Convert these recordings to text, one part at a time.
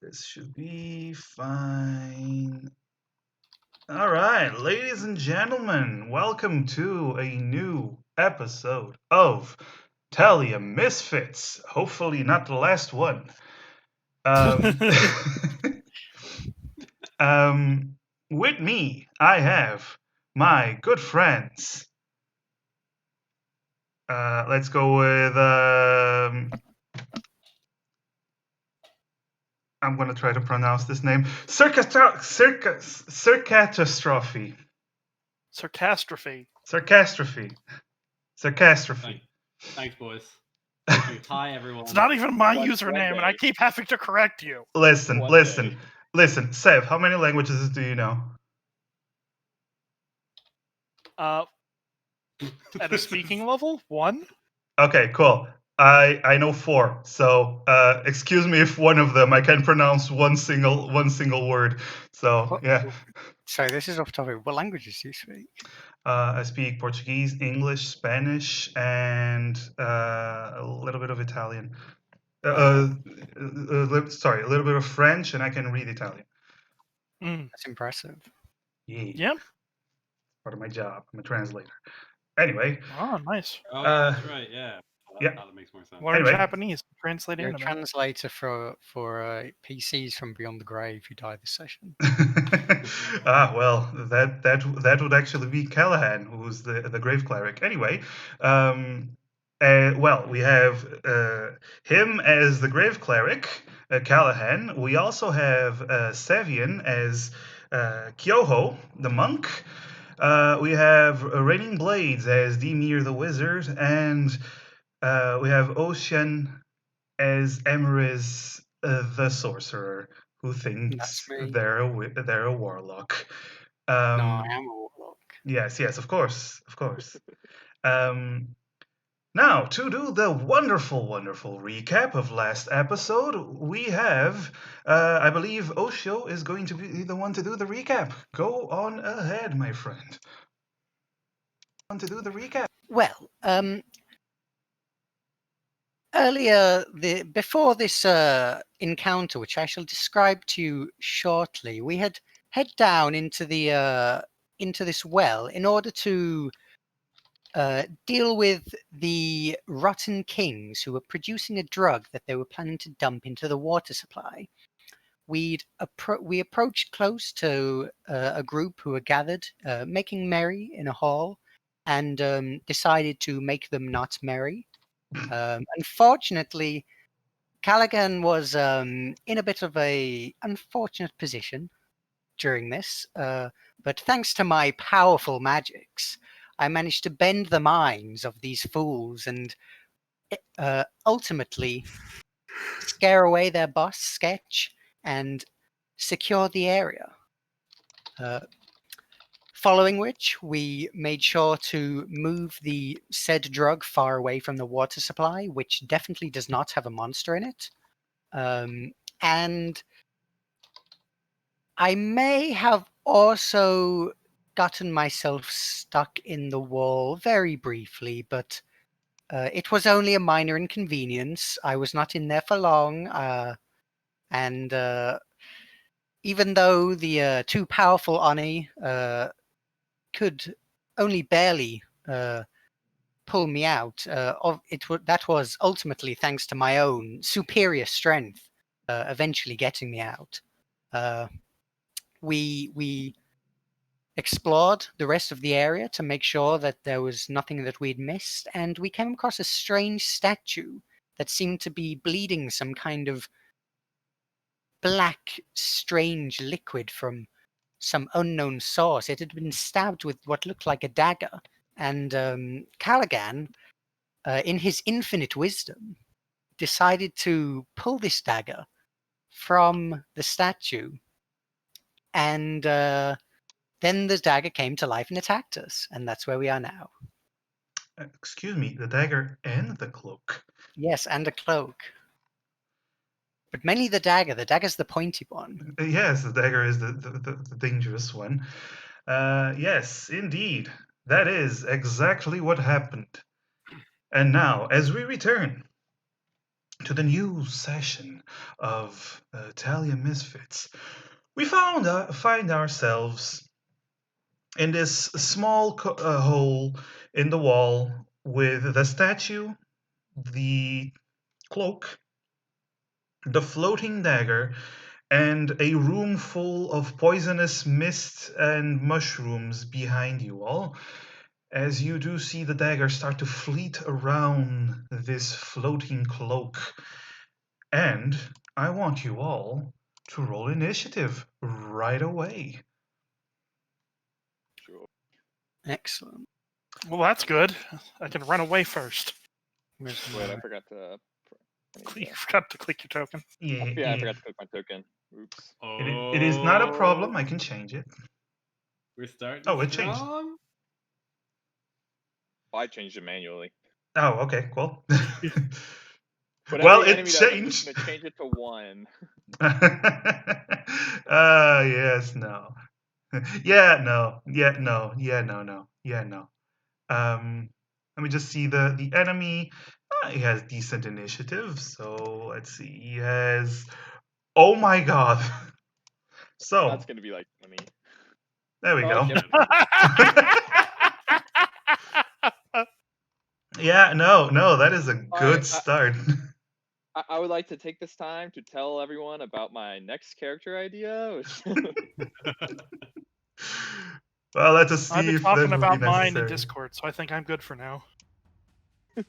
This should be fine. All right, ladies and gentlemen, welcome to a new episode of Telia Misfits. Hopefully, not the last one. Um, um, with me, I have my good friends. Let's go with. I'm going to try to pronounce this name. Circatastrophe. Sarcastrophe. Sarcastrophe. Sarcastrophe. Thanks, boys. Thank you. Hi, everyone. It's not even my One username, and day. I keep having to correct you. Listen, One listen, day. listen. Sev, how many languages do you know? At a speaking level, 1. Okay, cool. I know 4. So excuse me if one of them I can pronounce one single word. So What? yeah. Sorry, this is off topic. What languages do you speak? I speak Portuguese, English, Spanish, and a little bit of Italian. Sorry, a little bit of French, and I can read Italian. That's impressive. Yeah. Part of my job. I'm a translator. Anyway. Oh, nice. Oh, yeah, that's right. Yeah. Yeah. That makes more sense. Learn Anyway. Japanese. Translate You're a anime. translator for PCs from Beyond the Grave who died this session. Well, that would actually be Callahan, who's the grave cleric. Anyway, well, we have him as the grave cleric, Callahan. We also have Savian as Kyoho, the monk. We have Raining Blades as Demir the wizard, and we have Ocean as Emrys the sorcerer, who thinks they're a warlock. No, I am a warlock. Yes, of course. Now, to do the wonderful recap of last episode, we have, I believe Osho is going to be the one to do the recap. Go on ahead, my friend. Well, earlier, before this encounter, which I shall describe to you shortly, we had head down into this well in order to deal with the rotten kings who were producing a drug that they were planning to dump into the water supply. We approached close to a group who were gathered, making merry in a hall, and decided to make them not merry. Unfortunately, Callaghan was in a bit of a unfortunate position during this, but thanks to my powerful magics, I managed to bend the minds of these fools and ultimately scare away their boss, Sketch, and secure the area. Following which, we made sure to move the said drug far away from the water supply, which definitely does not have a monster in it. And I may have also gotten myself stuck in the wall very briefly, but it was only a minor inconvenience. I was not in there for long, and even though the too powerful Ani could only barely pull me out, that was ultimately thanks to my own superior strength, eventually getting me out. We explored the rest of the area to make sure that there was nothing that we'd missed, and we came across a strange statue that seemed to be bleeding some kind of black, strange liquid from some unknown source. It had been stabbed with what looked like a dagger, and Callaghan, in his infinite wisdom, decided to pull this dagger from the statue, and then the dagger came to life and attacked us, and that's where we are now. Excuse me, the dagger and the cloak. Yes, and a cloak. But mainly the dagger. The dagger's the pointy one. Yes, the dagger is the dangerous one. Yes, indeed. That is exactly what happened. And now, as we return to the new session of Telia Misfits. We find ourselves in this small hole in the wall with the statue, the cloak, the floating dagger, and a room full of poisonous mist and mushrooms behind you all, as you do see the dagger start to fleet around this floating cloak. And I want you all to roll initiative right away. Sure. Excellent. Well, that's good. I can run away first. Where's Wait, I my- forgot to. You forgot to click your token. Yeah, I forgot to click my token. Oops. It is not a problem. I can change it. We're starting Oh, it changed. strong. I changed it manually. Oh, okay, cool. But Well, every it enemy that I'm changed. just gonna change it to 1. Yes, no. Yeah, no. Yeah, no. Yeah, no, no. Yeah, no. Let me just see the enemy. He has decent initiative, so let's see. He has. Oh my god. So That's gonna be like 20. there we Oh, go. yep. Yeah, no, that is a good Alright, start. I would like to take this time to tell everyone about my next character idea. Well, let us I've see been if that talking will be about mine in necessary. Discord, so I think I'm good for now. I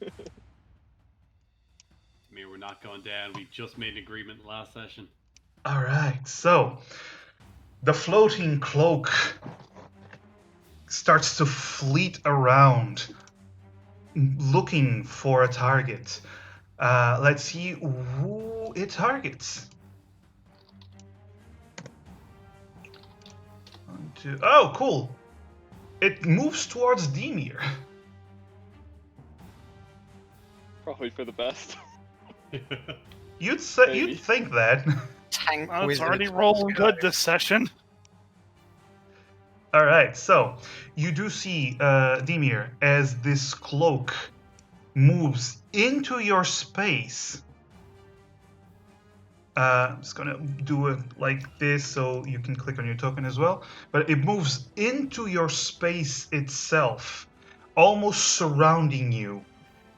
mean, we're not going down. We just made an agreement last session. All right, so the floating cloak starts to fleet around, looking for a target. Let's see who it targets. One, two. Oh, cool! It moves towards Demir. Probably for the best. You'd say, Maybe. you'd think that. tank Well, it's wizard. already rolling good this session. All right, so you do see Demir as this cloak moves into your space. I'm just gonna do it like this so you can click on your token as well. But it moves into your space itself, almost surrounding you.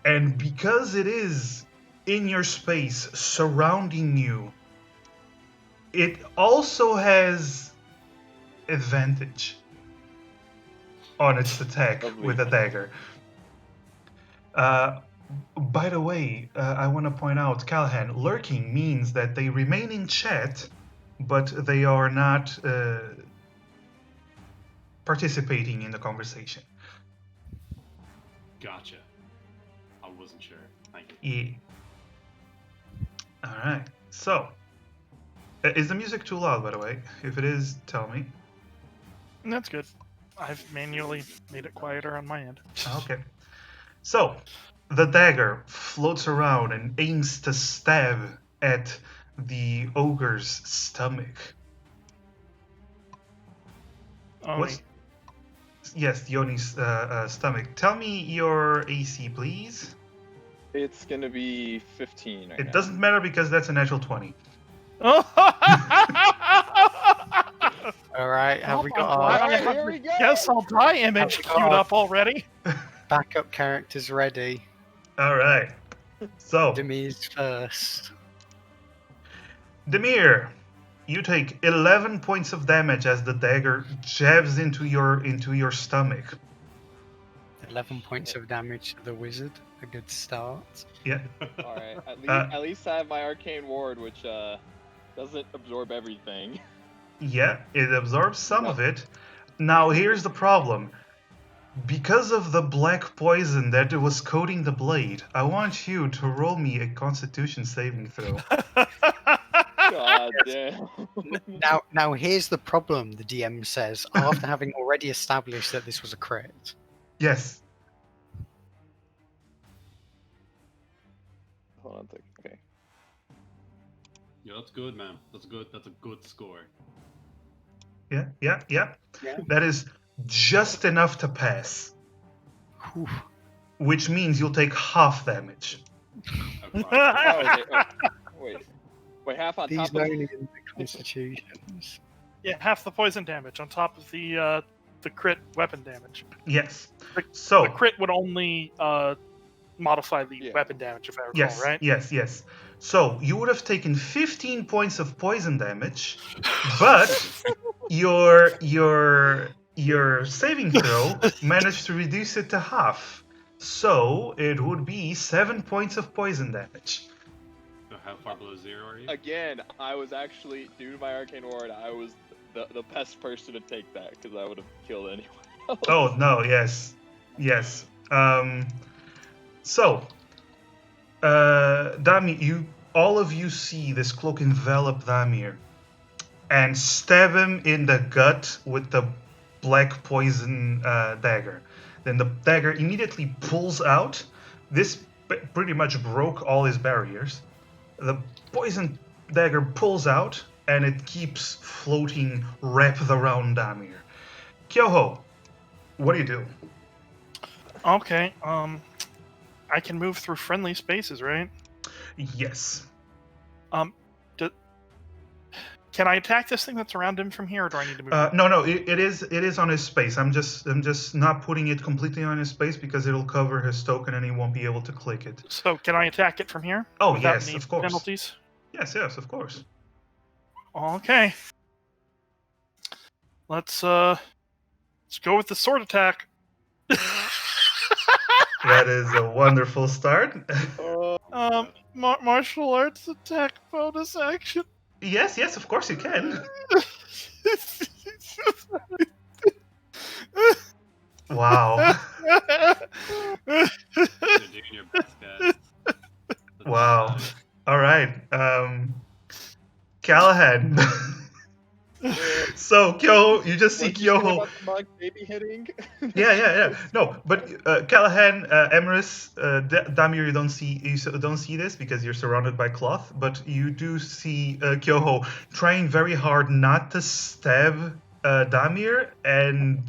And because it is in your space, surrounding you, it also has advantage on its attack Lovely. with a dagger. By the way, I want to point out, Callahan, lurking means that they remain in chat, but they are not participating in the conversation. Gotcha. I wasn't sure. Thank you. Yeah. All right. So, is the music too loud, by the way? If it is, tell me. That's good. I've manually made it quieter on my end. Okay. So, the dagger floats around and aims to stab at the ogre's stomach. Oni. Yes, the Oni's stomach. Tell me your AC, please. It's gonna be 15 right now. It doesn't matter because that's a natural 20. All right, have Oh we my got God. our Alright, here we go! Yes, I'll die image Have we queued got- up already. backup characters ready? All right. So, Demir's first. Demir, you take 11 points of damage as the dagger jabs into your stomach. 11 points of damage to the wizard. A good start. Yeah. Alright, Uh, at least I have my arcane ward, which doesn't absorb everything. Yeah, it absorbs some of it. Now, here's the problem. Because of the black poison that was coating the blade, I want you to roll me a Constitution saving throw. God damn. Now here's the problem, the DM says, after having already established that this was a crit. Yes. Hold on a second. Okay. Yeah, that's good, man. That's good. That's a good score. Yeah. Yeah. That is just enough to pass, Whew. which means you'll take half damage. Oh, fuck. Wait, half on These top of only in the constitutions. Yeah, half the poison damage on top of the crit weapon damage. Yes. The So crit would only modify the Yeah. weapon damage, if I recall, yes, right? yes. So you would have taken 15 points of poison damage, but your saving throw managed to reduce it to half. So it would be 7 points of poison damage. So how far below 0 are you? Again, I was actually, due to my arcane ward, I was the best person to take that because I would have killed anyone else. Oh no, yes. So Damir, all of you see this cloak envelop Damir and stab him in the gut with the black poison dagger. Then the dagger immediately pulls out. This pretty much broke all his barriers. The poison dagger pulls out and it keeps floating wrapped around Damir. Kyoho, what do you do? Okay. I can move through friendly spaces, right? Yes. Can I attack this thing that's around him from here, or do I need to move? No, it is on his space. I'm just not putting it completely on his space because it'll cover his token and he won't be able to click it. So can I attack it from here? Oh without yes, any of course. penalties? Yes, of course. Okay. Let's go with the sword attack. That is a wonderful start. Martial arts attack bonus action. Yes, of course you can. Wow. You're doing your best, guys. That's Wow. nice. All right. Callahan. So Kyo, you just see What you said Kyoho. about the monk baby hitting? Yeah. No, but Callahan, Emerus, Damir, you don't see this because you're surrounded by cloth. But you do see Kyoho trying very hard not to stab Damir, and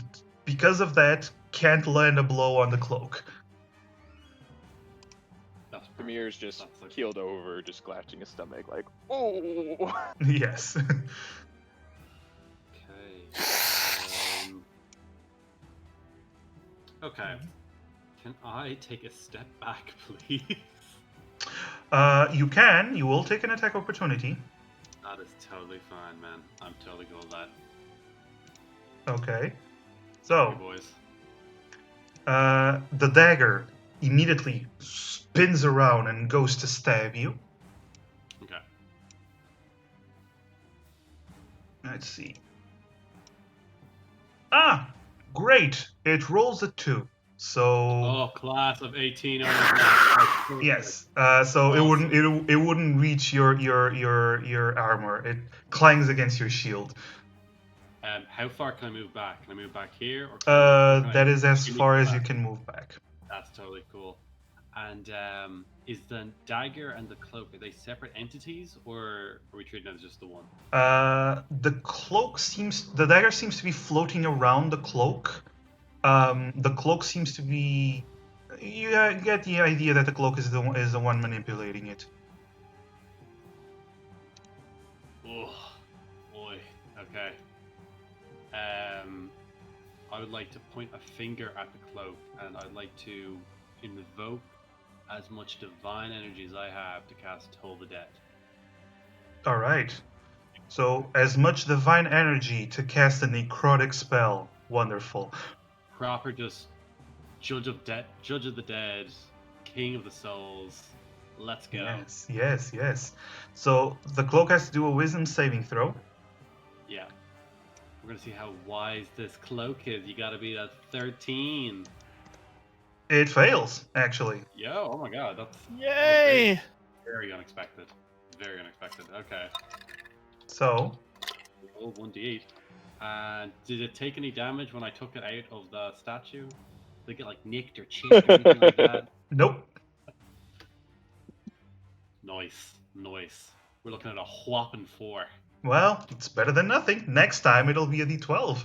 because of that, can't land a blow on the cloak. That's Damir's just That's like- keeled over, just scratching his stomach, like, oh. Yes. Okay. Can I take a step back, please? You can. You will take an attack opportunity. That is totally fine, man. I'm totally cool with that. Okay. Hey, So, boys. the dagger immediately spins around and goes to stab you. Okay. Let's see. Ah, great! It rolls a 2. So Oh, class of 18 on the class. yes. So Awesome. it wouldn't reach your armor. It clangs against your shield. How far can I move back? Can I move back here? Or can I That is as really far go as you back? can move back. That's totally cool. And is the dagger and the cloak, are they separate entities, or are we treating them as just the one? The dagger seems to be floating around the cloak. The cloak seems to be. You get the idea that the cloak is the one manipulating it. Oh, boy. Okay. I would like to point a finger at the cloak, and I'd like to invoke as much divine energy as I have to cast Toll the Dead. All right. So as much divine energy to cast a necrotic spell. Wonderful. Proper, just judge of the dead, king of the souls. Let's go. Yes. So the cloak has to do a wisdom saving throw. Yeah. We're gonna see how wise this cloak is. You gotta be at 13. It fails, actually. Yo, oh my god, that's Yay! very unexpected. Very unexpected. Okay. So Roll 1d8. And did it take any damage when I took it out of the statue? Did it get like nicked or chipped or anything like that? nope. Nice. We're looking at a whopping 4. Well, it's better than nothing. Next time it'll be a d12.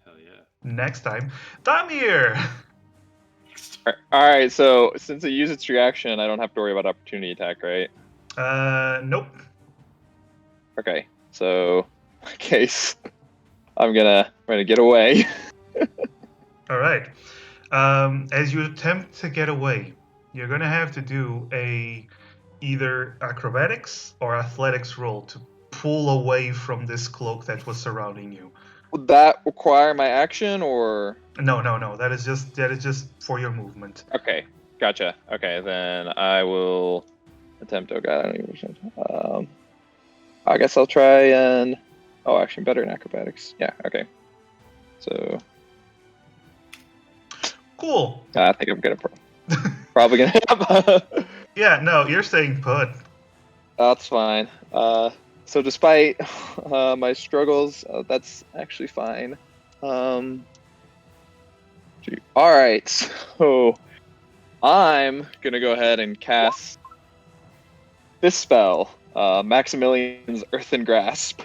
Hell yeah. Next time, Damir. All All right, so since it used its reaction, I don't have to worry about opportunity attack, right? Nope. Okay, so in my case, I'm gonna get away. All right. As you attempt to get away, you're gonna have to do either acrobatics or athletics roll to pull away from this cloak that was surrounding you. Would that require my action, or? No. That is just for your movement. Okay, gotcha. Okay, then I will attempt. Oh god, I don't even. I guess I'll try and. Oh, actually, better in acrobatics. Yeah. Okay. So Cool. I think I'm gonna probably gonna. Yeah. No, you're staying put. That's fine. So despite my struggles, that's actually fine. All right, so I'm gonna go ahead and cast this spell, Maximilian's Earthen Grasp.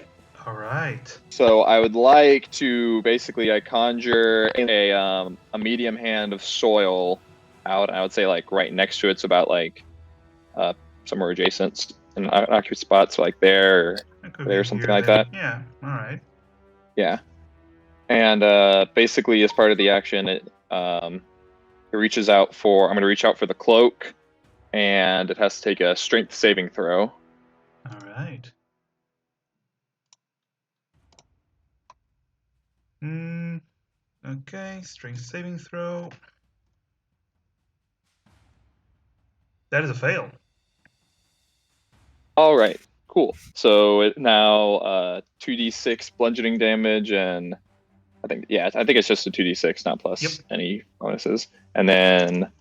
All right. So I would like to basically I conjure a medium hand of soil out. I would say like right next to it, so about like somewhere adjacent, an accurate spot, so like there, That could there, be something here like then. that. Yeah. All right. Yeah. And basically, as part of the action, it reaches out for. I'm going to reach out for the cloak, and it has to take a strength saving throw. All right. Okay. Strength saving throw. That is a fail. All right, cool. So it now 2d6 bludgeoning damage, and I think it's just a 2d6, not plus Yep. any bonuses. And then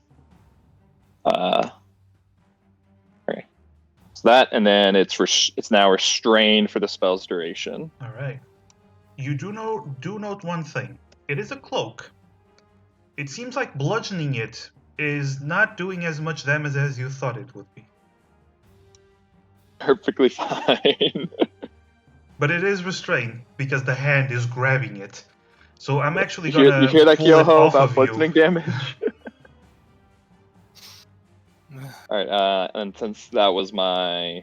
okay, so that, and then it's now restrained for the spell's duration. All right. You do note one thing. It is a cloak. It seems like bludgeoning it is not doing as much damage as you thought it would be. Perfectly fine. But it is restrained because the hand is grabbing it. So I'm actually You gonna hear that, pull it Kyoho, off about of you. bludgeoning damage? Alright, and since that was my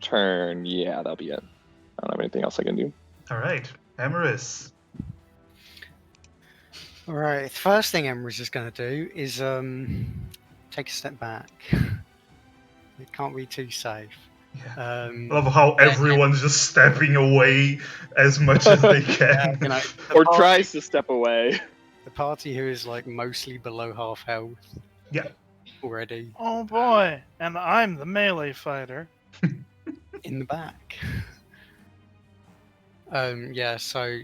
turn, yeah, that'll be it. I don't have anything else I can do. All right, Amaris. Alright, the first thing Emrys is going to do is take a step back. It can't be too safe. Yeah. I love how then- everyone's just stepping away as much as they can. You know, Or tries to step away. the party who is like mostly below half health. Yeah. Already Oh boy, and I'm the melee fighter. in the back. Yeah, so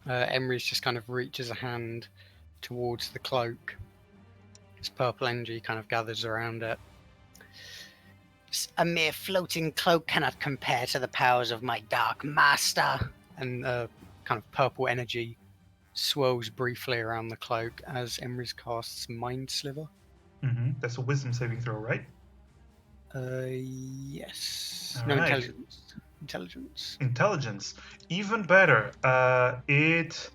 Emery's just kind of reaches a hand towards the cloak. This purple energy kind of gathers around it. A mere floating cloak cannot compare to the powers of my dark master. And kind of purple energy swirls briefly around the cloak as Emery's casts Mind Sliver. That's a wisdom saving throw, right? Yes. All No, right. intelligence. Intelligence. Even better. It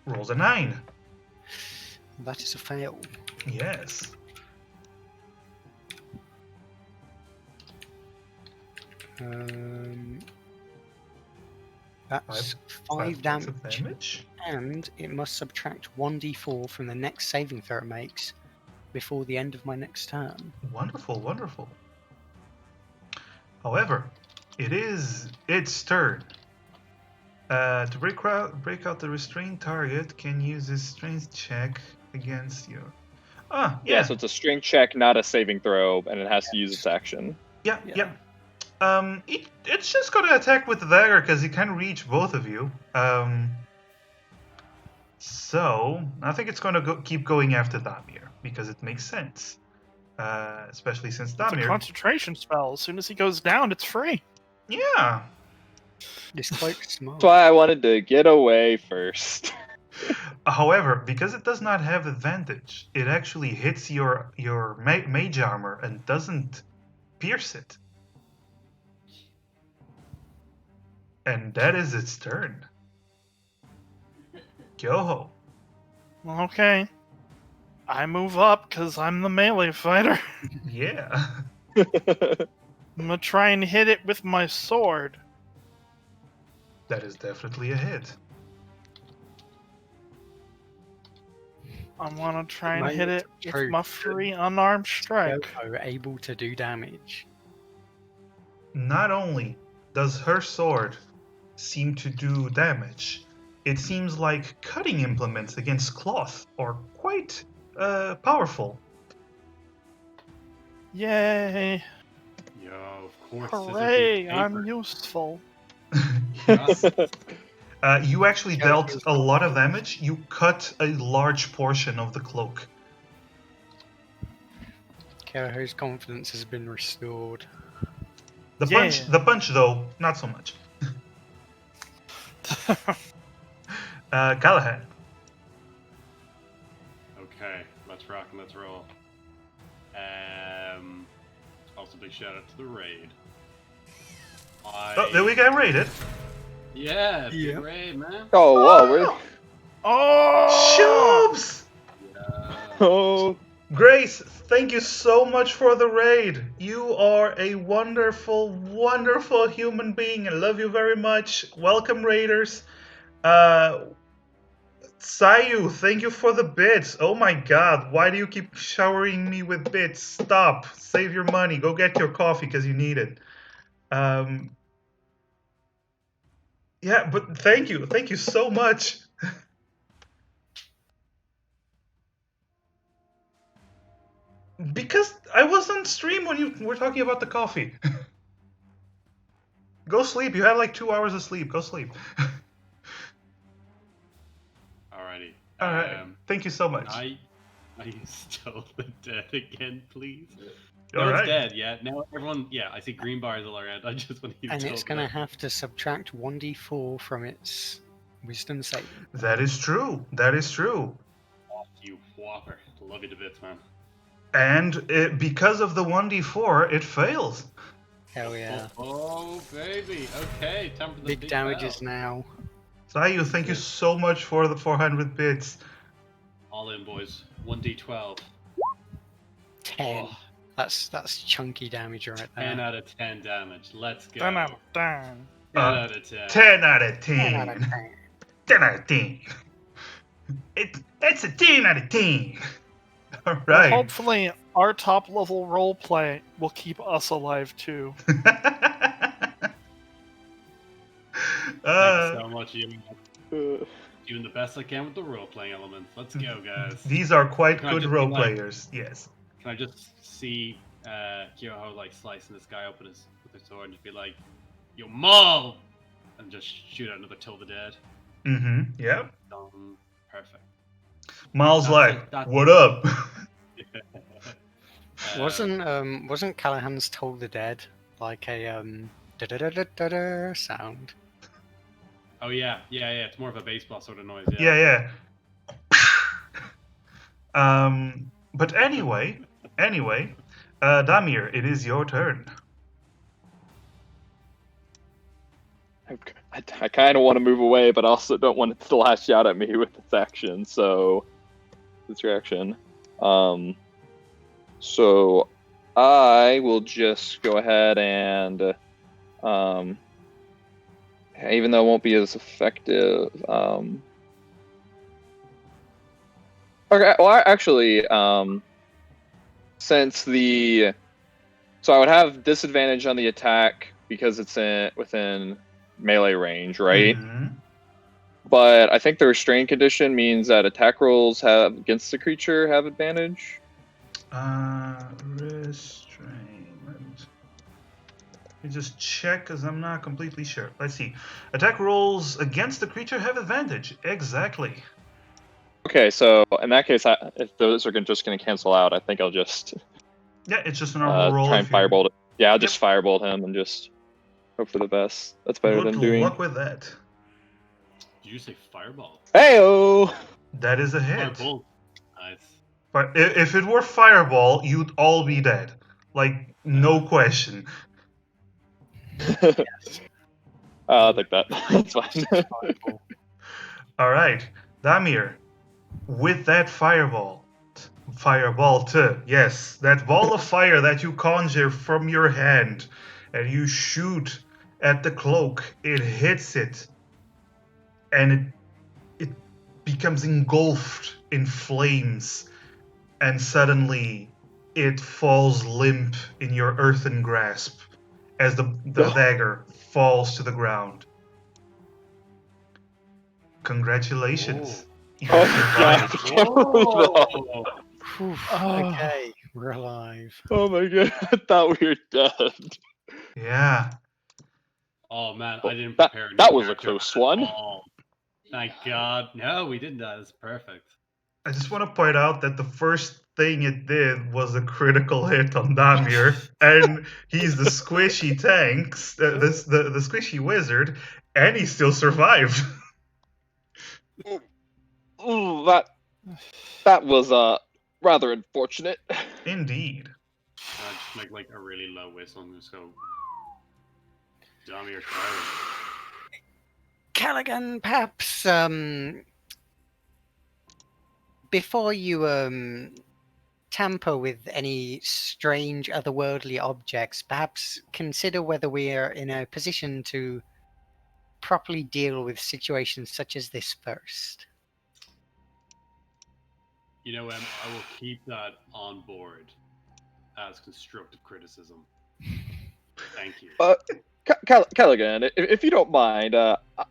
rolls a 9. That is a fail. Yes. That's 5 points damage, of damage. and it must subtract 1d4 from the next saving throw it makes before the end of my next turn. Wonderful, wonderful. However, it is its turn. To break out the restrained target can use this strength check against you. Ah, yeah. Yeah, so it's a strength check, not a saving throw, and it has to use its action. Yeah. Yeah. It's just gonna attack with the dagger because it can reach both of you. So I think it's gonna keep going after Damir because it makes sense, especially since It's a Damir. concentration spell. As soon as he goes down, it's free. Yeah. This cloak's smart. That's why I wanted to get away first. However, because it does not have advantage, it actually hits your mage armor and doesn't pierce it. And that is its turn. Kyoho. Okay. I move up because I'm the melee fighter. Yeah. I'm gonna try and hit it with my sword. That is definitely a hit. I want to try and Mate, hit it it's with true. my free unarmed strike. Are able to do damage. Not only does her sword seem to do damage, it seems like cutting implements against cloth are quite powerful. Yay! Yo, of course. Hooray! scissors beat I'm paper. useful. Yes. You actually Yeah, dealt it's a lot of confidence. damage. You cut a large portion of the cloak. Kyoho's confidence has been restored. The Yeah. punch though, not so much. Callahan. Okay, let's rock and let's roll. Also big shout out to the raid. Oh, there we got raided. Yeah, big Yeah. raid, man. Oh, whoa, we're... Oh! Shoobs! Yeah. Oh, Grace, thank you so much for the raid. You are a wonderful, wonderful human being. I love you very much. Welcome, raiders. Sayu, thank you for the bits. Oh my god, why do you keep showering me with bits? Stop. Save your money. Go get your coffee because you need it. Yeah, but thank you. Thank you so much. Because I was on stream when you were talking about the coffee. Go sleep. You had like 2 hours of sleep. Go sleep. Alrighty. All right. Thank you so much. I stole the dead again, please. All No one's right. dead yet. Now everyone, yeah, I see green bars all around. I just want you to And tell it's me going to that. have to subtract 1d4 from its wisdom saving. That is true. That is true. Oh, you whopper. Love you to bits, man. And because of the 1d4, it fails. Hell yeah. Oh, baby. Okay, time for the Big damages battle. now. Sayu, thank you so much for the 400 bits. All in, boys. 1d12. 10. Oh, That's chunky damage right 10 there. out of 10 damage. Let's go. 10 out of 10. 10 out of 10. 10 out of 10 out of 10. 10. 10 out of 10. It's a 10 out of 10. All Well, right. hopefully, our top level roleplay will keep us alive too. Thank you so much, Ian. Doing the best I can with the role playing elements. Let's go, guys. These are quite Can I good just role be like- players. Yes. Can I just see Kyoho like slicing this guy up with his sword and just be like, "Yo, Maul!" and just shoot out another Till the Dead. Mm-hmm. Yep. Perfect. Miles That's like, it, that's what up? Wasn't Callahan's Toll the Dead like a da-da-da-da-da sound? Oh yeah. It's more of a baseball sort of noise. Yeah. But anyway, Damir, it is your turn. I kind of want to move away, but also don't want it to lash out at me with its action. So, its reaction. So I will just go ahead and, even though it won't be as effective. Okay. Well, actually, since so I would have disadvantage on the attack because it's within melee range, right? Mhm. But I think the restraint condition means that attack rolls have against the creature have advantage. Restrainment. Let me just check because I'm not completely sure. Let's see. Attack rolls against the creature have advantage. Exactly. Okay, so in that case, if those are just going to cancel out, I think I'll just Yeah, it's just a normal roll. try and if you're- firebolt it. Yeah, I'll just firebolt him and just hope for the best. That's better Good than doing. luck with that. Did you say fireball? Heyo! That is a hit. Firebolt. Nice. But if it were fireball, you'd all be dead. Like, no question. I'll take that. That's fine. All right, Damir, with that fireball, Fireball too. Yes, that ball of fire that you conjure from your hand and you shoot at the cloak, it hits it and it becomes engulfed in flames and suddenly it falls limp in your earthen grasp as the dagger falls to the ground. Congratulations. You Oh survived. my god! Whoa! Whew, Oh. okay, we're alive. Oh my god! I thought we were dead. Yeah. Oh man, Well, I didn't that- prepare. a new that was a character close at one. all. Thank God. No, we didn't. That is perfect. I just want to point out that the first thing it did was a critical hit on Damir, and he's the squishy tanks, the squishy wizard, and he still survived. Ooh, that was rather unfortunate. Indeed. I just make like a really low whistle and just go. Dummy or tired. Callaghan, perhaps before you tamper with any strange otherworldly objects, perhaps consider whether we are in a position to properly deal with situations such as this first. You know, I will keep that on board as constructive criticism. Thank you. Callaghan, if you don't mind,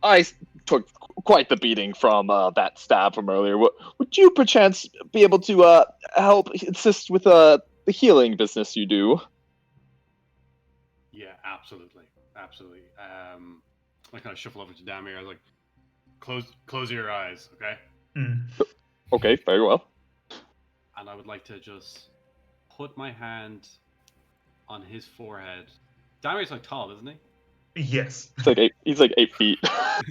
I took quite the beating from that stab from earlier. Would you perchance be able to help assist with the healing business you do? Yeah, absolutely, absolutely. I kind of shuffle over to Damir. I was like, close your eyes, okay? Mm. Okay, very well. And I would like to just put my hand on his forehead. Damir's like tall, isn't he? Yes. He's like 8 feet.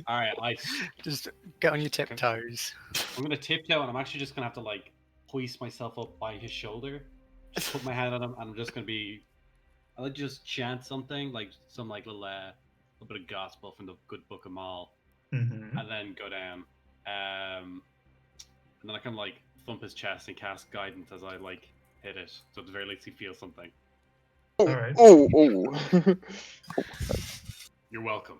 All right, Just get on your tiptoes. I'm gonna tiptoe, and I'm actually just gonna have to like hoist myself up by his shoulder. Just put my hand on him, and I'm just gonna be. I like to just chant something, like some like little bit of gospel from the Good Book of Mal, Mm-hmm. and then go down. And then I can like thump his chest and cast guidance as I like hit it, so at the very least he feels something. All right. Oh. You're welcome.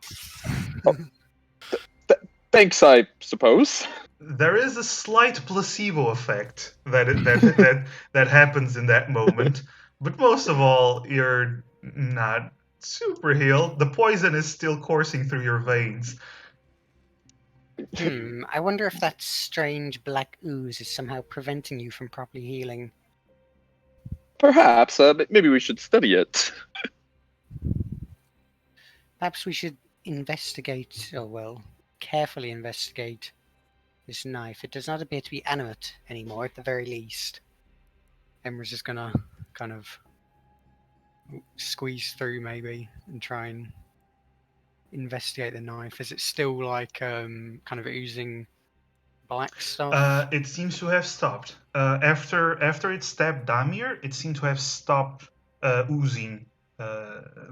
Thanks, I suppose. There is a slight placebo effect that happens in that moment, but most of all, you're not super healed. The poison is still coursing through your veins. I wonder if that strange black ooze is somehow preventing you from properly healing. Perhaps. Maybe we should study it. Perhaps we should investigate, carefully investigate this knife. It does not appear to be animate anymore, at the very least. Emra's just gonna kind of squeeze through, maybe, and try and investigate the knife. Is it still like kind of oozing black stuff? It seems to have stopped. After it stabbed Damir, it seemed to have stopped oozing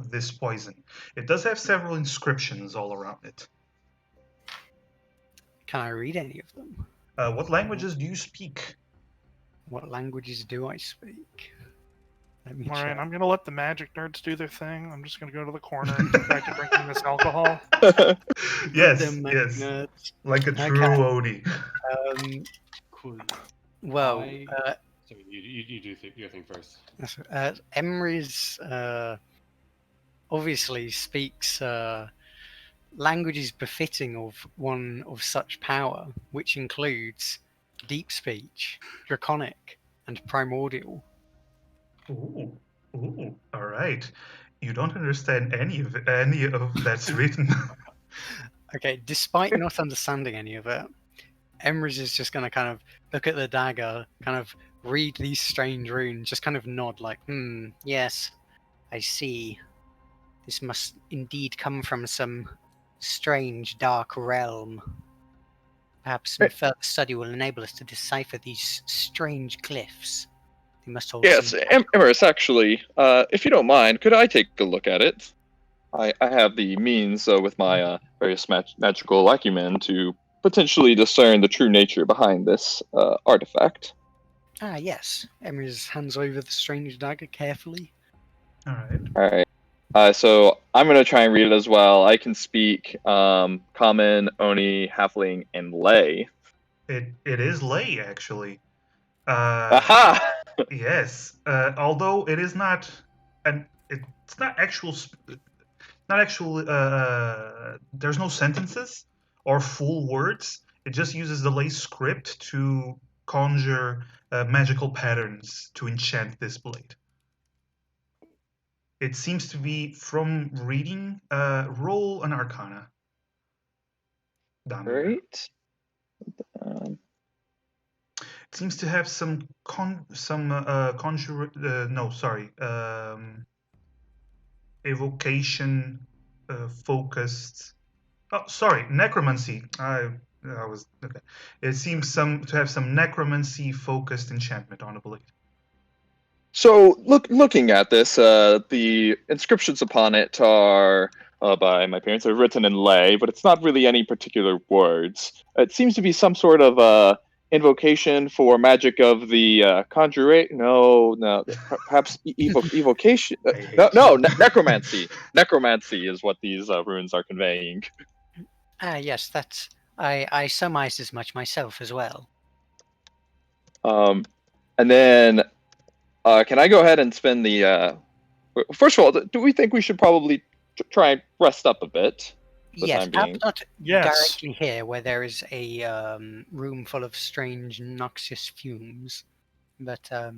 this poison. It does have several inscriptions all around it. Can I read any of them? What languages do you speak? What languages do I speak? Let me All right, check. I'm gonna let the magic nerds do their thing. I'm just gonna go to the corner and get back to drinking this alcohol. Yes, Them yes, nerds. like a true Okay. Odie. Cool. Well, Sorry, you do your thing first. Emry's obviously speaks languages befitting of one of such power, which includes deep speech, draconic, and primordial. Ooh, all right. You don't understand any of that's written. Okay, despite not understanding any of it, Emrys is just going to kind of look at the dagger, kind of read these strange runes, just kind of nod like, yes, I see. This must indeed come from some strange, dark realm. Perhaps some further study will enable us to decipher these strange glyphs. They must hold Yes, some... Emerus, actually, if you don't mind, could I take a look at it? I have the means with my various magical acumen to potentially discern the true nature behind this artifact. Ah, yes. Emrys hands over the strange dagger carefully. All right. All right. So I'm gonna try and read it as well. I can speak Common, Oni, Halfling, and Lay. It is lay actually. Aha! Yes. Although it is not, and it's not actual. Not actual. There's no sentences or full words. It just uses the lay script to conjure magical patterns to enchant this blade. It seems to be from reading. Roll an Arcana. Damir. Great. Um, It seems to have some conjure. No, sorry. Evocation focused. Oh, sorry, necromancy. I was okay. It seems to have some necromancy focused enchantment on the blade. So, looking at this, the inscriptions upon it are by my parents are written in lay, but it's not really any particular words. It seems to be some sort of invocation for magic of the conjurate. No, perhaps evocation. Necromancy. Necromancy is what these runes are conveying. Ah, yes, that's. I surmised as much myself as well. And then, can I go ahead and spend the? First of all, do we think we should probably try and rest up a bit? For the Yes, time being? perhaps not Yes. directly here, where there is a room full of strange, noxious fumes. But I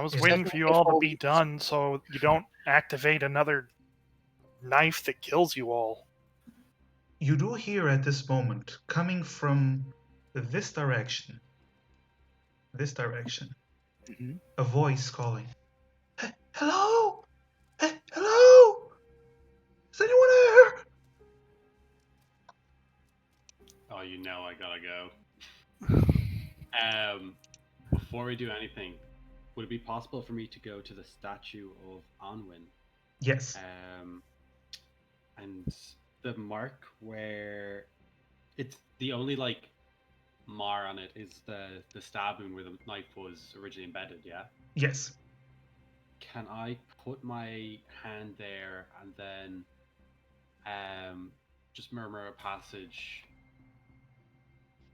was Is waiting that for you if all to all be these- done so you don't activate another knife that kills you all. You do hear at this moment, coming from this direction, Mhm. a voice calling, "Hello, hello, is anyone there?" Oh, you know I gotta go. Before we do anything, would it be possible for me to go to the statue of Anwin? Yes. And the mark where it's the only like mar on it is the stab wound where the knife was originally embedded, yeah? Yes. Can I put my hand there and then just murmur a passage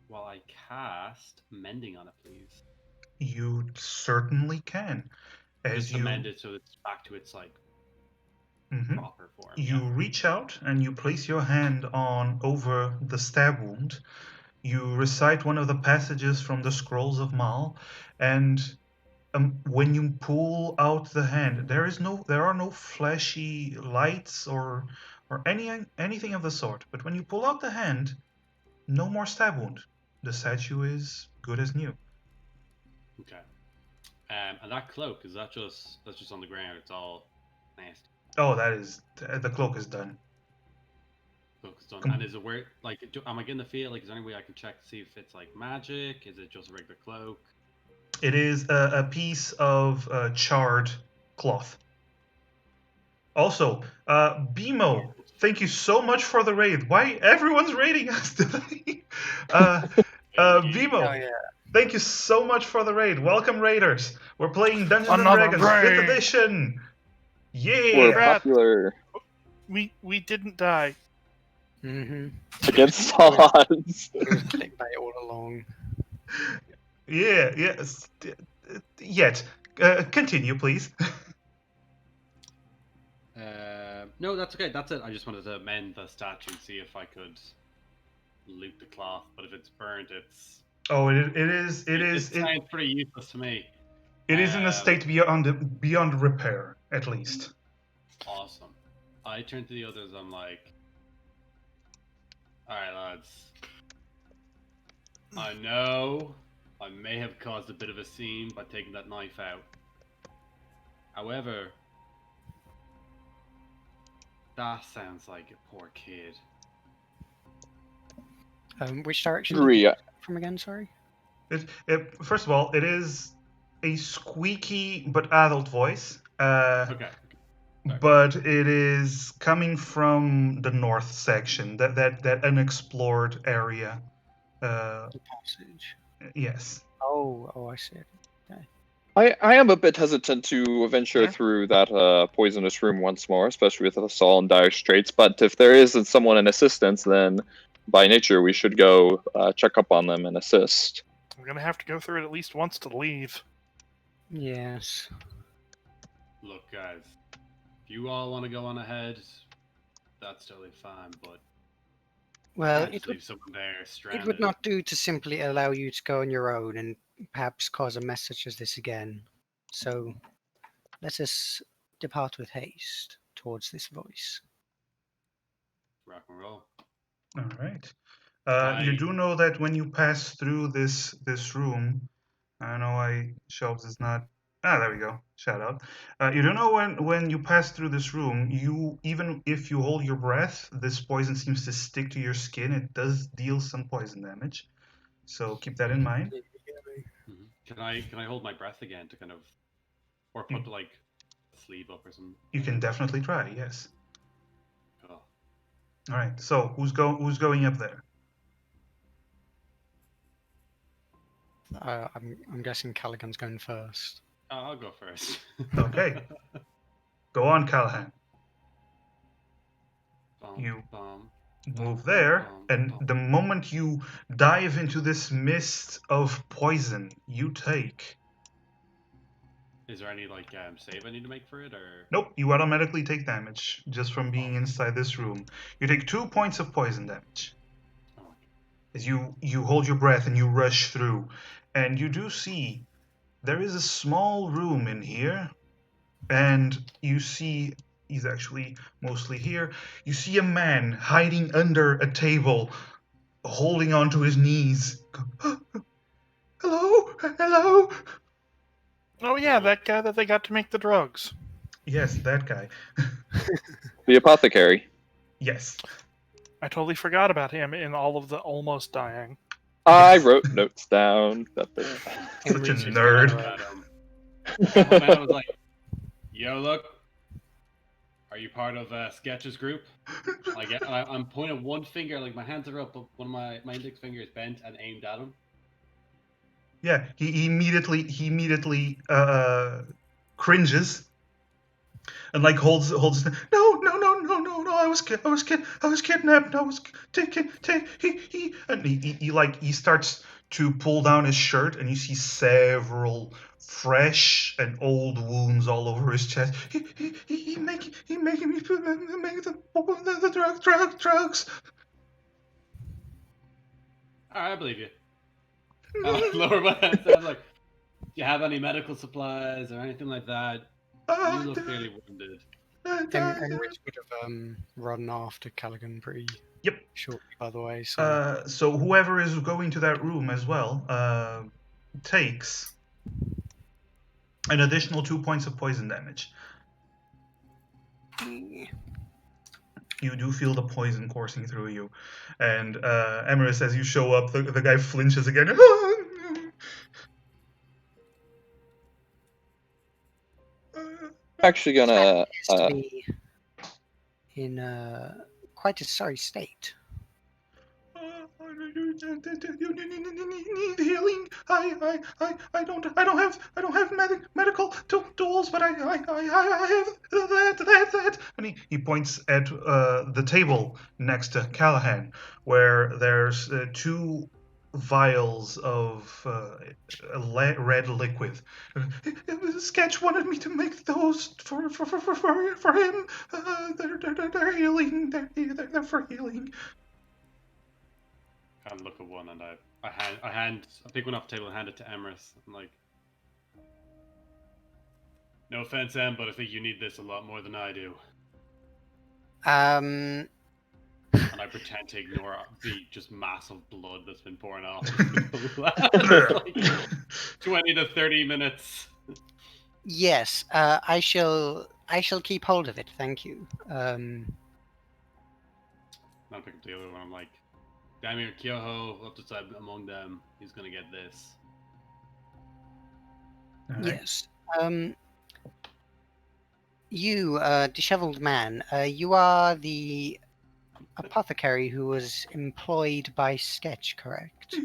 while I cast mending on it, please? You certainly can. Just As to you mend it so it's back to its like Mhm. proper form. You reach out and you place your hand on over the stab wound. You recite one of the passages from the Scrolls of Mal, and when you pull out the hand, there are no flashy lights or anything of the sort. But when you pull out the hand, no more stab wound. The statue is good as new. Okay. And that cloak, that's just on the ground? It's all nasty. Oh, the cloak is done. Cloak is done. And is it where like am I getting the feel like is there any way I can check to see if it's like magic? Is it just a regular cloak? It is a piece of charred cloth. Also, Bimo, thank you so much for the raid. Why everyone's raiding us today? Bimo, Oh, yeah. thank you so much for the raid. Welcome, raiders. We're playing Dungeons and Another Dragons 5th raid. edition. Yeah. We're Congrats. popular We didn't die. Mm-hmm. against odds. It was clickbait all along. Yeah. Yes. Yet. Continue, please. No, that's okay. That's it. I just wanted to mend the statue, see if I could loot the cloth. But if it's burnt, it's Oh, it is. it sounds pretty useless to me. It is in a state beyond repair, at least. Awesome. I turn to the others. I'm like, all right, lads. I know I may have caused a bit of a scene by taking that knife out. However, that sounds like a poor kid. Which direction Agree. did you come from again? Sorry. First of all, it is a squeaky but adult voice. Okay. But it is coming from the north section, that unexplored area. The passage. Yes. Oh, I see. I am a bit hesitant to venture Yeah. through that poisonous room once more, especially with us all in dire straits. But if there isn't someone in assistance, then by nature we should go check up on them and assist. I'm gonna have to go through it at least once to leave. Yes. Look, guys, if you all want to go on ahead, that's totally fine. But Well, can't just leave someone there it stranded. would not do to simply allow you to go on your own and perhaps cause a mess such as this again. So let us depart with haste towards this voice. Rock and roll. All right. I- You do know that when you pass through this room, I know Shelves is not. There we go. Shout out. You do know when you pass through this room, you even if you hold your breath, this poison seems to stick to your skin. It does deal some poison damage, so keep that in mind. Mhm. Can I hold my breath again to kind of, or put like a sleeve up or something? You can definitely try. Yes. Oh. All right. So who's going up there? I'm guessing Callaghan's going first. I'll go first. Okay. Go on, Callahan. Bum, You bum. move there, and the moment you dive into this mist of poison, you take. Is there any like save I need to make for it, or? Nope, you automatically take damage just from being inside this room. You take 2 points of poison damage Oh, as you hold your breath and you rush through, and you do see there is a small room in here, and you see he's actually mostly here. You see a man hiding under a table, holding onto his knees. Hello, hello. Oh yeah, that guy that they got to make the drugs. Yes, that guy. The apothecary. Yes. I totally forgot about him in all of the almost dying. I Yes. wrote notes down. Such a Henry's nerd. I was like, "Yo, look, are you part of Sketch's group?" I'm pointing one finger, like my hands are up, but one of my index finger is bent and aimed at him. Yeah, he immediately cringes and like holds no. I was kidnapped. I was taken. He starts to pull down his shirt, and you see several fresh and old wounds all over his chest. He making me make the drugs. All right, I believe you. I lower my hands. I'm like, "Do you have any medical supplies or anything like that? You look fairly wounded." Henry's would have run after Callaghan pretty Yep. shortly, by the way. So So whoever is going to that room as well takes an additional 2 points of poison damage. You do feel the poison coursing through you. And Emerus, as you show up, the guy flinches again. Actually gonna appears to be in quite a sorry state. You need healing. I don't have medical tools, but I have that. And he points at the table next to Callahan, where there's 2 vials of red liquid. Sketch wanted me to make those for him. They're healing. They're for healing. I look at one and I pick one off the table and hand it to Emerus. I'm like, "No offense, Em, but I think you need this a lot more than I do." Um, And I pretend to ignore the just massive blood that's been pouring off like 20 to 30 minutes. yes, I shall keep hold of it. Thank you. And I pick up the other one. I'm like, "Damir Kyoho, up decide among them. He's gonna get this." All right. Yes. You, disheveled man, you are the apothecary who was employed by Sketch, correct?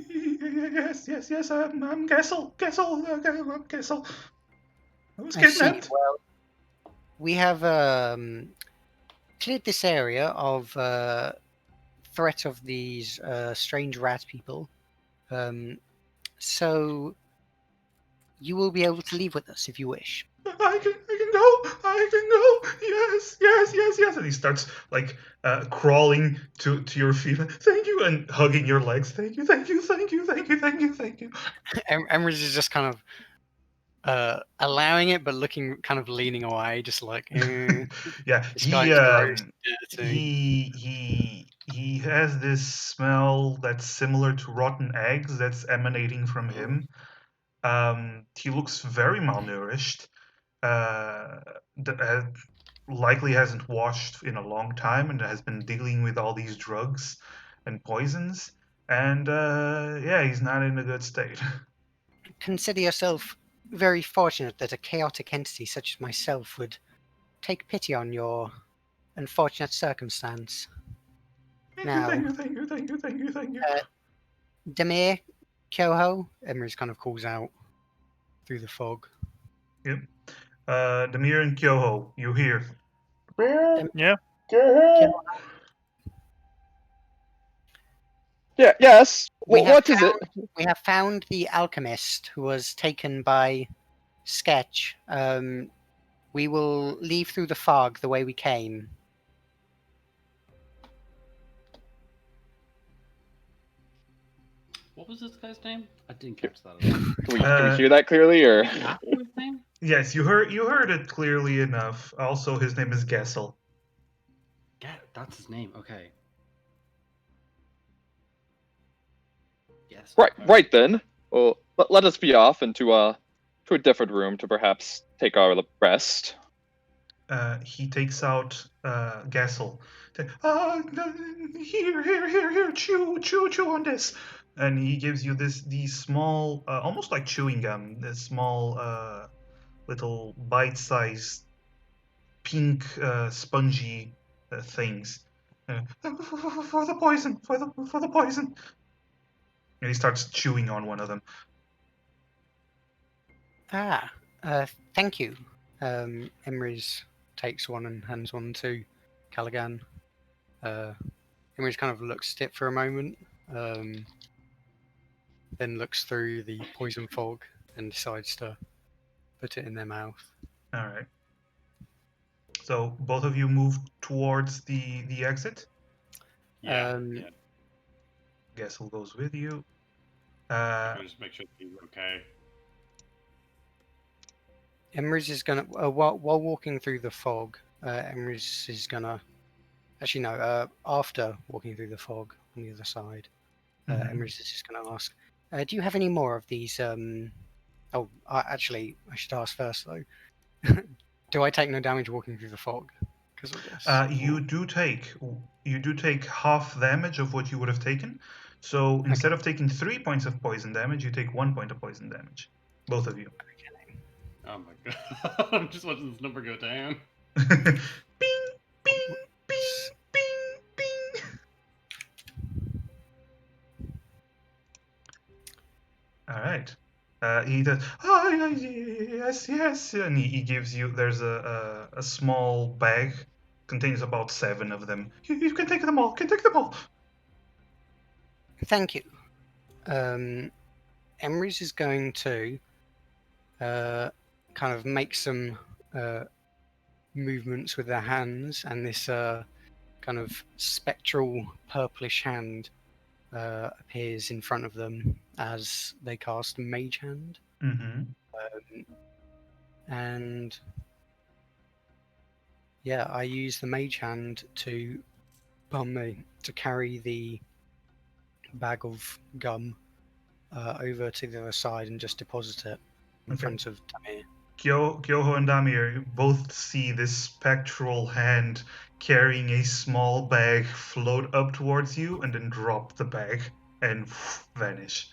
Yes. I'm Gessel. I'm Gessel. I was I see. kidnapped. Well, we have cleared this area of threat of these strange rat people. So you will be able to leave with us if you wish. I can go. I can go. Yes. And he starts like crawling to your feet. Thank you, and hugging your legs. Thank you. Emrys is just kind of allowing it, but looking kind of leaning away, just like, Yeah, this guy's gross, dirty. he has this smell that's similar to rotten eggs that's emanating from him. He looks very malnourished. Uh, likely hasn't washed in a long time and has been dealing with all these drugs and poisons. And yeah, he's not in a good state. Consider yourself very fortunate that a chaotic entity such as myself would take pity on your unfortunate circumstance. Now, Thank you. Demir, Kyoho, Emrys kind of calls out through the fog. Yep. Demir and Kyoho, you here? Yeah. Yeah. Yes. We Well, have what is it? We have found the alchemist who was taken by Sketch. We will leave through the fog the way we came. What was this guy's name? I didn't catch that at all. Can we hear that clearly, or? What was his name? Yes, you heard it clearly enough. Also, his name is Gessel. Yeah, that's his name. Okay. Yes. Right then. Well, let us be off into a different room to perhaps take our rest. He takes out Gessel. Here, chew on this. And he gives you these small, almost like chewing gum, this small little bite-sized pink spongy things. For the poison, for the poison. And he starts chewing on one of them. Thank you. Emrys takes one and hands one to Callaghan. Emrys kind of looks at it for a moment, then looks through the poison fog and decides to put it in their mouth. All right. So both of you move towards the exit. Yeah. Gessel goes with you. Just make sure he's okay. Emrys is gonna while walking through the fog. Emrys is gonna actually no. After walking through the fog on the other side, Emrys is just gonna ask, "Do you have any more of these?" Actually, I should ask first though. Do I take no damage walking through the fog because of this? You do take half damage of what you would have taken. So instead of taking 3 points of poison damage, you take 1 point of poison damage. Both of you. Oh my god. I'm just watching this number go down. Bing, bing, bing. All right. He does. Oh, yes. And he gives you. There's a small bag, contains about 7 of them. You can take them all. Thank you. Emrys is going to kind of make some movements with their hands, and this kind of spectral purplish hand appears in front of them as they cast Mage Hand. Mm-hmm. And yeah, I use the Mage Hand to carry the bag of gum over to the other side and just deposit it in front of Tamir. Kyoho and Damir both see this spectral hand carrying a small bag float up towards you and then drop the bag and vanish.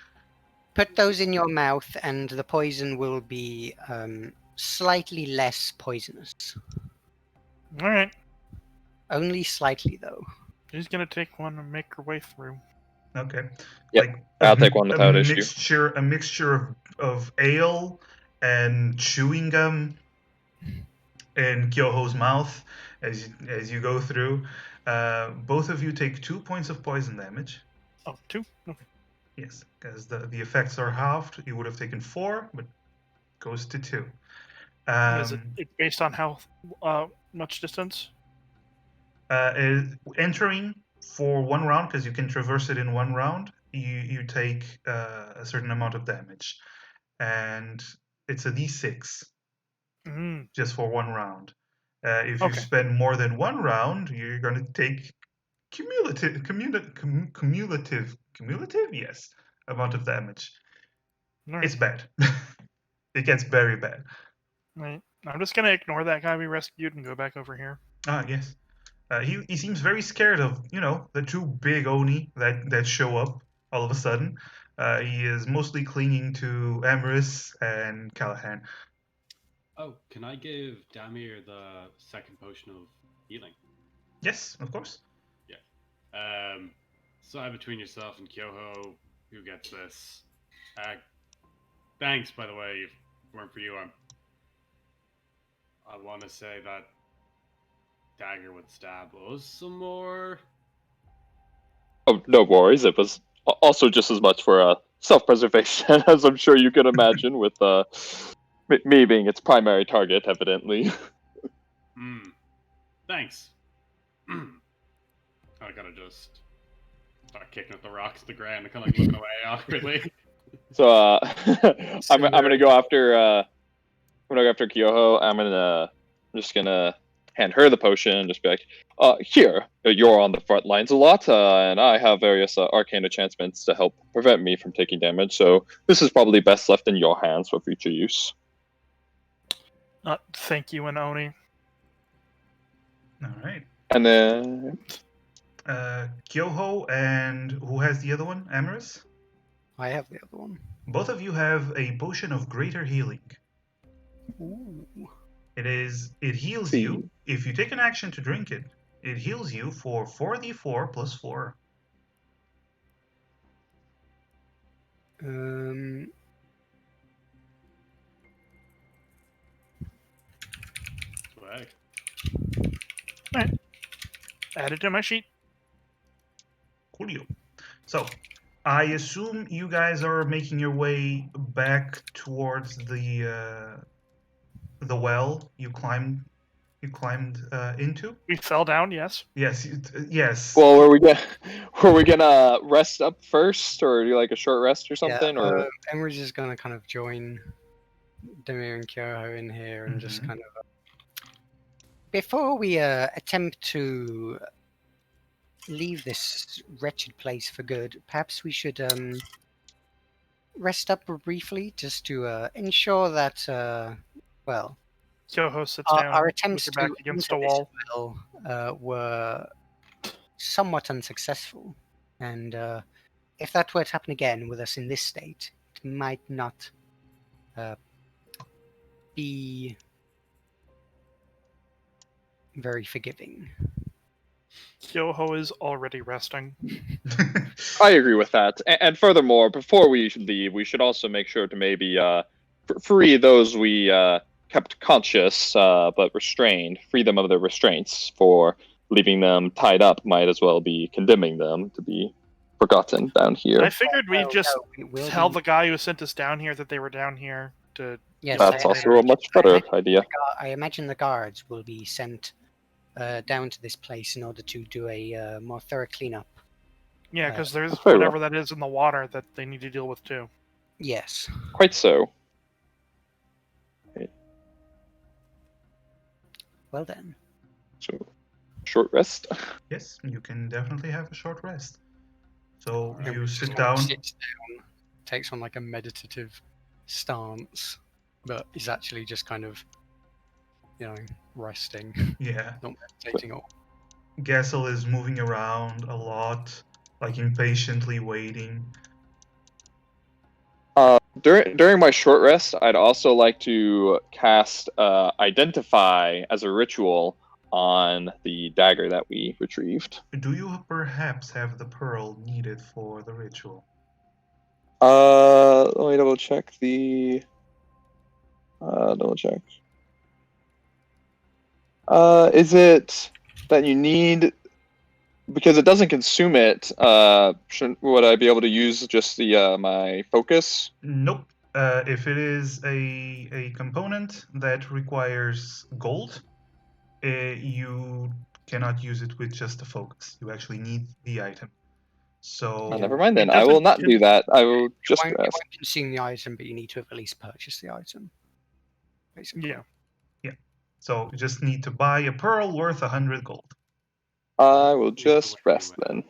Put those in your mouth and the poison will be slightly less poisonous. All right. Only slightly, though. She's gonna take one and make her way through. Okay. Yep, Like I'll take one without issue. a mixture of ale and chewing gum in Kyoho's mouth as you go through. Both of you take 2 points of poison damage. Oh, 2? Okay. Yes, because the effects are halved. You would have taken 4, but goes to 2. And is it based on how much distance? Entering for 1 round, because you can traverse it in 1 round, you take a certain amount of damage, and it's a d6 Mm. just for 1 round. If you Okay. spend more than 1 round, you're going to take cumulative, yes, amount of damage. All right. It's bad. It gets very bad. Right. I'm just gonna ignore that guy we rescued and go back over here. Ah, yes. He seems very scared of, the 2 big Oni that show up all of a sudden. He is mostly clinging to Amaris and Callahan. Oh, can I give Damir the second potion of healing? Yes, of course. So between yourself and Kyoho, who gets this? Thanks, by the way. If it weren't for you, I want to say that dagger would stab us some more. Oh, no worries. It was also just as much for self-preservation, as I'm sure you can imagine, with me being its primary target, evidently. Thanks. I gotta just start kicking at the rocks at the ground and kind of like looking away awkwardly. So I'm gonna go after Kyoho. I'm just gonna hand her the potion and just be like, here, you're on the front lines a lot, and I have various arcane enchantments to help prevent me from taking damage, so this is probably best left in your hands for future use. Thank you, Oni. All right. And then Kyoho and who has the other one? Amaris? I have the other one. Both of you have a potion of greater healing. Ooh. It heals you. If you take an action to drink it, it heals you for 4d4 plus 4. Swag. Alright. Add it to my sheet. Coolio. So, I assume you guys are making your way back towards the well you climbed into. We fell down, yes. Yes, yes. Well, were we gonna rest up first, or do like a short rest or something, or? Emery's just gonna kind of join Demir and Kyoho in here and just kind of. Before we attempt to leave this wretched place for good, perhaps we should rest up briefly just to ensure that, well, Kyoho sits down our with attempts your to back against enter a wall. this well were somewhat unsuccessful, and if that were to happen again with us in this state, it might not be very forgiving. Kyoho is already resting. I agree with that. And furthermore, before we leave, we should also make sure to maybe free those we kept conscious but restrained, free them of their restraints. For leaving them tied up might as well be condemning them to be forgotten down here. I figured we'd just tell the guy who sent us down here that they were down here to... Yes, that's also a much better idea. I imagine the guards will be sent down to this place in order to do a more thorough cleanup. Yeah, because there's very whatever that is in the water that they need to deal with too. Yes. Quite so. Well then. So, short rest. Yes, you can definitely have a short rest. So you Just sit kind of down. sits down, takes on like a meditative stance, but is actually just kind of, resting, Yeah. not meditating at all. Gassel is moving around a lot, like impatiently waiting. During my short rest, I'd also like to cast Identify as a ritual on the dagger that we retrieved. Do you perhaps have the pearl needed for the ritual? Let me double check the. Double check. Is it that you need? Because it doesn't consume it. Would I be able to use just the my focus? Nope. If it is a component that requires gold, you cannot use it with just the focus. You actually need the item. So Oh, never mind then. It I will doesn't not do that. I will just It rest. won't consume the item, but you need to have at least purchased the item. Basically. Yeah. So you just need to buy a pearl worth 100 gold. I will just rest then.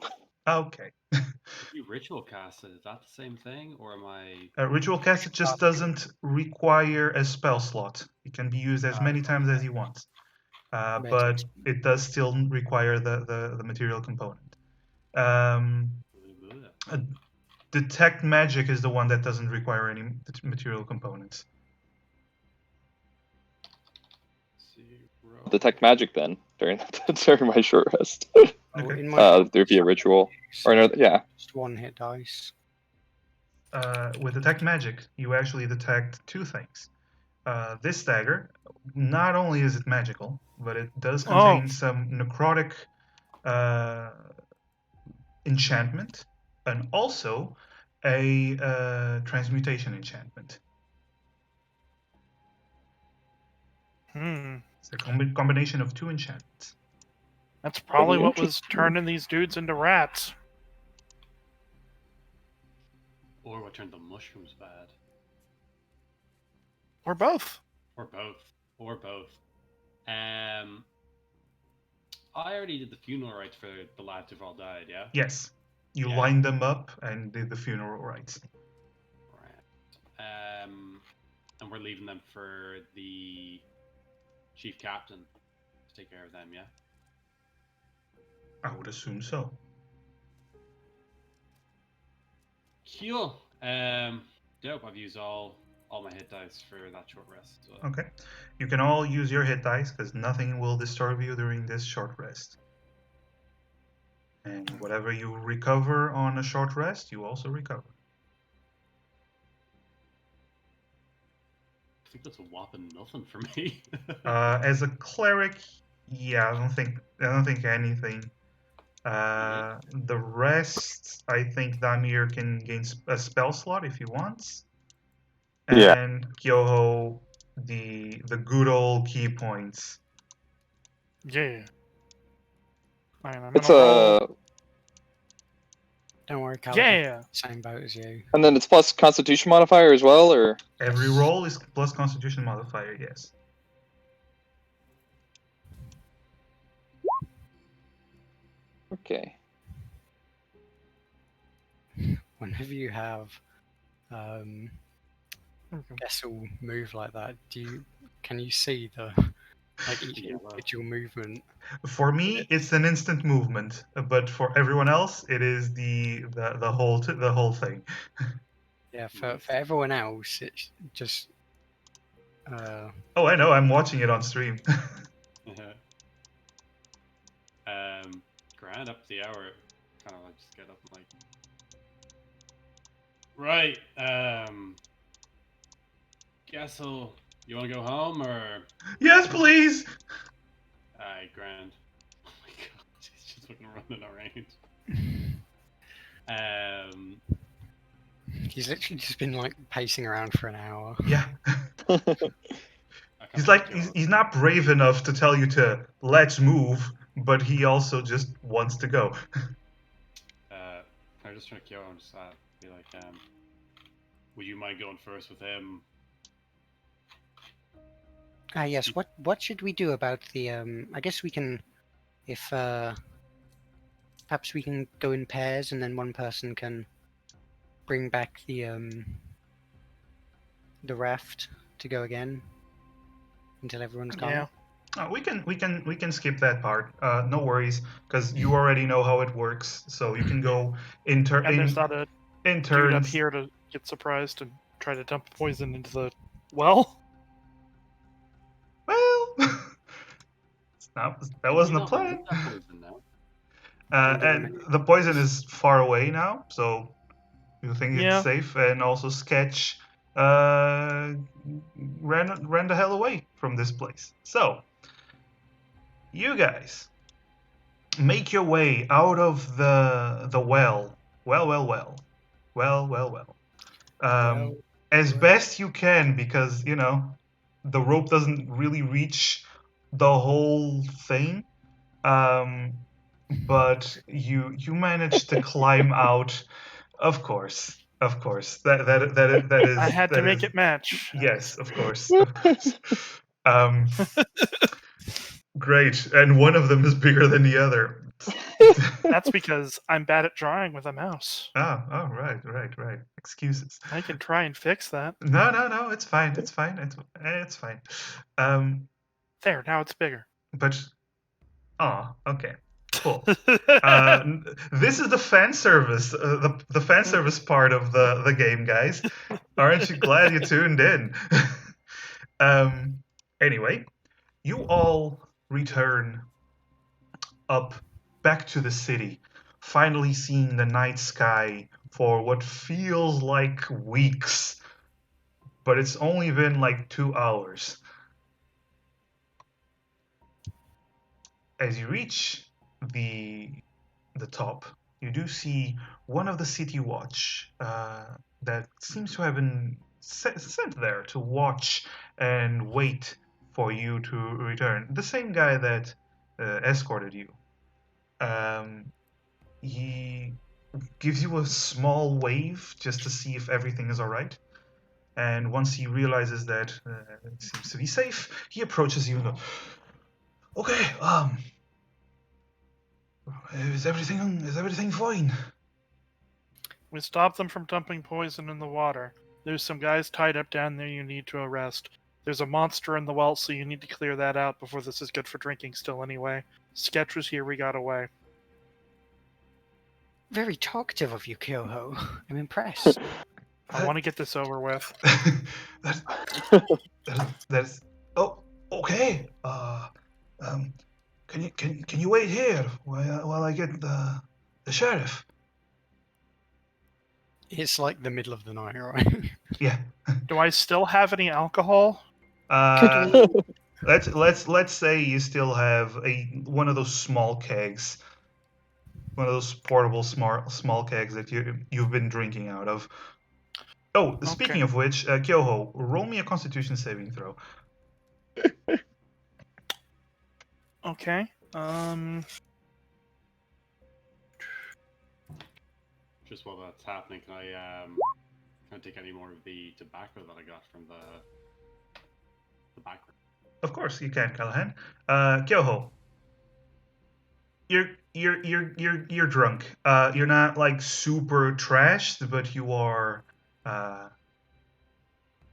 Okay. If you ritual cast it, is that the same thing, or am I? Ritual cast it just doesn't require a spell slot. It can be used as many times as you want. But it does still require the material component. Detect magic is the one that doesn't require any material components. Detect magic then during during my short rest. Okay. There'd be a ritual or another. Yeah. Just one hit dice. With detect magic, you actually detect two things. This dagger, not only is it magical, but it does contain some necrotic enchantment, and also a transmutation enchantment. It's a combination of two enchantments. That's probably what was turning these dudes into rats. Or what turned the mushrooms bad. Or both. Or both. Or both. I already did the funeral rites for the lads who've all died, yeah? Yes. You Yeah. lined them up and did the funeral rites. Right. And we're leaving them for the chief captain to take care of them, yeah? I would assume so. Cool. Dope. I've used all my hit dice for that short rest. So. Okay. You can all use your hit dice because nothing will disturb you during this short rest. And whatever you recover on a short rest, you also recover. I think that's a whopping nothing for me. As a cleric, yeah, I don't think anything. The rest, I think Damir can gain a spell slot if he wants. And Kyoho, the good old key points. Yeah. Fine, I'm It's gonna roll. Don't worry, Cal. Yeah. Same boat as you. And then it's plus Constitution modifier as well, or Every roll is plus Constitution modifier. Yes. okay. Whenever you have Gessel move like that, can you see the each individual movement? For me, it's an instant movement, but for everyone else, it is the whole thing. Yeah, for everyone else, it's just. Oh, I know. I'm watching it on stream. Grand up the hour. Kind of like just get up and like. Right. Gessel, you want to go home or? Yes, please. Alright, grand. Oh my god, he's just fucking running around. He's literally just been like pacing around for an hour. Yeah. He's not brave enough to tell you to let's move, but he also just wants to go. I just trying to kill him, just be like, would you mind going first with him? Yes. What should we do about the? I guess we can, if perhaps we can go in pairs, and then one person can bring back the raft to go again until everyone's gone. Yeah. We can skip that part. No worries, because you already know how it works. So you can go And there's not a in dude up turns. here to get surprised and try to dump poison into the well. Well, No, that wasn't the Not plan. remove that poison now. And the poison is far away now, so you think it's Yeah. safe. And also, Sketch ran the hell away from this place. So, you guys make your way out of the well. Well. Well, As well. best you can, because the rope doesn't really reach the whole thing. But you managed to climb out. Of course. I had to that make is it match. yes, of course. Um, great, and one of them is bigger than the other. That's because I'm bad at drawing with a mouse. Oh, right. Excuses. I can try and fix that. No, it's fine. It's fine. Um, There, now it's bigger. but okay, cool. This is the fan service, the fan service part of the game, guys. Aren't you glad you tuned in? Anyway, you all return up back to the city, finally seeing the night sky for what feels like weeks, but it's only been like 2 hours. As you reach the top, you do see one of the city watch that seems to have been sent there to watch and wait for you to return. The same guy that escorted you. He gives you a small wave just to see if everything is all right. And once he realizes that it seems to be safe, he approaches you and goes, "Okay, is everything fine?" We stopped them from dumping poison in the water. There's some guys tied up down there you need to arrest. There's a monster in the well, so you need to clear that out before this is good for drinking still anyway. Sketch was here, we got away. Very talkative of you, Kyoho. I'm impressed. I want to get this over with. That's oh, okay. Can you wait here while I get the sheriff? It's like the middle of the night, right? Yeah. Do I still have any alcohol? Let's say you still have one of those small kegs, one of those portable small kegs that you've been drinking out of. Oh, speaking of which, Kyoho, roll me a Constitution saving throw. Okay. Just while that's happening, can I take any more of the tobacco that I got from the background? Of course you can, Callahan. Kyoho, you're drunk. You're not like super trashed, but you are.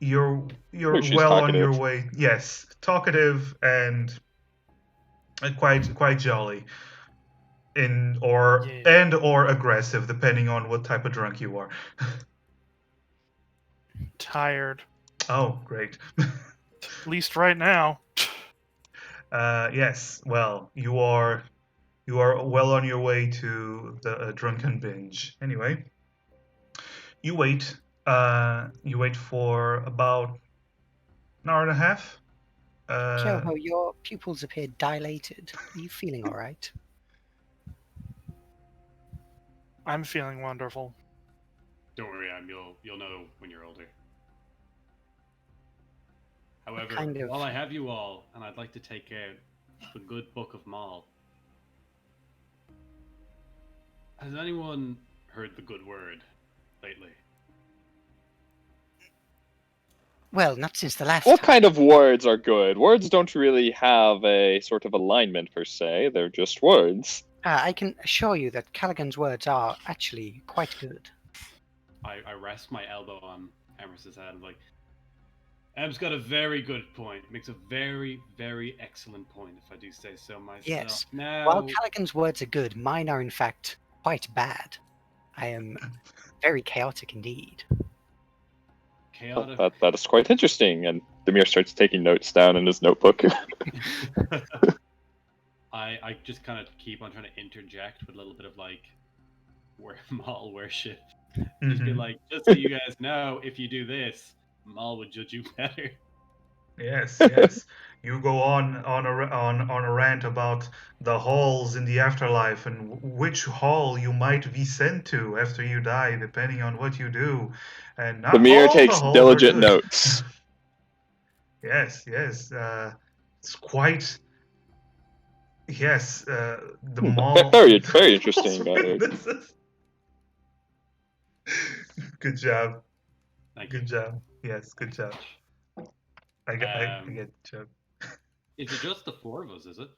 You're She's well on talkative. your way. Yes, talkative and quite jolly, or aggressive, depending on what type of drunk you are. Tired. Oh, great. At least right now. Yes. Well, you are well on your way to the drunken binge. Anyway, you wait. You wait for about an hour and a half. Kyoho, your pupils appear dilated. Are you feeling all right? I'm feeling wonderful. Don't worry, you'll know when you're older. However, kind of- while I have you all, and I'd like to take out the good book of Maul, has anyone heard the good word lately? Well, not since the last What time. kind of words are good? Words don't really have a sort of alignment per se. They're just words. I can assure you that Callaghan's words are actually quite good. I rest my elbow on Emerson's head and like, Em's got a very good point. Makes a very, very excellent point, if I do say so myself. Yes. Now, While Callaghan's words are good, mine are in fact quite bad. I am very chaotic indeed. chaotic. That is quite interesting. And Demir starts taking notes down in his notebook. I just kind of keep on trying to interject with a little bit of like Maul worship. Just be Mhm. like, just so you guys know, if you do this, Maul would judge you better. Yes, yes. You go on a rant about the halls in the afterlife and which hall you might be sent to after you die, depending on what you do. And not Demir all the takes halls are diligent good. notes. Yes, yes. It's quite. Yes, the mall. Very, very interesting. This is- Good job. Thank you. Good job. Yes, good job. I get the joke. Is it just the four of us? Is it?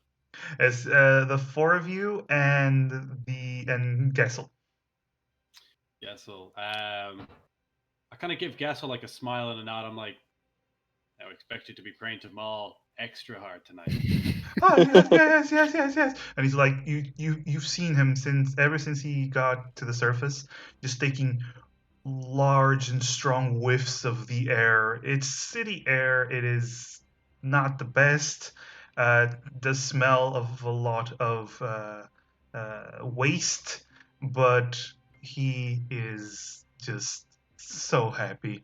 It's the four of you and Gessel. Gessel. I kind of give Gessel like a smile and a nod. I'm like, I expect you to be praying to Maul extra hard tonight. Oh yes. And he's like, you've seen him ever since he got to the surface, just taking large and strong whiffs of the air. It's city air. It is not the best. The smell of a lot of waste, but he is just so happy.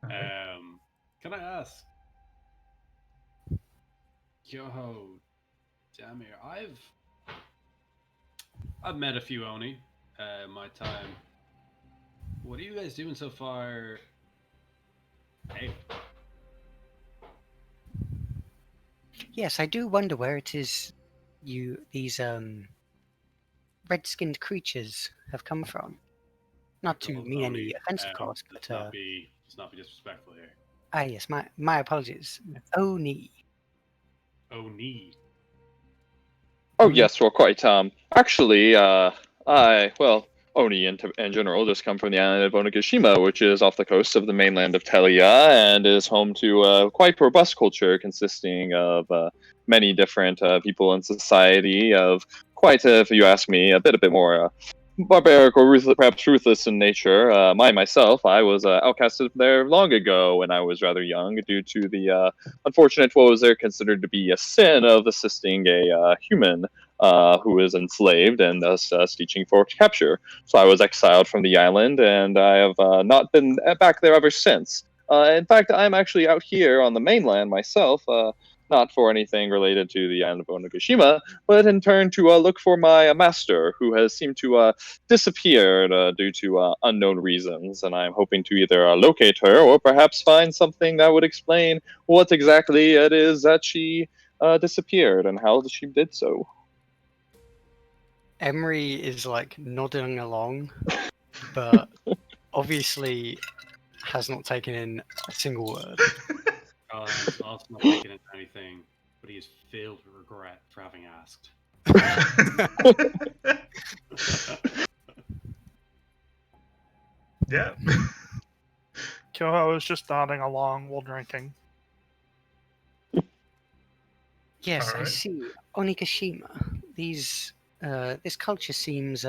All right. Can I ask, Yoho, Damir? I've met a few Oni in my time. What are you guys doing so far? Hey, Yes, I do wonder where it is these red-skinned creatures have come from. Not to Michael, mean any Oni, offense, of course, let's but not be disrespectful here. yes, my apologies. Oni. Oni. Oh yes, well, quite. Actually, Oni in general just come from the island of Onigashima, which is off the coast of the mainland of Telia, and is home to a quite robust culture consisting of many different people in society of quite, if you ask me, a bit more barbaric or perhaps ruthless in nature. Myself, I was outcasted there long ago when I was rather young due to the unfortunate what was there considered to be a sin of assisting a human who is enslaved and thus teaching for capture. So I was exiled from the island, and I have not been back there ever since. In fact, I'm actually out here on the mainland myself, not for anything related to the island of Onigashima, but in turn to look for my master, who has seemed to disappeared due to unknown reasons. And I'm hoping to either locate her or perhaps find something that would explain what exactly it is that she disappeared and how she did so. Emery is like nodding along, but obviously has not taken in a single word. He's also not taking into anything, but he is filled with regret for having asked. Yeah. Kyoho is just nodding along while drinking. Yes, All I right. see. Onigashima. This culture seems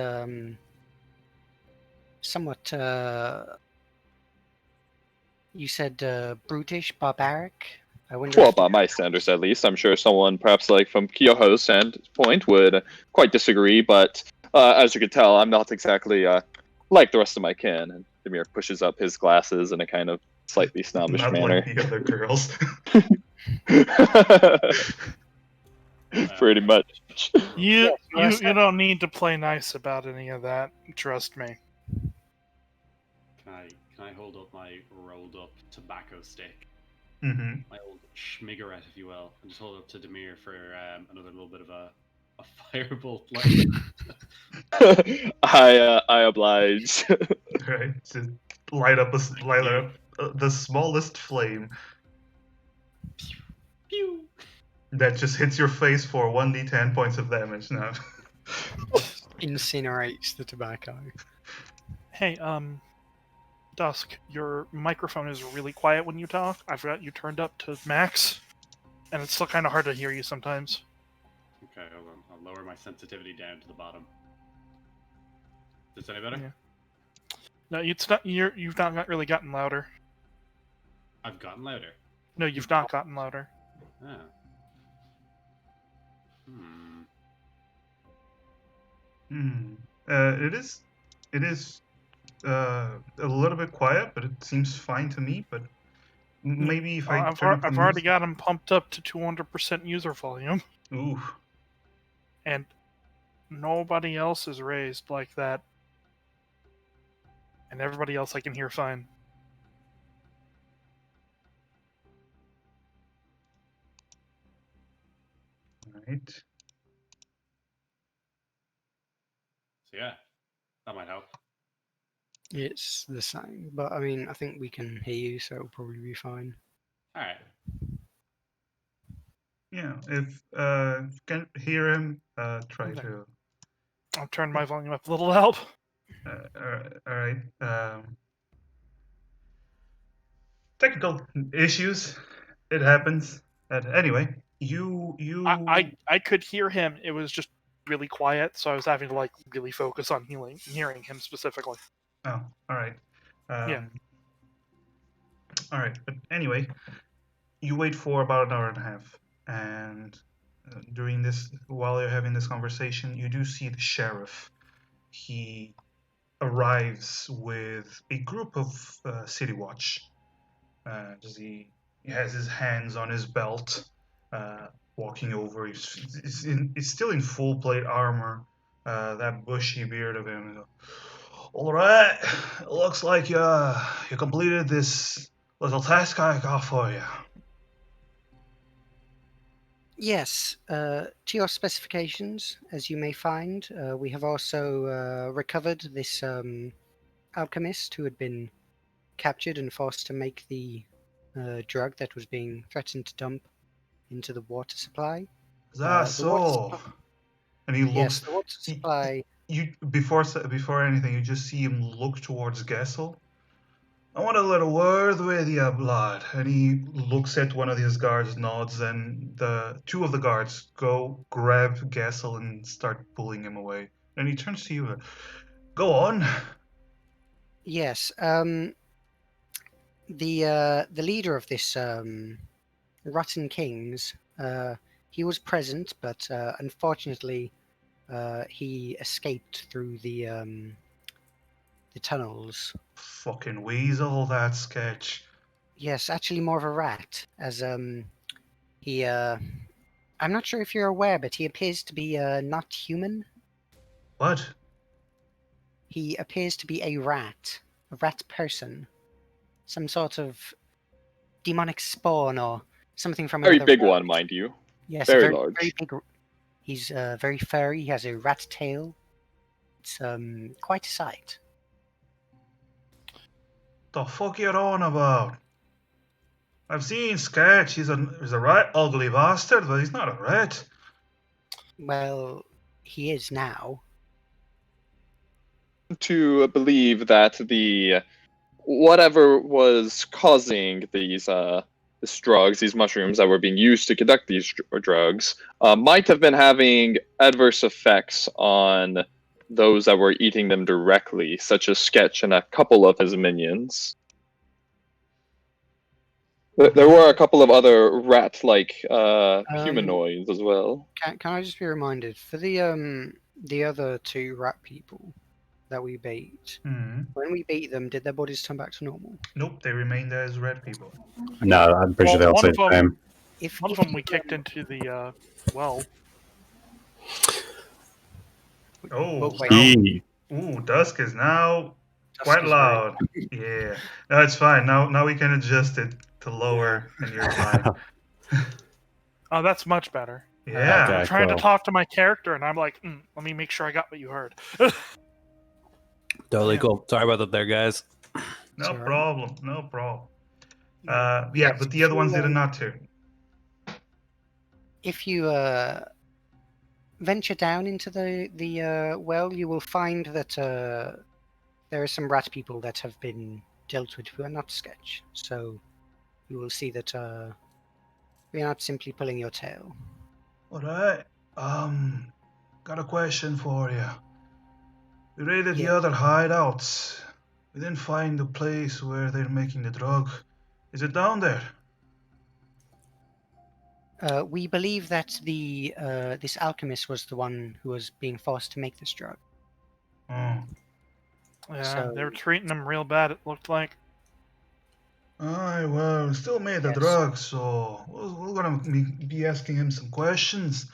somewhat. You said brutish, barbaric. I wonder Well, if by my standards at least, I'm sure someone perhaps like from Kyoho's standpoint would quite disagree, but as you can tell, I'm not exactly like the rest of my kin. And Demir pushes up his glasses in a kind of slightly snobbish Not manner. like the other girls. Pretty much. You Yes, you don't need to play nice about any of that. Trust me. Can I hold up my rolled up tobacco stick, Mm-hmm. my old schmiggerette, if you will, and just hold it up to Demir for another little bit of a firebolt? I oblige. Right. Just light up the smallest flame Pew! that just hits your face for 1d10 points of damage now. incinerates the tobacco. Hey, Dusk, your microphone is really quiet when you talk. I've got you turned up to max, and it's still kind of hard to hear you sometimes. Okay, hold on. I'll lower my sensitivity down to the bottom. Is this any better? Yeah. No, it's not. You've not really gotten louder. I've gotten louder. No, you've not gotten louder. Ah. Hmm. Hmm. It is a little bit quiet, but it seems fine to me. But maybe if I turn up the I've already music. got him pumped up to 200% user volume, Ooh. and nobody else is raised like that, and everybody else I can hear fine. Right. So yeah, that might help. It's the same, but I mean, I think we can hear you, so it'll probably be fine. All right. Yeah. If you can hear him, try Okay. to. I'll turn my volume up a little to help. All right. Technical issues. It happens. Anyway, I could hear him. It was just really quiet, so I was having to like really focus on hearing him specifically. Oh, all right. Yeah. All right. But anyway, you wait for about an hour and a half, and during this, while you're having this conversation, you do see the sheriff. He arrives with a group of City Watch. He has his hands on his belt, walking over. He's still in full plate armor. That bushy beard of him. All right, looks like you completed this little task I got for you. Yes, to your specifications, as you may find, we have also recovered this alchemist who had been captured and forced to make the drug that was being threatened to dump into the water supply. That's The water so. supply, And he yes, looks. the water He, supply. you before anything, you just see him look towards Gessel. I want a little word with you, blood. And he looks at one of his guards, nods, and the two of the guards go grab Gessel and start pulling him away. And he turns to you. Go on. Yes, the leader of this Rotten Kings, he was present, but unfortunately, he escaped through the tunnels. Fucking weasel, that sketch. Yes, actually more of a rat, as he I'm not sure if you're aware, but he appears to be not human. What? He appears to be a rat person, some sort of demonic spawn or something from Very another big realm. one, mind you. Yes, Very very large. big. He's very furry. He has a rat tail. It's quite a sight. The fuck you on about? I've seen Sketch. He's a right ugly bastard, but he's not a rat. Well, he is now. To believe that the whatever was causing these drugs, these mushrooms that were being used to conduct these drugs, might have been having adverse effects on those that were eating them directly, such as Sketch and a couple of his minions. There were a couple of other rat-like humanoids as well. Can I just be reminded for the other two rat people that we beat? Hmm. When we beat them, did their bodies turn back to normal? Nope, they remained as red people. No, I'm pretty sure they all one say of the them, same. If one of if them we kicked into the well. Oh, wait. now, Yee. ooh, Dusk is now Dusk quite is loud. Yeah, no, it's fine. Now we can adjust it to lower, and you're fine. Oh, that's much better. Yeah. Okay. I'm trying to cool. talk to my character, and I'm like, let me make sure I got what you heard. Totally Yeah. cool. Sorry about that there, guys. No Sorry. problem. No problem. Yeah. Yeah, Yes, but the other ones did not turn. if you venture down into the well, you will find that there are some rat people that have been dealt with who are not Sketch. So you will see that we are not simply pulling your tail. All right. Got a question for you. We raided the Yeah. other hideouts. We didn't find the place where they're making the drug. Is it down there? We believe that this alchemist was the one who was being forced to make this drug. Oh. Yeah, they were So- treating him real bad, it looked like. Aye, well, we still made the Yes. drug, so we're gonna be asking him some questions.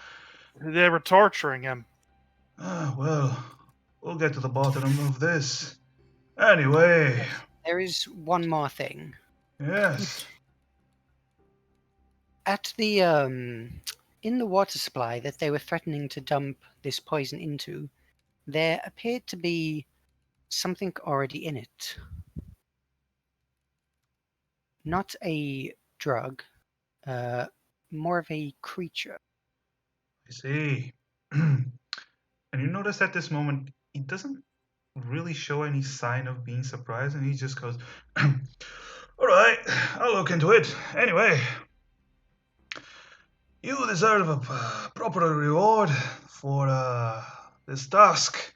They were torturing him. Ah, well, we'll get to the bottom of this. Anyway, There is one more thing. yes. At the in the water supply that they were threatening to dump this poison into, there appeared to be something already in it. Not a drug, more of a creature. I see. And you notice at this moment, he doesn't really show any sign of being surprised, and he just goes, all right, I'll look into it. Anyway, you deserve a proper reward for this task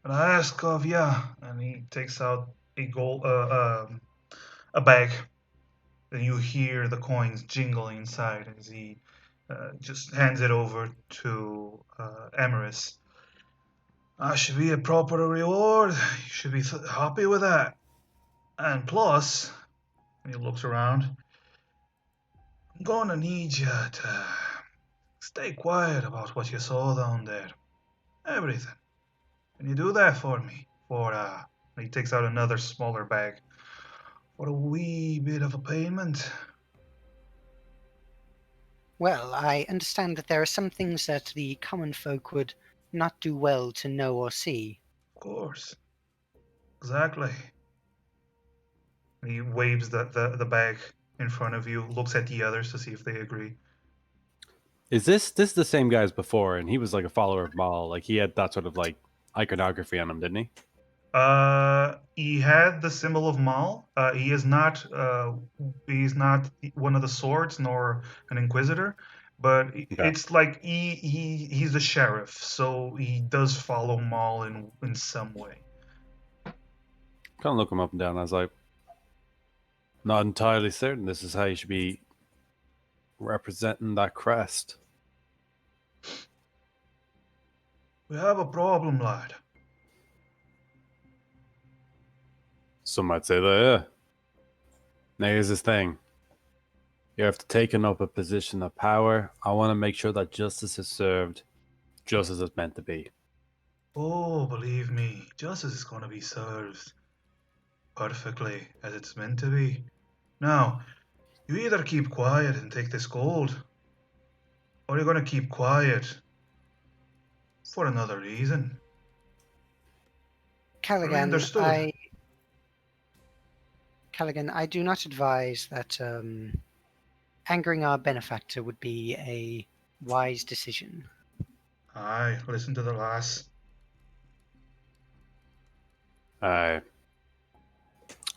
that I ask of ya. And he takes out a bag, and you hear the coins jingling inside as he just hands it over to Amaris. That should be a proper reward. You should be happy with that. And plus, and he looks around, I'm gonna need you to stay quiet about what you saw down there. Everything. Can you do that for me? And he takes out another smaller bag. For a wee bit of a payment. Well, I understand that there are some things that the common folk would not do well to know or see. Of course. Exactly. He waves the bag in front of you, looks at the others to see if they agree. Is this the same guy as before? And he was like a follower of Maul. Like he had that sort of like iconography on him, didn't he? He had the symbol of Mal. He is not. He's not one of the swords nor an inquisitor, but it's like he's the sheriff, so he does follow Mal in some way. Kind of look him up and down. I was like, not entirely certain this is how you should be representing that crest. We have a problem, lad. Some might say that, yeah. Now here's this thing. You have taken up a position of power. I want to make sure that justice is served just as it's meant to be. Oh, believe me, justice is going to be served perfectly as it's meant to be. Now, you either keep quiet and take this gold, or you're going to keep quiet for another reason. Callaghan, Understood. Callaghan, I do not advise that angering our benefactor would be a wise decision. Aye, listen to the lass. And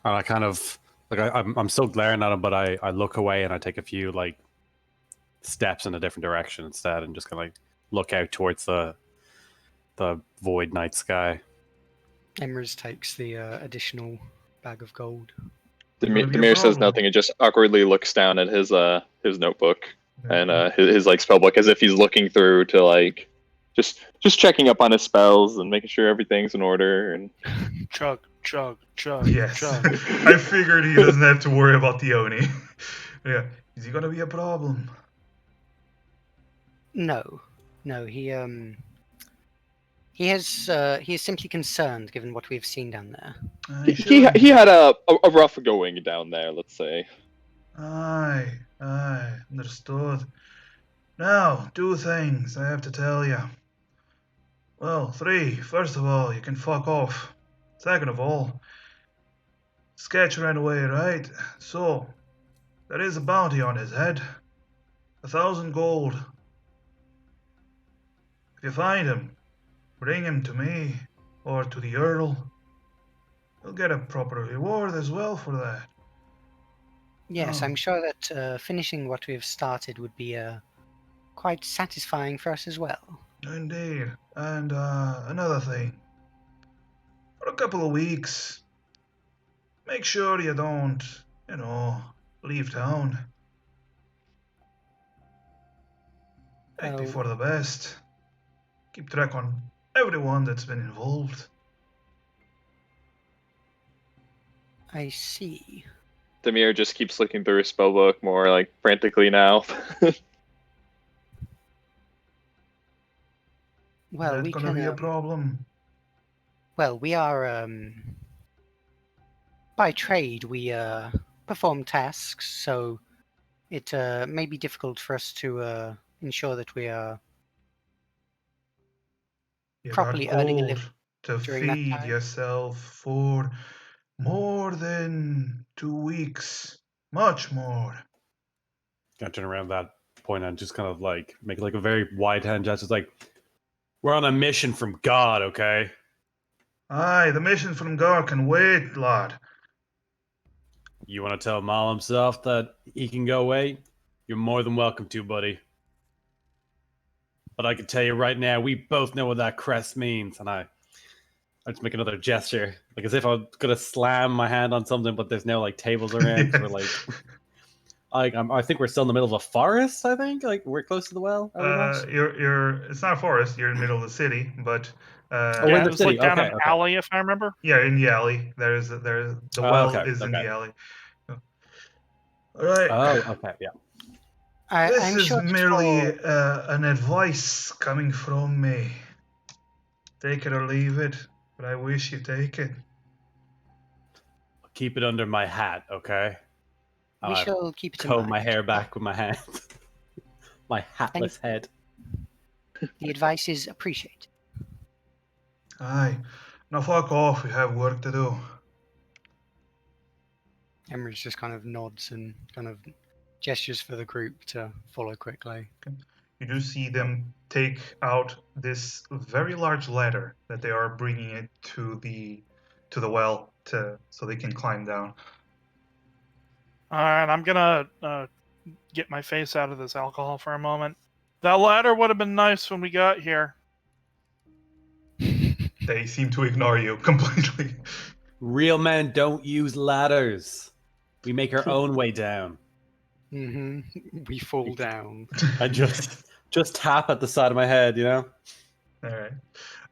I kind of like I'm still glaring at him, but I look away and I take a few like steps in a different direction instead, and just kind of like look out towards the void night sky. Emrys takes the additional bag of gold. Demir says nothing and just awkwardly looks down at his notebook and his like spell book as if he's looking through to like just checking up on his spells and making sure everything's in order and Chug, chug, chug, Yes. chug. I figured he doesn't have to worry about the Oni. Yeah. Is he gonna be a problem? No, he is simply concerned given what we've seen down there. he had a rough going down there, let's say. Aye, understood. Now, two things I have to tell you. Well, three. First of all, you can fuck off. Second of all, Sketch ran away, right? So, there is a bounty on his head. 1,000 gold. If you find him, bring him to me, or to the Earl. You'll get a proper reward as well for that. Yes, Oh. I'm sure that finishing what we've started would be quite satisfying for us as well. Indeed. And another thing. For a couple of weeks, make sure you don't, leave town. Might be Oh. for the best. Keep track on everyone that's been involved. I see. Demir just keeps looking through his spellbook more like frantically now. Well, That's we gonna can. be a problem. Well, we are. By trade, we perform tasks, so it may be difficult for us to ensure that we are You got properly earning a gold living to during that feed time. yourself for more than 2 weeks. Much more. I turn around that point and just kind of like make like a very wide hand gesture. It's like, we're on a mission from God, okay? Aye, the mission from God can wait, lad. You want to tell Mal himself that he can go away? You're more than welcome to, buddy. But I can tell you right now, we both know what that crest means. And I just make another gesture, like as if I'm gonna slam my hand on something, but there's no like tables around because we're like, I think we're still in the middle of a forest. I think like we're close to the well. Are we not? You're. It's not a forest. You're in the middle of the city, but Oh, we're Yeah, in it the was like city. down Okay, an okay. alley, if I remember. yeah, in the alley. The Oh, well okay, is in okay. the alley. All right. Oh, okay, yeah. This I'm is sure that merely for an advice coming from me. Take it or leave it, but I wish you take it. Keep it under my hat, okay? we I shall keep it in comb mind. my hair back with my hand, my Thank hatless head. The advice is appreciated. Aye. Now fuck off. We have work to do. Emrys just kind of nods and kind of gestures for the group to follow quickly. You do see them take out this very large ladder that they are bringing it to the well so they can climb down. Alright, I'm gonna get my face out of this alcohol for a moment. That ladder would have been nice when we got here. They seem to ignore you completely. Real men don't use ladders. We make our own way down. We fall down. I just tap at the side of my head, you know. All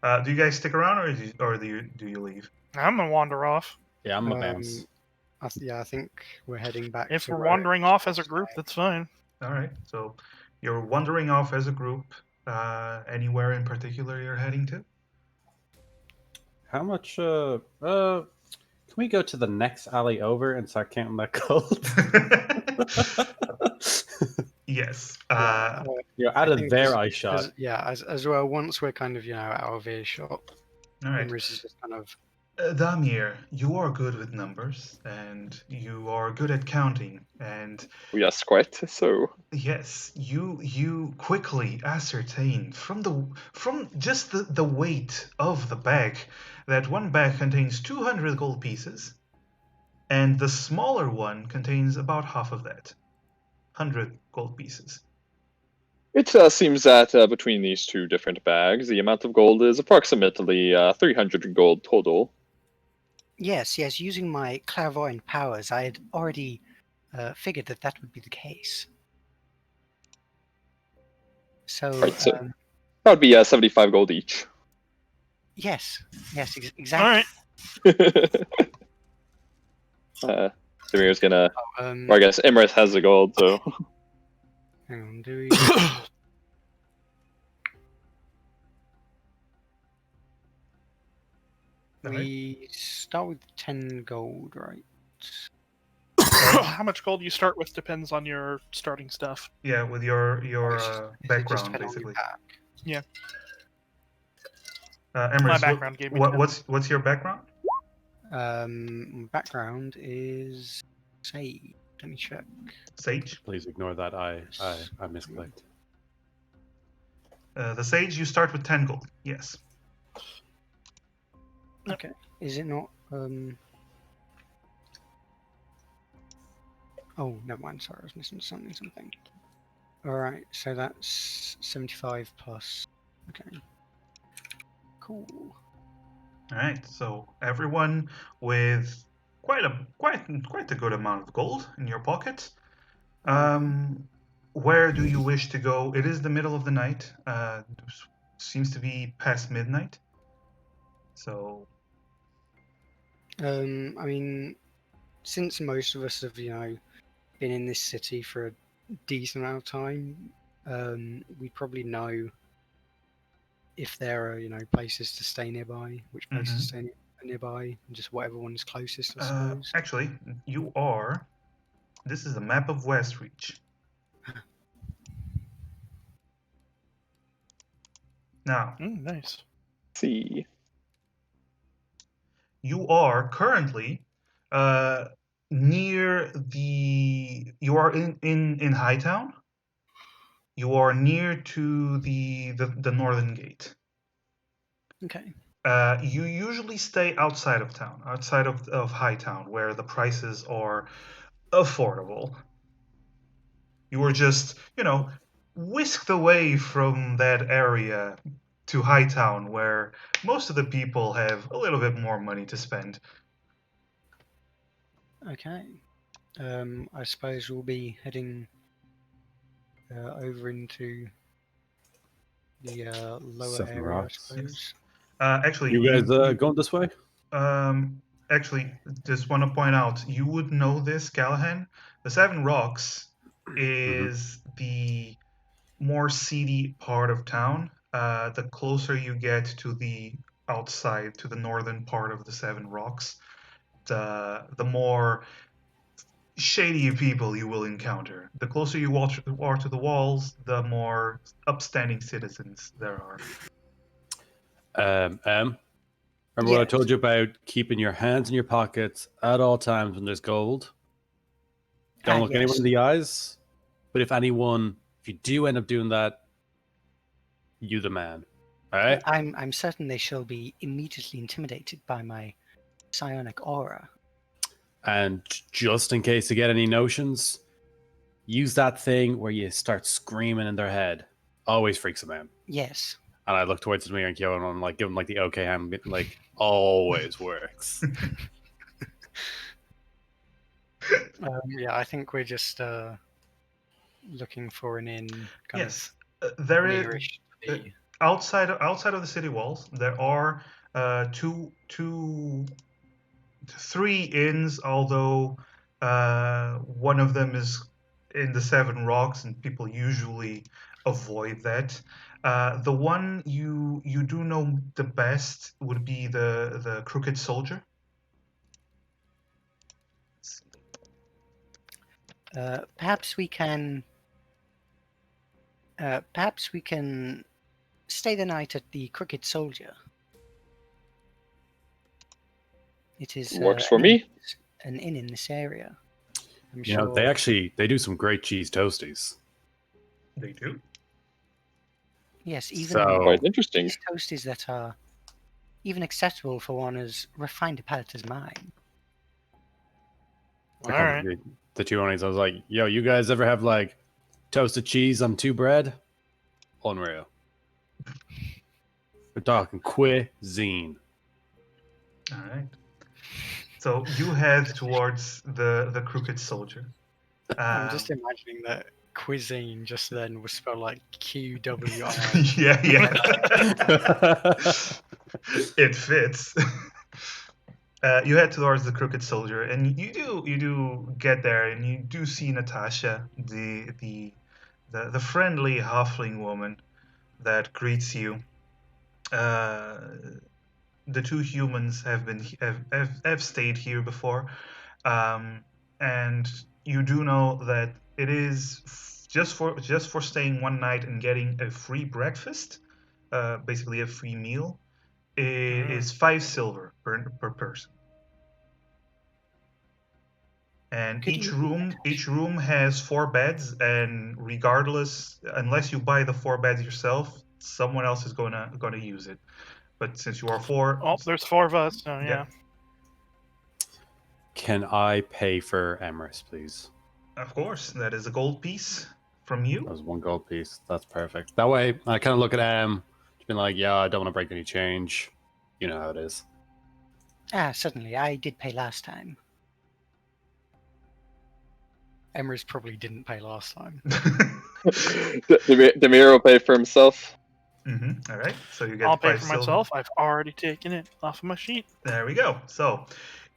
right. Do you guys stick around, or do you leave? I'm gonna wander off. Yeah, I'm a bounce. I think we're heading back. If to we're where- wandering off as a group, that's fine. All right. So you're wandering off as a group. Anywhere in particular you're heading to? How much? Can we go to the next alley over and start counting that gold? Yes. You're out I of think their eye shot. as well. Once we're kind of out of earshot, All right. Emrys is just kind of Damir, you are good with numbers, and you are good at counting, and Yes, quite. So yes, you quickly ascertain from just the weight of the bag that one bag contains 200 gold pieces, and the smaller one contains about half of that, 100 gold pieces. it seems that between these two different bags, the amount of gold is approximately 300 gold total. yes. Using my clairvoyant powers, I had already figured that would be the case. So, Right, so that would be 75 gold each. yes, exactly. Alright. Demir's gonna. Um, Or I guess Emrys has the gold, so. hang on, do we? We start with 10 gold, right? How much gold you start with depends on your starting stuff. Yeah, with your It's just background, depend on your basically. pack. Emrys, My background gave me 10. what's your background? Background is save. Let me check. Sage. Please ignore that. I misclicked. The sage, you start with 10 gold. Yes. Okay. Is it not? Oh, never mind. Sorry, I was missing something. All right. So that's 75 plus. Okay. Cool. All right. So everyone with quite a good amount of gold in your pocket. Where do you wish to go? It is the middle of the night. Seems to be past midnight. So I mean, since most of us have, been in this city for a decent amount of time, we probably know if there are, places to stay nearby, which places to stay nearby, and just whatever one is closest, I suppose. actually, you are. This is a map of Westreach. Now, Nice. See. you are currently near the. You are in Hightown. You are near to the northern gate. Okay. You usually stay outside of town, outside of Hightown, where the prices are affordable. You were just, whisked away from that area to Hightown, where most of the people have a little bit more money to spend. Okay. I suppose we'll be heading over into the lower Seven area, Rocks. I suppose. Actually, You guys going this way? actually, just want to point out, you would know this, Callahan. The Seven Rocks is the more seedy part of town. The closer you get to the outside, to the northern part of the Seven Rocks, the more shady people you will encounter. The closer you are to the walls, the more upstanding citizens there are. Remember what I Yes. told you about keeping your hands in your pockets at all times when there's gold? Don't look anyone in the eyes. But if you do end up doing that, you the man. All right? I'm certain they shall be immediately intimidated by my psionic aura. And just in case you get any notions, use that thing where you start screaming in their head. Always freaks them out. Yes. And I look towards me and Kyo and I'm like, give him like the okay hand, like always works. Yeah, I think we're just looking for an inn. Yes, there is Nearish to the... outside of the city walls. There are three inns, although one of them is in the Seven Rocks, and people usually avoid that. The one you do know the best would be the Crooked Soldier. Perhaps we can stay the night at the Crooked Soldier. It is Works for me. an inn in this area. I'm You know, they do some great cheese toasties. They do. Yes, even Quite interesting. these toasties that are even acceptable for one as refined a palate as mine. All right. The two onions, I was like, yo, you guys ever have like toasted cheese on two bread? Unreal. We're talking cuisine. All right. So you head towards the Crooked Soldier. I'm just imagining that cuisine just then was spelled like QWI. yeah. It fits. You head towards the Crooked Soldier, and you do get there, and you do see Natasha, the friendly halfling woman that greets you. The two humans have stayed here before, and you do know that it is just for staying one night and getting a free breakfast, basically a free meal. It is 5 silver per person. And Good each evening, room has 4 beds, and regardless, unless you buy the 4 beds yourself, someone else is gonna use it. But since you are 4, Oh, there's 4 of us. So yeah. Can I pay for Emrys, please? Of course, that is a gold piece from you. That was 1 gold piece. That's perfect. That way, I kind of look at just being like, yeah, I don't want to break any change. You know how it is. Certainly. I did pay last time. Emrys probably didn't pay last time. Demir will pay for himself. All right, so you get I'll pay 5 for silver. myself. I've already taken it off of my sheet. There we go. So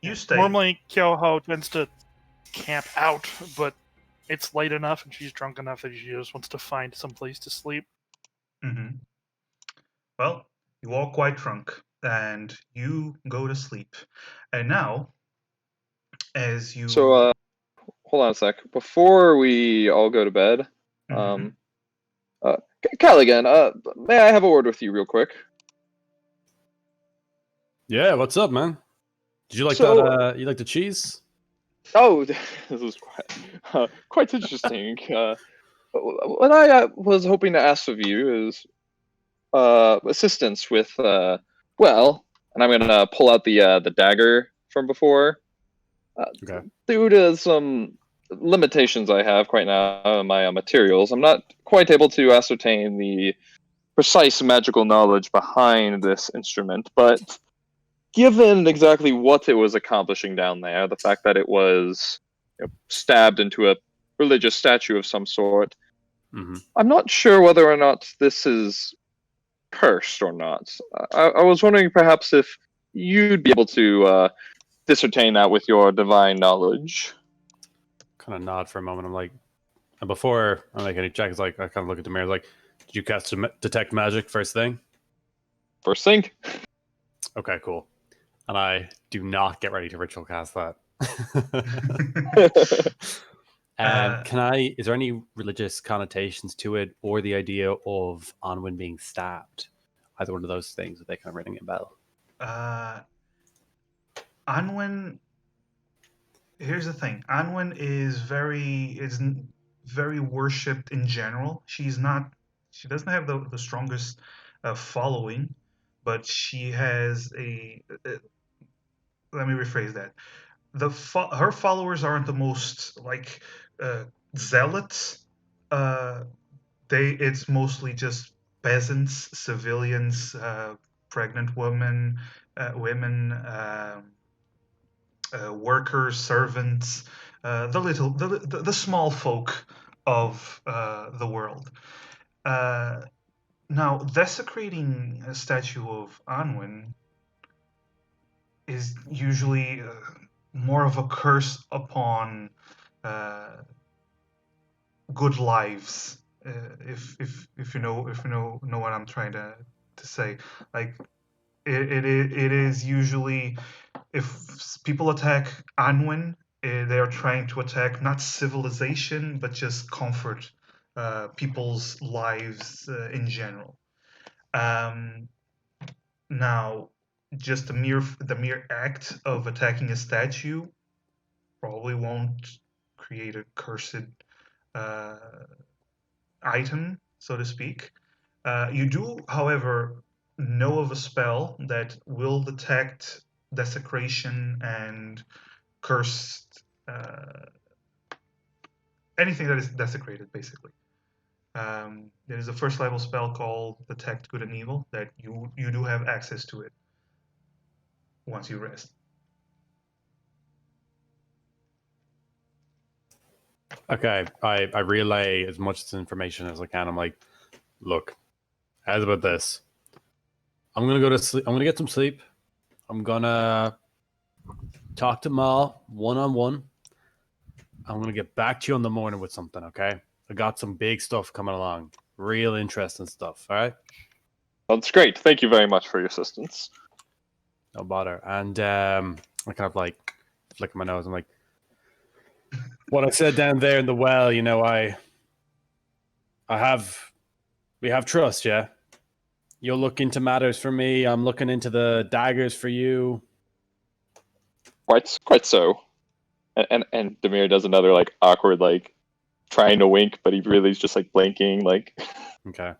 you stay. Normally, Kyoho tends to camp out, but it's late enough and she's drunk enough that she just wants to find some place to sleep. Mm-hmm. Well, you all quite drunk, and you go to sleep. And now, as you So, hold on a sec. Before we all go to bed, Mhm. Callaghan, may I have a word with you real quick? Yeah, what's up, man? Did you like So- that? You like the cheese? Oh, this is quite interesting. What I was hoping to ask of you is assistance with, well, and I'm gonna pull out the dagger from before. Okay. Due to some limitations I have quite now on my materials, I'm not quite able to ascertain the precise magical knowledge behind this instrument, but given exactly what it was accomplishing down there, the fact that it was stabbed into a religious statue of some sort, Mm-hmm. I'm not sure whether or not this is cursed or not. I was wondering perhaps if you'd be able to discertain that with your divine knowledge. Kind of nod for a moment. I'm like, and before I make any checks, like I kind of look at the mirror, like, did you cast detect magic first thing? First thing, Okay, cool. And I do not get ready to ritual cast that. Can I? Is there any religious connotations to it, or the idea of Anwin being stabbed? Either one of those things, are they kind of ringing a bell? Anwen. Here's the thing. Anwen is very worshipped in general. She's not. She doesn't have the strongest following, but she has a. Let me rephrase that. Her followers aren't the most like zealots. Uh, it's mostly just peasants, civilians, pregnant women, workers, servants, the small folk of the world. Now, desecrating a statue of Anwin is usually more of a curse upon good lives. If you know what I'm trying to say, like it is usually if people attack Anwin, they are trying to attack not civilization but just comfort people's lives in general. Um, Now, just the mere act of attacking a statue probably won't create a cursed uh, item, so to speak. You do, however, know of a spell that will detect desecration and cursed anything that is desecrated, basically. There is a first level spell called Detect Good and Evil that you do have access to it once you rest. Okay, I relay as much information as I can. I'm like, look, how's about this? I'm gonna go to sleep. I'm gonna get some sleep. I'm gonna talk to Mal one-on-one. I'm gonna get back to you in the morning with something. Okay, I got some big stuff coming along. Real interesting stuff. All right. that's great. Thank you very much for your assistance. No bother. And I kind of like flick my nose. I'm like, what I said down there in the well. We have trust. Yeah. You'll look into matters for me. I'm looking into the daggers for you. Quite so. And Demir does another like awkward like trying to wink, but he really is just like blinking. Like, Okay.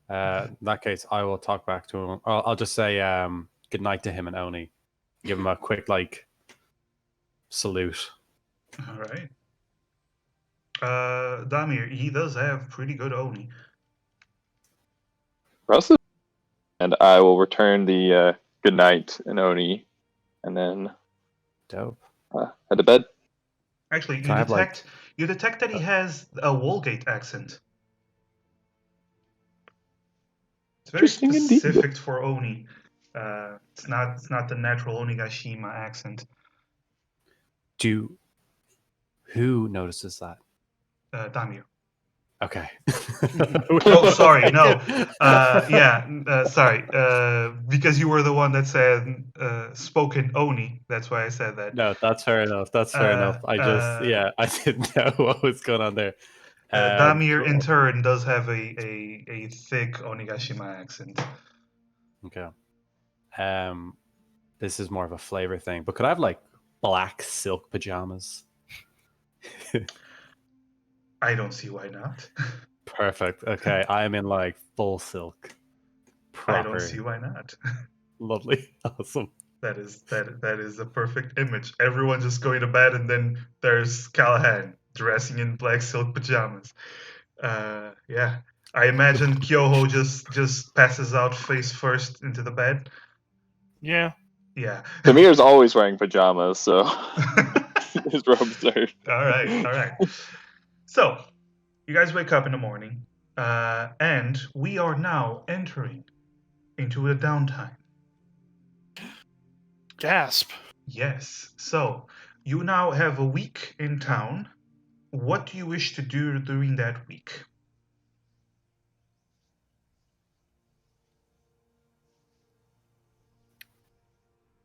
In that case, I will talk back to him. I'll just say good night to him and Oni. Give him a quick like salute. All right. Damir, he does have pretty good Oni. impressive. And I will return the good night and Oni, and then Dope. head to bed. Actually, Can I have like? you detect that he has a Wolgate accent. It's very Interesting indeed. specific for Oni. It's not the natural Onigashima accent. Who notices that? Damir. Okay. Oh, sorry. No. Sorry. Because you were the one that said spoken Oni. That's why I said that. No, that's fair enough. That's fair enough. I didn't know what was going on there. Damir, in Cool. turn, does have a thick Onigashima accent. Okay. This is more of a flavor thing, but could I have like black silk pajamas? I don't see why not. Perfect. Okay, I am in like full silk. I don't Proper. see why not. Lovely. Awesome. That is a perfect image. Everyone just going to bed, and then there's Callahan dressing in black silk pajamas. Yeah, I imagine Kyoho just passes out face first into the bed. Yeah. Yeah. Damir's always wearing pajamas, so his robes are. All right. So, you guys wake up in the morning, and we are now entering into a downtime. Gasp. Yes. So, you now have a week in town. What do you wish to do during that week?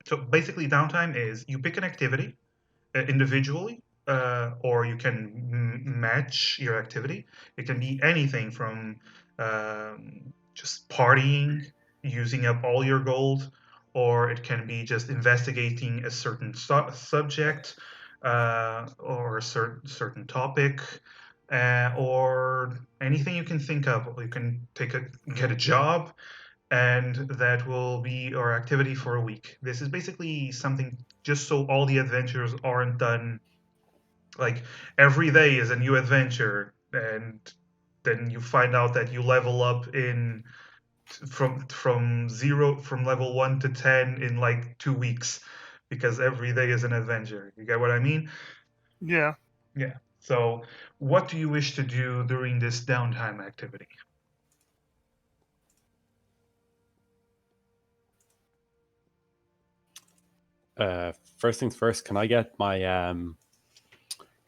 So basically, downtime is you pick an activity individually, or you can match your activity. It can be anything from just partying, using up all your gold, or it can be just investigating a certain subject or a certain topic. Or anything you can think of. You can get a job, and that will be our activity for a week. This is basically something just so all the adventures aren't done like every day is a new adventure, and then you find out that you level up in from level 1 to 10 in like 2 weeks because every day is an adventure. You get what I mean? Yeah. Yeah. So, what do you wish to do during this downtime activity? First things first, can I get my can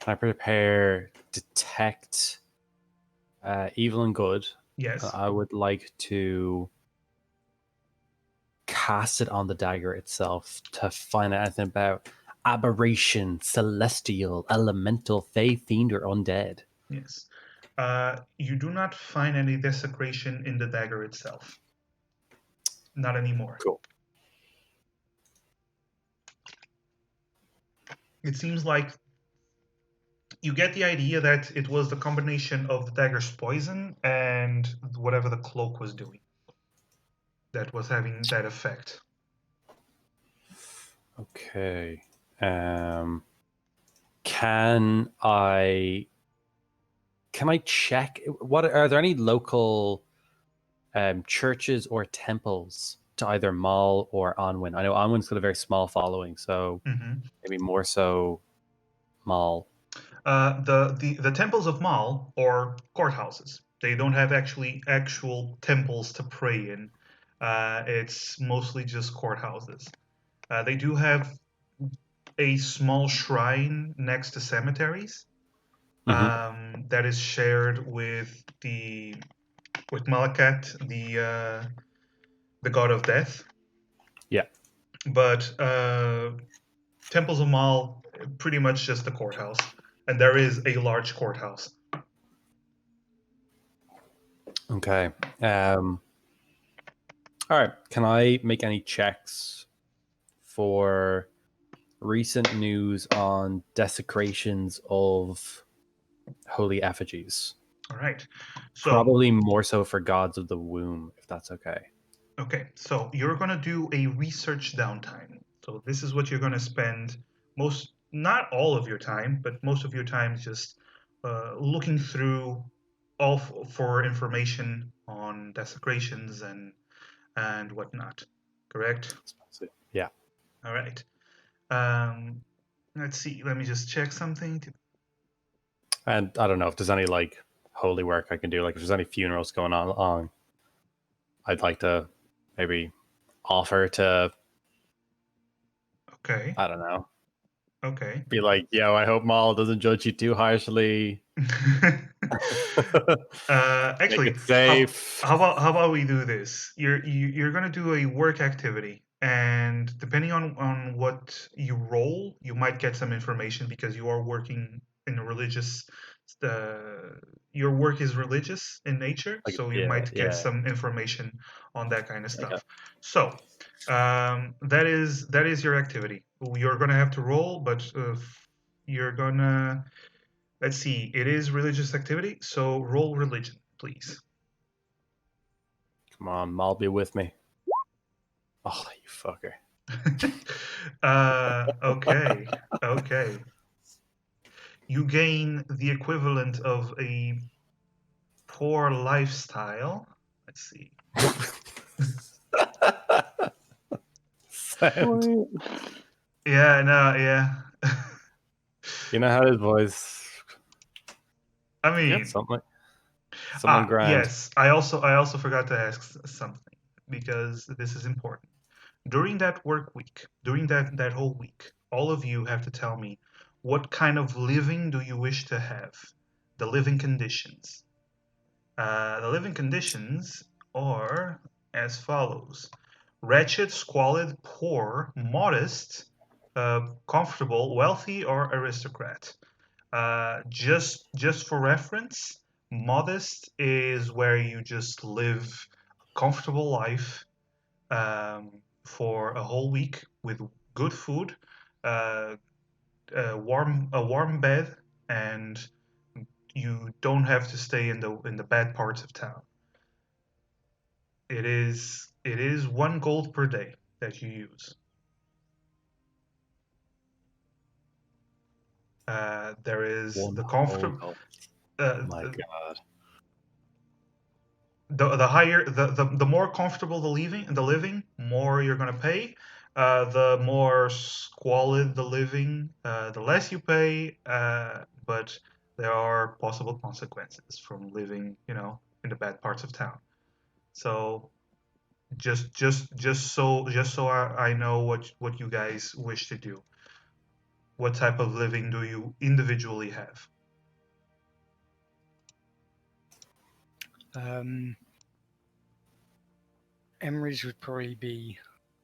I prepare detect evil and good? Yes. I would like to cast it on the dagger itself to find out anything about aberration, celestial, elemental, fey, fiend, or undead. Yes. You do not find any desecration in the dagger itself. Not anymore. Cool. It seems like you get the idea that it was the combination of the dagger's poison and whatever the cloak was doing that was having that effect. Okay. Can I check what are there any local churches or temples to either Mal or Anwin? I know Anwin's got a very small following, so maybe more so Mal. The temples of Mal are courthouses. They don't have actual temples to pray in. It's mostly just courthouses. They do have a small shrine next to cemeteries that is shared with Malakat, the god of death. Yeah. But Temples of Mal, pretty much just a courthouse, and there is a large courthouse. Okay. All right. Can I make any checks for recent news on desecrations of holy effigies? All right. So probably more so for gods of the womb, if that's okay. Okay, so you're gonna do a research downtime. So this is what you're gonna spend not all of your time, but most of your time just looking through for information on desecrations and whatnot. Correct? Yeah. All right. Um, Let's see. Let me just check something. And I don't know if there's any like holy work I can do. Like if there's any funerals going on, I'd like to maybe offer to, Okay. I don't know, Okay. be like, yo, I hope Maul doesn't judge you too harshly. Make Actually, it safe. how about we do this? You're gonna do a work activity, and depending on what you roll, you might get some information because you are working in a religious. Uh, your work is religious in nature, Like, so you yeah, might get yeah. some information on that kind of Okay. stuff. So that is your activity. You're gonna have to roll, but you're gonna. Let's see. It is religious activity, so roll religion, please. Come on, Maul, be with me. Oh, you fucker. Okay. Okay. You gain the equivalent of a poor lifestyle. Let's see. Sound. Yeah. No. Yeah. You know how it is, boys. I mean, Something grand. yes. I also forgot to ask something because this is important. During that work week, during that whole week, all of you have to tell me what kind of living do you wish to have? The living conditions. The living conditions are as follows: wretched, squalid, poor, modest, comfortable, wealthy, or aristocrat. Just for reference, modest is where you just live a comfortable life for a whole week with good food, uh, a warm bed, and you don't have to stay in the bad parts of town. It is 1 gold per day that you use. There is One the whole comfortable. goal. Uh, My God. the higher the more comfortable the living, more you're gonna pay. The more squalid the living, the less you pay. But there are possible consequences from living, in the bad parts of town. So just so I know what you guys wish to do. What type of living do you individually have? Emery's would probably be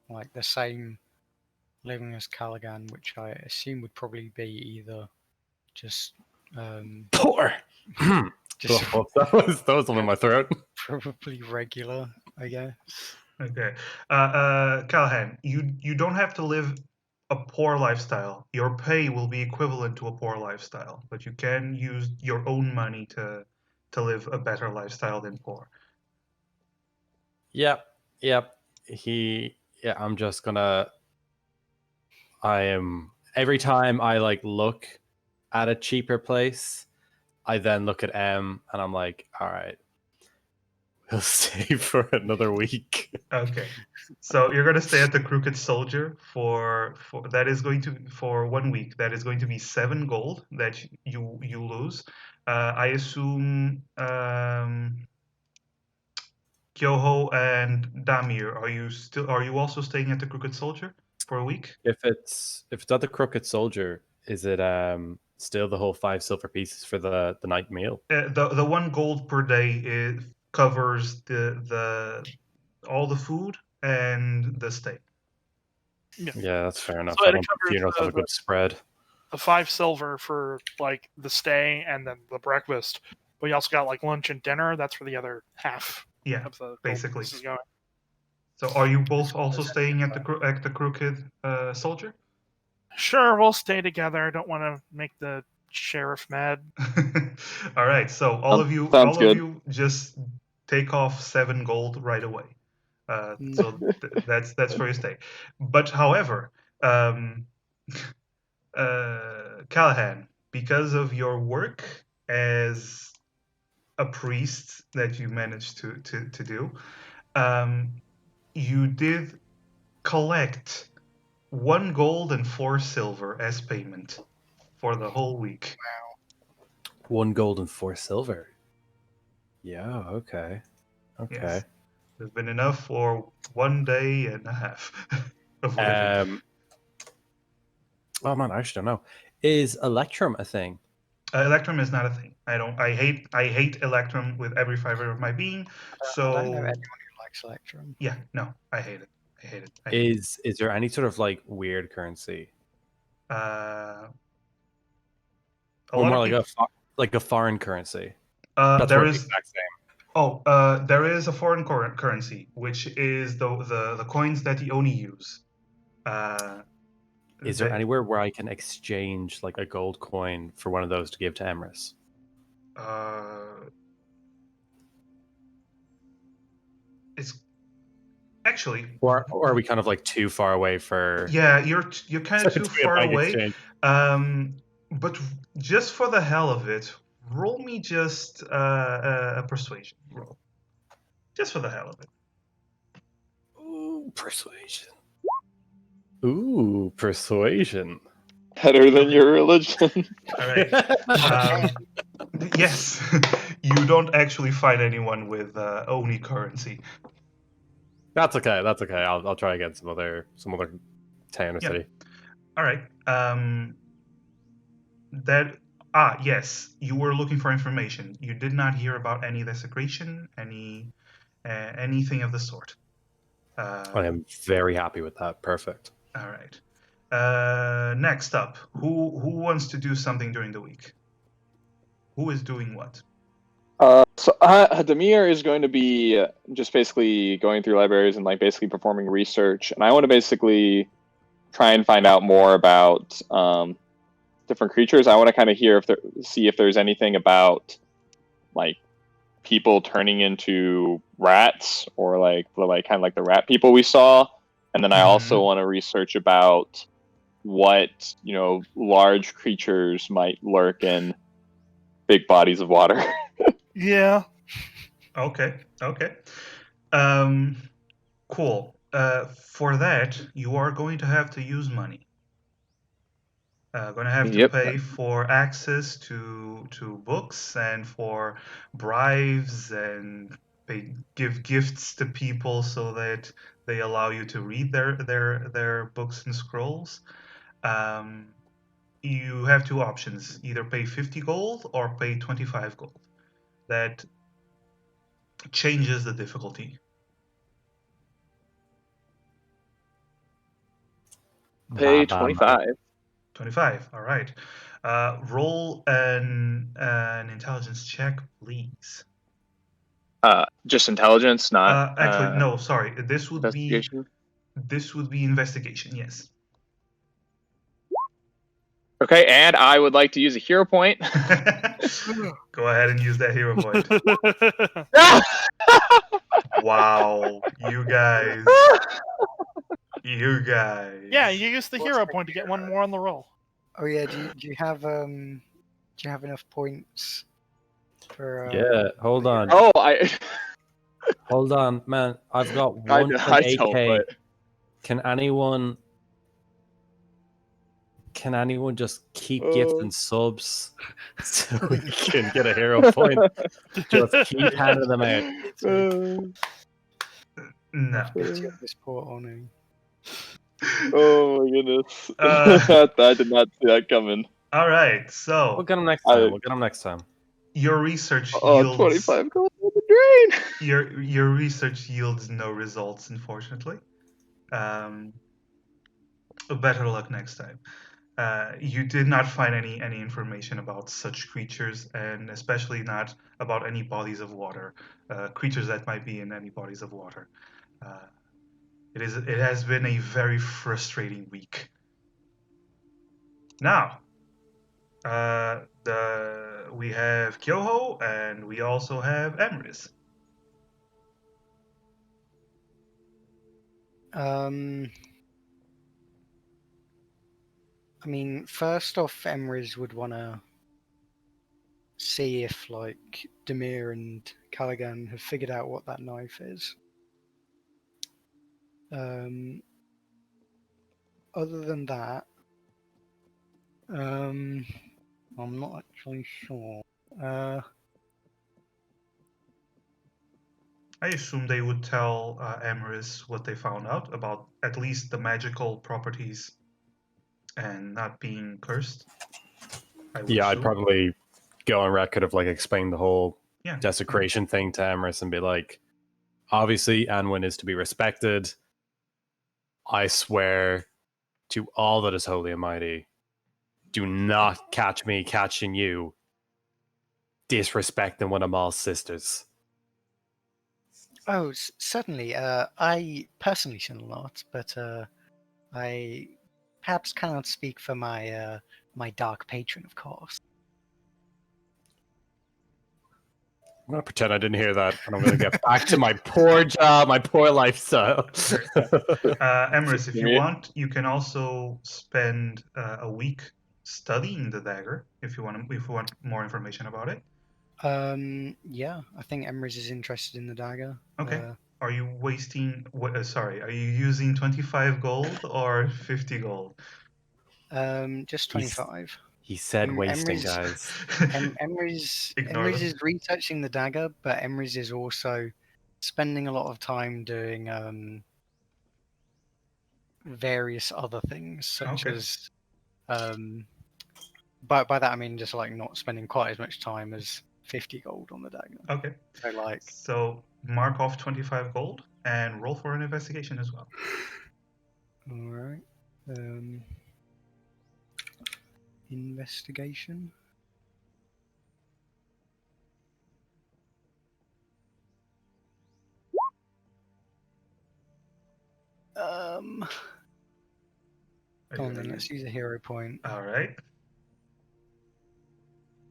like the same living as Callaghan, which I assume would probably be either just Poor. just that was something in my throat. probably regular, I guess. Okay. Callahan, you don't have to live a poor lifestyle. Your pay will be equivalent to a poor lifestyle, but you can use your own money to live a better lifestyle than poor. Yep. Yeah, I'm just gonna. I am. Every time I like look at a cheaper place, I then look at M and I'm like, all right, we'll stay for another week. Okay. So you're gonna stay at the Crooked Soldier for that is going to for 1 week. That is going to be 7 gold that you lose. I assume Kyoho and Damir, are you also staying at the Crooked Soldier for a week? If it's not the Crooked Soldier, is it still the whole 5 silver pieces for the night meal? The 1 gold per day covers the all the food and the stay. Yeah, that's fair enough. So I it want covers funerals to have a good spread. the 5 silver for like the stay and then the breakfast. But you also got like lunch and dinner. That's for the other half Yeah, of the gold basically. this is going. So are you both also staying at the Crooked Soldier? Sure, we'll stay together. I don't want to make the sheriff mad. All right. So all of you, Sounds good. just take off 7 gold right away. So that's for your stay. But however, um, Callahan, because of your work as a priest that you managed to do, you did collect 1 gold and 4 silver as payment for the whole week. 1 gold and 4 silver. Yeah. Okay. Okay. Yes. There's been enough for 1 day and a half of living. Oh man, I actually don't know. Is Electrum a thing? Electrum is not a thing. I hate Electrum with every fiber of my being. I don't know So anyone who likes Electrum. yeah, no, I hate it. I hate it. I hate it. Is there any sort of like weird currency, A or lot more of like people. like a foreign currency? That's There worth the is. exact same. Oh, there is a foreign currency, which is the coins that the Oni use. Is there They, anywhere where I can exchange like a gold coin for one of those to give to Emrys? it's actually, Or are we kind of like too far away for? yeah, you're kind of to too be a far bank away. exchange? But just for the hell of it, roll me just a persuasion roll, just for the hell of it. Ooh, persuasion. Ooh, persuasion. Better than your religion. All right. Yes, you don't actually find anyone with Oni currency. That's okay. That's okay. I'll try again some other town or Yeah. city. All right. Yes, you were looking for information. You did not hear about any desecration, anything of the sort. I am very happy with that. Perfect. All right. Next up, who wants to do something during the week? Who is doing what? So Demir is going to be just basically going through libraries and like basically performing research, and I want to basically try and find out more about different creatures. I want to kind of see if there's anything about like people turning into rats or like kind of like the rat people we saw, and then I also want to research about what large creatures might lurk in big bodies of water. Yeah. Okay. Cool. For that, you are going to have to use money. Going to have to Yep. pay for access to books and for bribes and give gifts to people so that they allow you to read their books and scrolls. You have 2 options: either pay 50 gold or pay 25 gold. That changes the difficulty. Pay Bam. 25. 25. All right. Roll an intelligence check, please. Just intelligence, not Actually, no. Sorry. This would be investigation. investigation. Yes. Okay, and I would like to use a hero point. Go ahead and use that hero point. Wow, you guys. Yeah, you use the hero point to get one more on the roll. Oh yeah, do you have enough points for? Yeah. Hold on. Oh, Hold on, man. I've got I 1.8k. don't, but Can anyone just keep gifting subs so we can get a hero point? Just keep handing them out. No. This poor Onu. Oh my goodness. I did not see that coming. All right. We'll So get them next time. We'll get them next time. your research Oh, yields 25 gold on the drain. your research yields no results, unfortunately. Better luck next time. You did not find any information about such creatures, and especially not about any bodies of water, creatures that might be in any bodies of water. It has been a very frustrating week. Now, we have Kyoho, and we also have Emrys. I mean, first off, Emrys would want to see if, like, Demir and Callaghan have figured out what that knife is. other than that, I'm not actually sure. I assume they would tell Amaris what they found out about at least the magical properties and not being cursed. I would Yeah, I'd assume. probably go on record of like explain the whole Yeah. desecration thing to Emrys and be like, obviously, Anwin is to be respected. I swear to all that is holy and mighty, do not catch me catching you disrespecting one of Mal's sisters. Oh, certainly. I personally shall not, but I perhaps cannot speak for my my dark patron, of course. I'm going to pretend I didn't hear that, and I'm going to get back to my poor job, my poor lifestyle. Amaris, if you Yeah. want, you can also spend a week studying the dagger if you want. If you want more information about it. Yeah, I think Emrys is interested in the dagger. Okay. Are you wasting? Sorry, are you using 25 gold or 50 gold? Just He's- 25. He said wasting, Emrys, guys. Ignore Emrys them. is retouching the dagger, but Emrys is also spending a lot of time doing various other things, such Okay. as by that I mean just like not spending quite as much time as 50 gold on the dagger. Okay. So like, So mark off 25 gold and roll for an investigation as well. all right, investigation. Come on then, let's use a hero point. All right.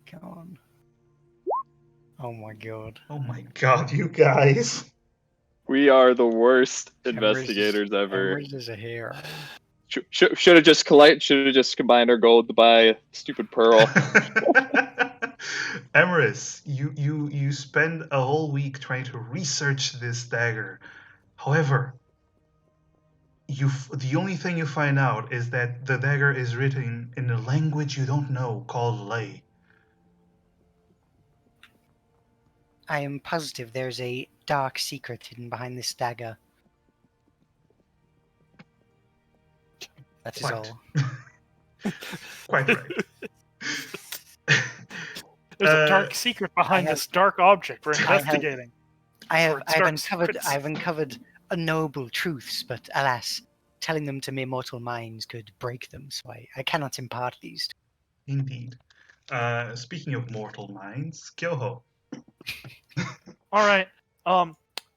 Come on. Oh my god. Oh my god, you guys. We are the worst Emrys investigators ever. Emrys is a hero. Should have just combined our gold to buy a stupid pearl. Amaris, you spend a whole week trying to research this dagger. However, the only thing you find out is that the dagger is written in a language you don't know called lay. I am positive there's a dark secret hidden behind this dagger. That is Quite. all. Quite right. There's a dark secret behind this dark object we're investigating. I've uncovered noble truths, but alas, telling them to mere mortal minds could break them, so I cannot impart these. Indeed. Speaking of mortal minds, Kyoho. All right.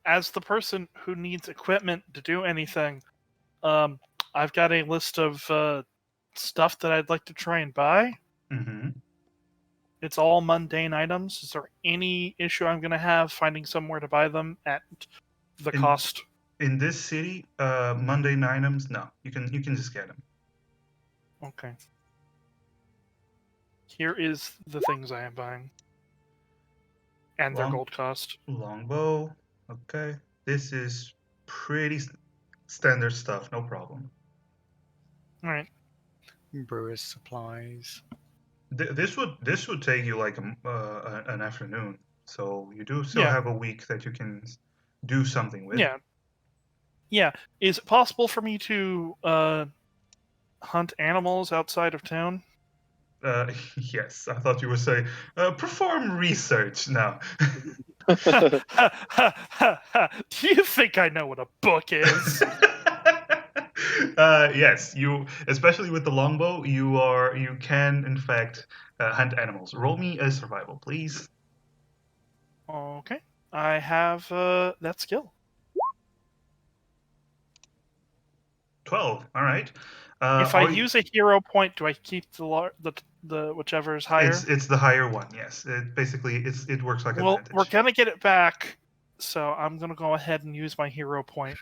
As the person who needs equipment to do anything, I've got a list of stuff that I'd like to try and buy. Mm-hmm. It's all mundane items. Is there any issue I'm going to have finding somewhere to buy them at the cost? In this city, mundane items, no. You can just get them. Okay. Here is the things I am buying. And their gold cost. Longbow. Okay. This is pretty standard stuff, no problem. Alright. Brewer's supplies. This would take you like an afternoon, so you do still have a week that you can do something with. Yeah. Is it possible for me to hunt animals outside of town? Yes, I thought you were saying perform research. No. Do you think I know what a book is? Yes, you, especially with the longbow, you can in fact hunt animals. Roll me a survival, please. Okay, I have that skill. 12. All right. If I use a hero point, do I keep the whichever is higher? It's the higher one. Yes. It works like advantage. We're gonna get it back, so I'm gonna go ahead and use my hero point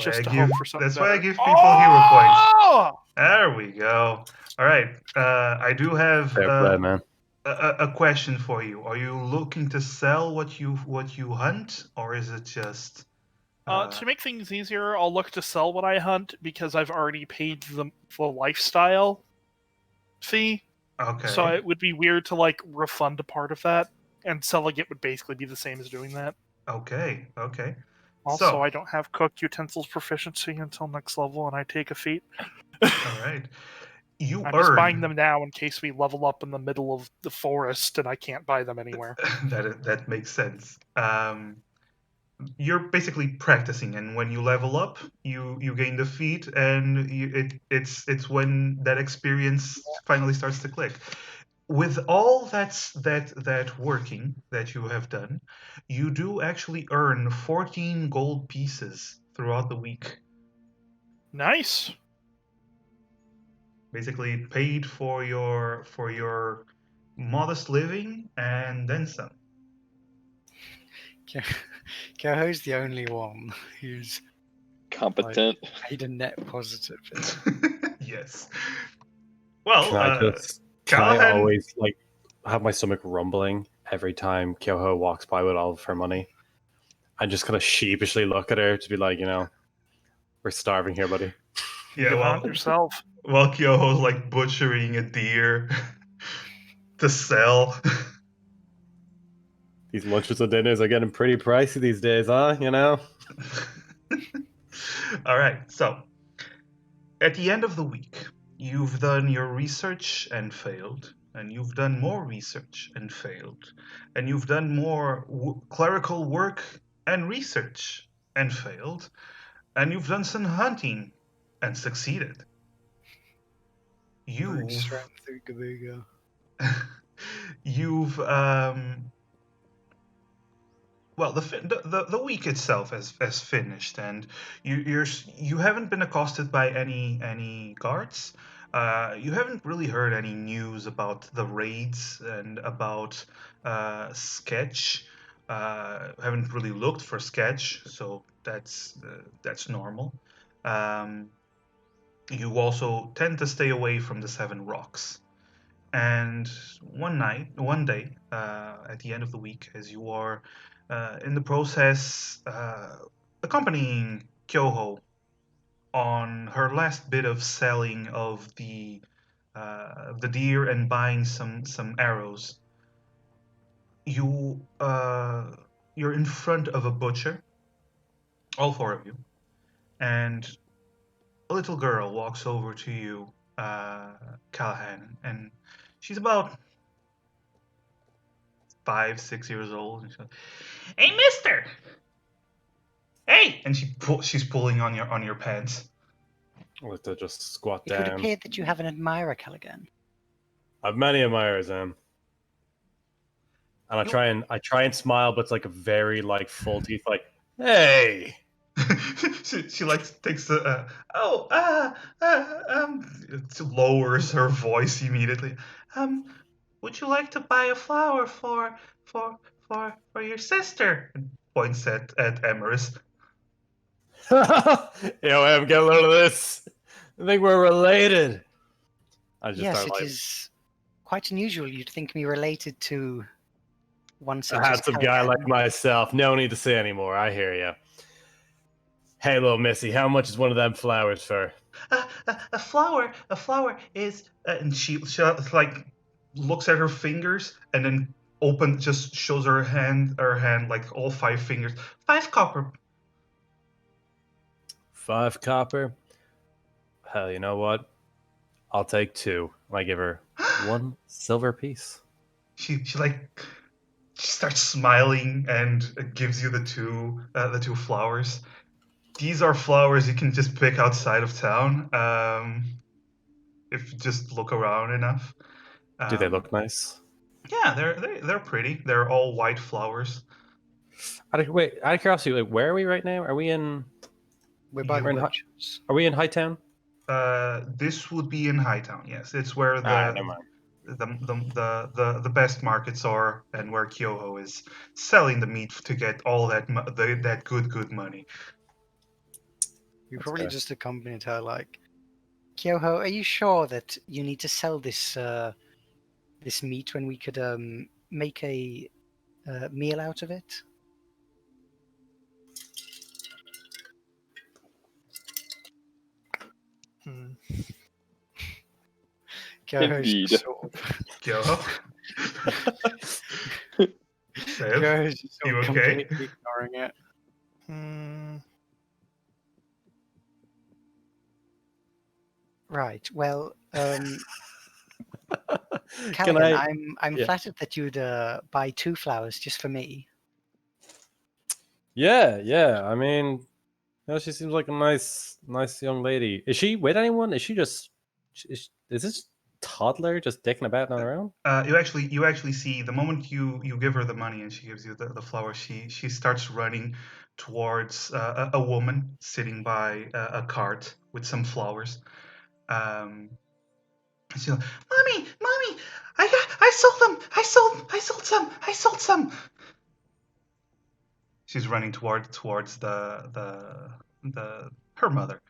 That's to hope for something That's better. why I give people hero points. There we go. All right. I do have a question for you. Are you looking to sell what you hunt, or is it just To make things easier, I'll look to sell what I hunt because I've already paid the lifestyle fee. Okay. So it would be weird to like refund a part of that, and selling it would basically be the same as doing that. Okay. Okay. Also, So, I don't have cooked utensils proficiency until next level, and I take a feat. all right. You I'm just buying earn them now in case we level up in the middle of the forest and I can't buy them anywhere. that makes sense. You're basically practicing, and when you level up, you gain the feat, and it's when that experience finally starts to click. With all that working that you have done, you do actually earn 14 gold pieces throughout the week. Nice. Basically paid for your modest living and then some. Kyoho's the only one who's Competent. made a net positive. Yes. Well, Can I Callahan. always like have my stomach rumbling every time Kyoho walks by with all of her money? I just kind of sheepishly look at her to be like, we're starving here, buddy. Yeah, You well, hunt yourself. while Kyoho's like butchering a deer to sell. These lunches and dinners are getting pretty pricey these days, huh? All right, so at the end of the week, you've done your research and failed, and you've done more research and failed, and you've done more clerical work and research and failed, and you've done some hunting and succeeded. Brute You've strength, ooga booga. you've well, the week itself has finished, and you haven't been accosted by any guards. You haven't really heard any news about the raids and about Sketch. Haven't really looked for Sketch, so that's normal. Um, you also tend to stay away from the Seven Rocks. And one day, at the end of the week, as you are in the process accompanying Kyoho on her last bit of selling of the deer and buying some arrows, you're in front of a butcher, all four of you, and a little girl walks over to you, Callahan, and she's about 5, 6 years old. And she's like, "Hey, Mister! Hey!" And she's pulling on your pants. I'll have to just squat It would down. appear that you have an admirer, Callaghan. I've many admirers, and I try and smile, but it's like a very like full teeth, like, hey. she like takes the lowers her voice immediately. Would you like to buy a flower for your sister? And points at Emerus. Em, get a load of this. I think we're related. I just Yes, start it like is quite unusual you'd think me related to one a such as handsome guy Callaghan. like myself. No need to say anymore. I hear you. Hey, little Missy, how much is one of them flowers for? A flower is, and she like looks at her fingers and then just shows her hand like all 5 fingers. 5 copper. 5 copper. Hell, you know what? I'll take 2. I give her 1 silver piece. She starts smiling and gives you the two flowers. These are flowers you can just pick outside of town, if you just look around enough. Do they look nice? Yeah, they're pretty. They're all white flowers. Out of curiosity, like, where are we right now? Are we in? We're by We're the in butchers. Are we in Hightown? This would be in Hightown. Yes, it's where Never mind. the best markets are, and where Kyoho is selling the meat to get all that good money. We That's probably fair. just accompanied her like, Kyoho, are you sure that you need to sell this this meat when we could make a meal out of it? Hmm. Indeed. Yo. Sev, Goes you okay? completely ignoring it. Hmm. Right. Well, Can Callaghan, I'm yeah. flattered that you'd buy 2 flowers just for me. Yeah. I mean, she seems like a nice young lady. Is she with anyone? Is she just? Is this toddler just dicking about and around? You actually see the moment you give her the money and she gives you the flower, she starts running towards a woman sitting by a cart with some flowers. She's like, mommy, I sold them, I sold some. She's running towards the her mother.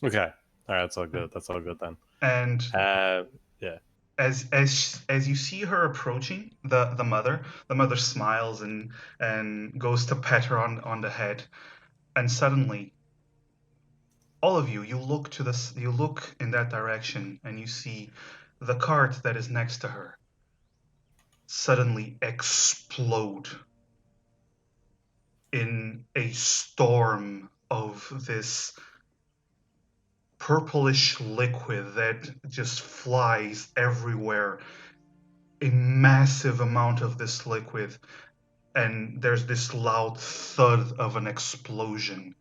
Okay, all right, that's all good. That's all good then. And Yeah. as you see her approaching the mother smiles and goes to pet her on the head, and suddenly all of you look in that direction and you see the cart that is next to her suddenly explode in a storm of this purplish liquid that just flies everywhere. A massive amount of this liquid, and there's this loud thud of an explosion.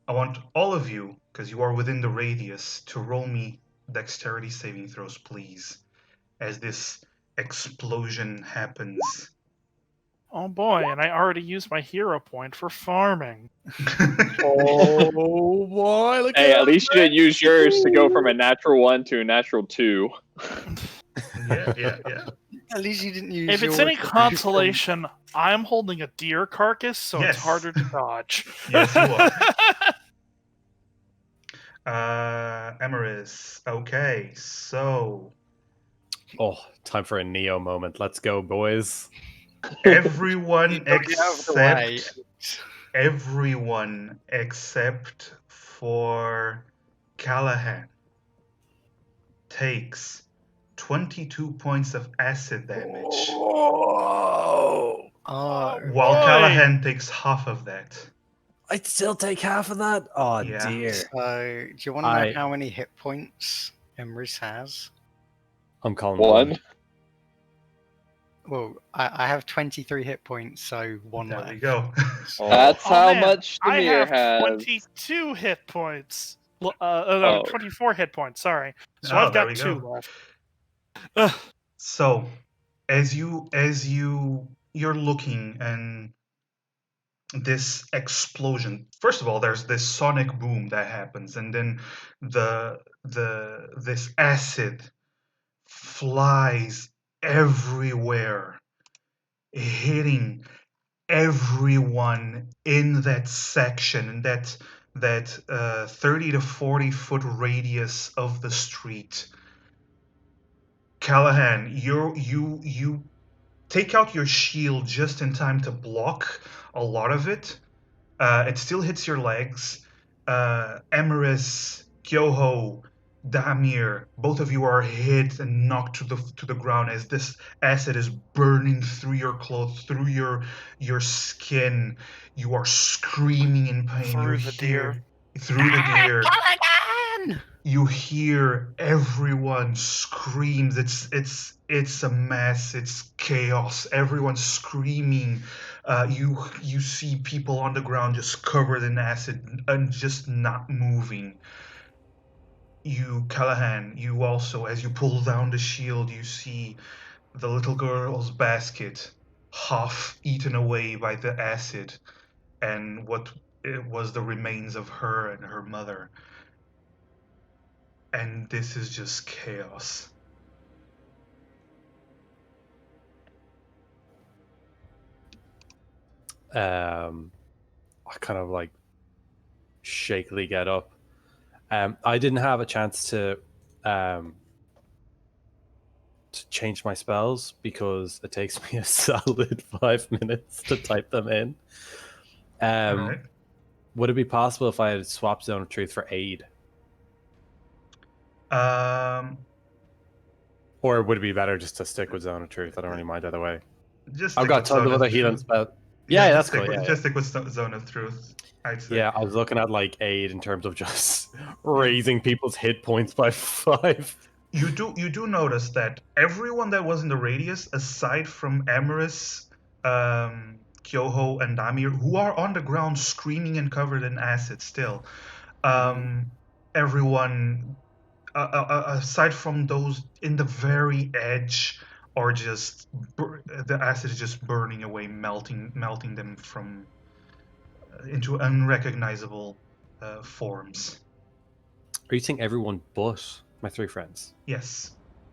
I want all of you, because you are within the radius, to roll me dexterity saving throws, please, as this explosion happens. Oh boy, and I already used my hero point for farming. Oh boy! Look Hey, at least you didn't use yours to go from a natural 1 to a natural 2. Yeah. At least you didn't use. If it's yours any to- consolation, I'm holding a deer carcass, so Yes. it's harder to dodge. Yes, you are. Emeris. Okay, so Oh, time for a Neo moment. Let's go, boys. everyone Got you out of the way. everyone except for Callahan takes 22 points of acid damage, Oh, Oh, while boy. Callahan takes half of that. I'd still take half of that. Oh Yeah. dear. so do you want to know how many hit points Emrys has? I'm calling 1. Well, I have 23 hit points, so 1 There left. we go. That's Oh, how man, much I Demir have has. 22 hit points. No, Oh. 24 hit points. Sorry. So Oh, I've there got we 2 go. left. Ugh. So, you're looking and this explosion. First of all, there's this sonic boom that happens, and then this acid flies everywhere, hitting everyone in that section, in that 30 to 40-foot radius of the street. Callahan, you take out your shield just in time to block a lot of it. It still hits your legs. Emeris, Kyoho, Damir, both of you are hit and knocked to the ground as this acid is burning through your clothes, through your skin. You are screaming in pain. Through the deer. Through the deer. Callaghan! You hear everyone screams. It's a mess. It's chaos. Everyone's screaming. You see people on the ground just covered in acid and just not moving. You, Callahan, you also, as you pull down the shield, you see the little girl's basket half eaten away by the acid, and what it was the remains of her and her mother. And this is just chaos. I kind of like shakily get up. I didn't have a chance to change my spells because it takes me a solid 5 minutes to type them in. All right. Would it be possible if I had swapped Zone of Truth for aid? Um, Or would it be better just to stick with Zone of Truth? I don't really mind either way. just I've stick got with tons Zone of of other healing Truth. spells. Yeah, Yeah, just that's stick cool. with, Yeah, just stick with Zone of Truth, I'd say. yeah, I was looking at like aid in terms of just raising people's hit points by 5. You do notice that everyone that was in the radius, aside from Amaris, Kyoho, and Damir, who are on the ground screaming and covered in acid still, everyone aside from those in the very edge are just the acid is just burning away, melting them from into unrecognizable forms. Are you saying everyone but my 3 friends? Yes.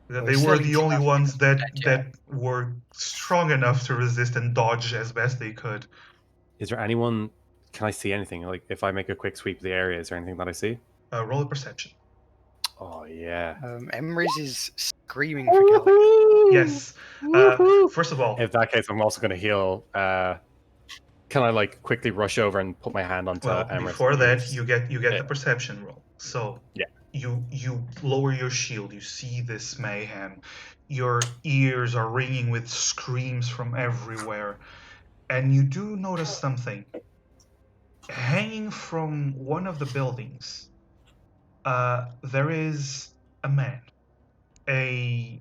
Well, They we still were need the to only have ones people that were strong enough to resist and dodge as best they could. Is there anyone? Can I see anything? Like if I make a quick sweep of the area, is there anything that I see? Roll a perception. Oh yeah. Emrys is screaming for Callahan. Yes. First of all, In that case, I'm also going to heal. Can I like quickly rush over and put my hand onto well, Emrys? before that, ears? you get Yeah. the perception roll. So Yeah. you lower your shield. You see this mayhem. Your ears are ringing with screams from everywhere, and you do notice something. Hanging from one of the buildings, there is a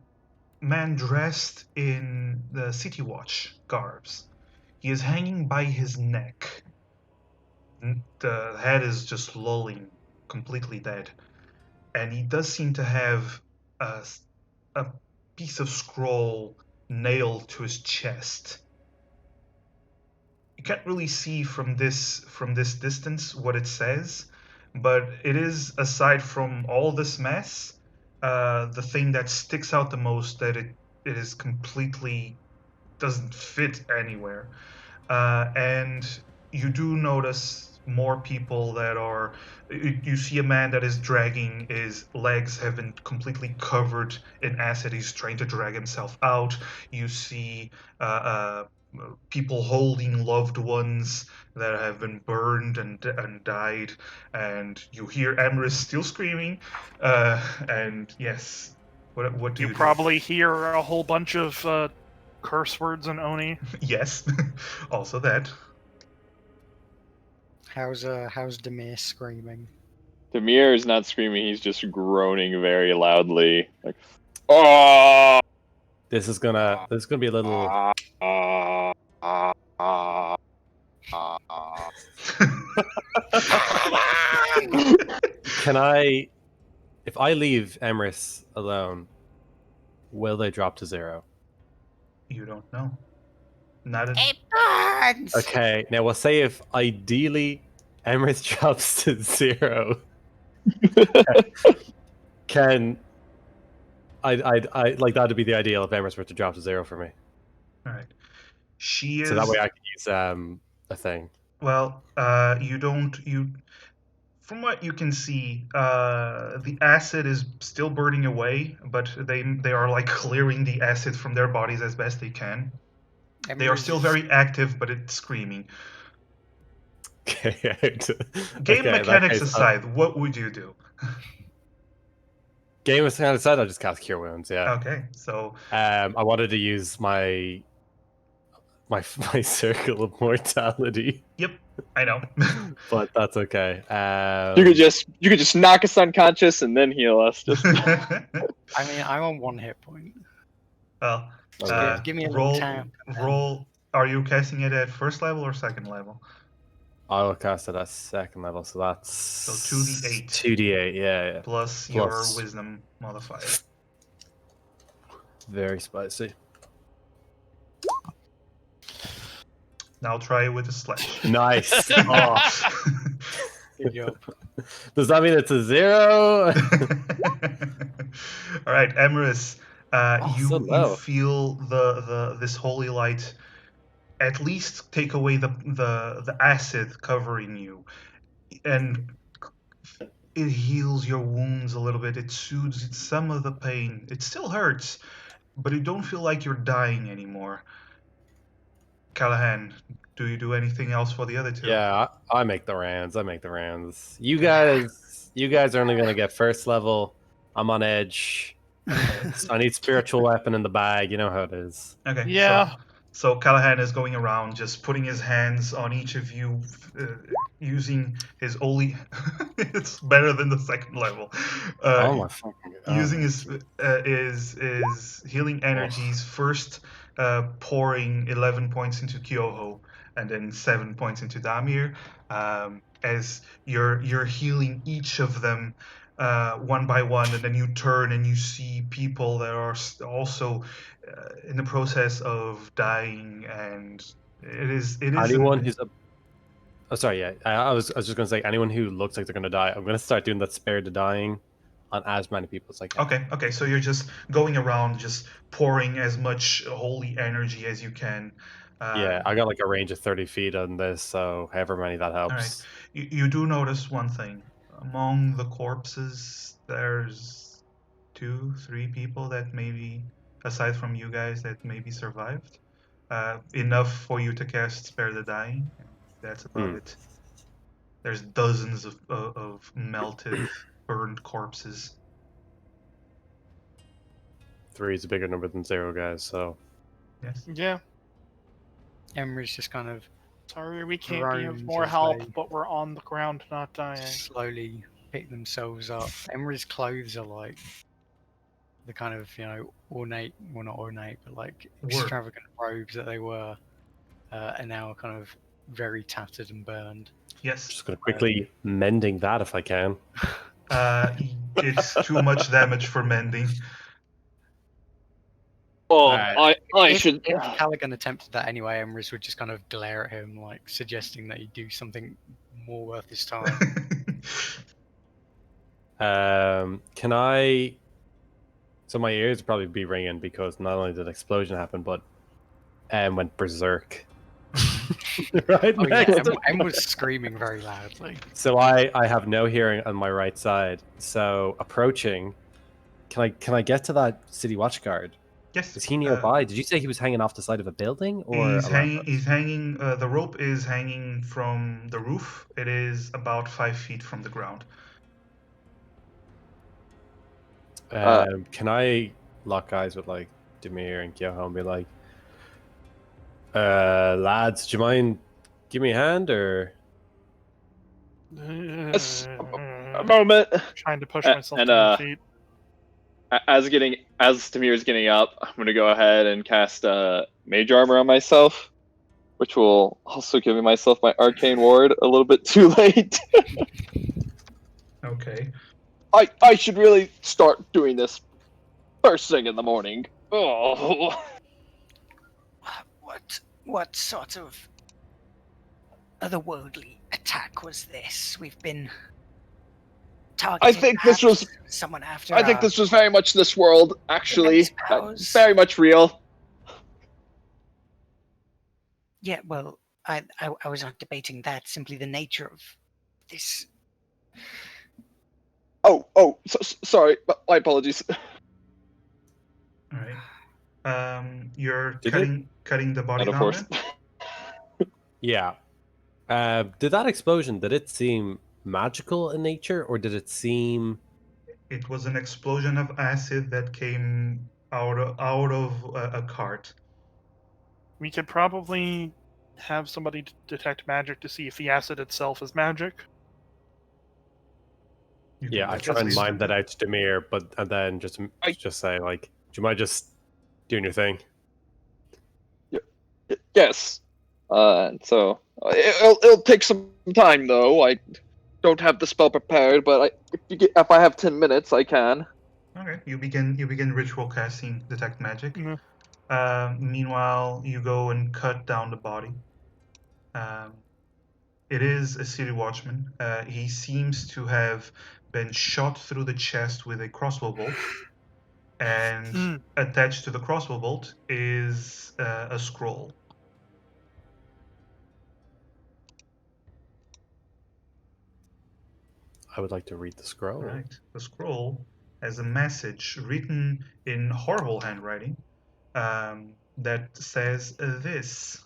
man dressed in the City Watch garbs. He is hanging by his neck. The head is just lolling, completely dead. And he does seem to have a, a piece of scroll nailed to his chest. You can't really see from this distance what it says, but it is, aside from all this mess, the thing that sticks out the most, that it is completely doesn't fit anywhere. And you do notice more people that are. You see a man that is dragging, his legs have been completely covered in acid. He's trying to drag himself out. You see people holding loved ones that have been burned and died. And you hear Amaris still screaming. And yes, what do You you do? probably hear a whole bunch of curse words in Oni. Yes, also that. How's Demir screaming? Demir is not screaming; he's just groaning very loudly, like, "Oh!" This is gonna be a little. Can I, if I leave Emrys alone, will they drop to 0? You don't know. Not a, It burns! Okay, now we'll say if ideally Emrys drops to 0, can I like that to be the ideal if Emrys were to drop to 0 for me. all right. She is. So that way I can use a thing. Well, you don't. You, from what you can see, the acid is still burning away, but they are like clearing the acid from their bodies as best they can. They are Emrys still is- very active, but it's screaming. Okay. Game in that mechanics case, aside, what would you do? Game was kind of said I just cast Cure Wounds. Yeah. Okay, so I wanted to use my circle of mortality, yep, I know. but that's okay. You could just knock us unconscious and then heal us. Just I mean, I'm on 1 hit point. Well, Give me a little roll. time. Roll. Are you casting it at first level or second level? I will cast it at 2nd level, so that's 2d8. 2d8, yeah. Plus your Plus. wisdom modifier. Very spicy. Now try it with a slash. Nice. Oh. Good job. Does that mean it's a 0? All right, Emrys, so you low. feel this holy light at least take away the acid covering you, and it heals your wounds a little bit. It soothes some of the pain. It still hurts, but you don't feel like you're dying anymore. Callahan, do you do anything else for the other two? Yeah, I make the rounds. You guys are only gonna get first level. I'm on edge. Okay. I need spiritual weapon in the bag. You know how it is. Okay. Yeah. So Callahan is going around, just putting his hands on each of you, using his holy. It's better than the second level. Oh my fucking god! Using his healing energies first, pouring 11 points into Kyoho and then 7 points into Damir, as you're healing each of them one by one, and then you turn and you see people that are also in the process of dying, and it Anyone isn't. who's a oh sorry, yeah. I was just gonna say anyone who looks like they're gonna die. I'm gonna start doing that spare the dying on as many people as I can. Okay, so you're just going around, just pouring as much holy energy as you can. Yeah, I got like a range of 30 feet on this, so however many that All right. helps. You do notice one thing. Among the corpses, there's 2, 3 people that maybe, aside from you guys, that maybe survived. Enough for you to cast Spare the Dying, and that's about Hmm. it. There's dozens of melted, burned corpses. 3 is a bigger number than 0, guys. So Yes. Yeah. Emery's just kind of Sorry, we can't be of Groans more as help, they- but we're on the ground, not dying. slowly pick themselves up. Emery's clothes are like the kind of, ornate, well, not ornate, but like extravagant robes that they were, are now kind of very tattered and burned. Yes. just gonna quickly mending that if I can. It's too much damage for mending. Oh, Alright. I If, should. if Callaghan attempted that anyway, Emrys would just kind of glare at him, like suggesting that he do something more worth his time. Can I? So my ears would probably be ringing because not only did an explosion happen, but went berserk. Right Oh yeah, next. Em was screaming very loudly. So I have no hearing on my right side. So approaching, can I get to that city watch guard? Yes. Is he nearby? Did you say he was hanging off the side of a building or He's a hanging. lamppost? He's hanging. The rope is hanging from the roof. It is about 5 feet from the ground. Can I lock eyes with like Demir and Kyoho and be like, lads, do you mind give me a hand or? Yes, a moment. Trying to push A- myself and, to my feet. As Tamir's getting up, I'm gonna go ahead and cast Mage Armor on myself, which will also give me myself my Arcane Ward a little bit too late. Okay. I should really start doing this first thing in the morning. Oh. What sort of otherworldly attack was this? We've been targeted. I think this was someone after. I think this was very much this world, actually. immense powers. Very much real. Yeah, well, I was not debating that. Simply the nature of this. Sorry, my apologies. All right. You're Did cutting the body down. Metaphors. Then? Yeah. Did that explosion? Did it seem magical in nature, or did it seem? It was an explosion of acid that came out of a cart. We could probably have somebody detect magic to see if the acid itself is magic. Yeah, I try and mime that out to Demir, and then just say like, "Do you mind just doing your thing?" Yes. So it'll take some time though. I don't have the spell prepared, but if I have 10 minutes, I can. Okay. You begin ritual casting detect magic. Mm-hmm. Meanwhile, you go and cut down the body. It is a city watchman. He seems to have been shot through the chest with a crossbow bolt, and attached to the crossbow bolt is a scroll. I would like to read the scroll. Right. The scroll has a message written in horrible handwriting that says this: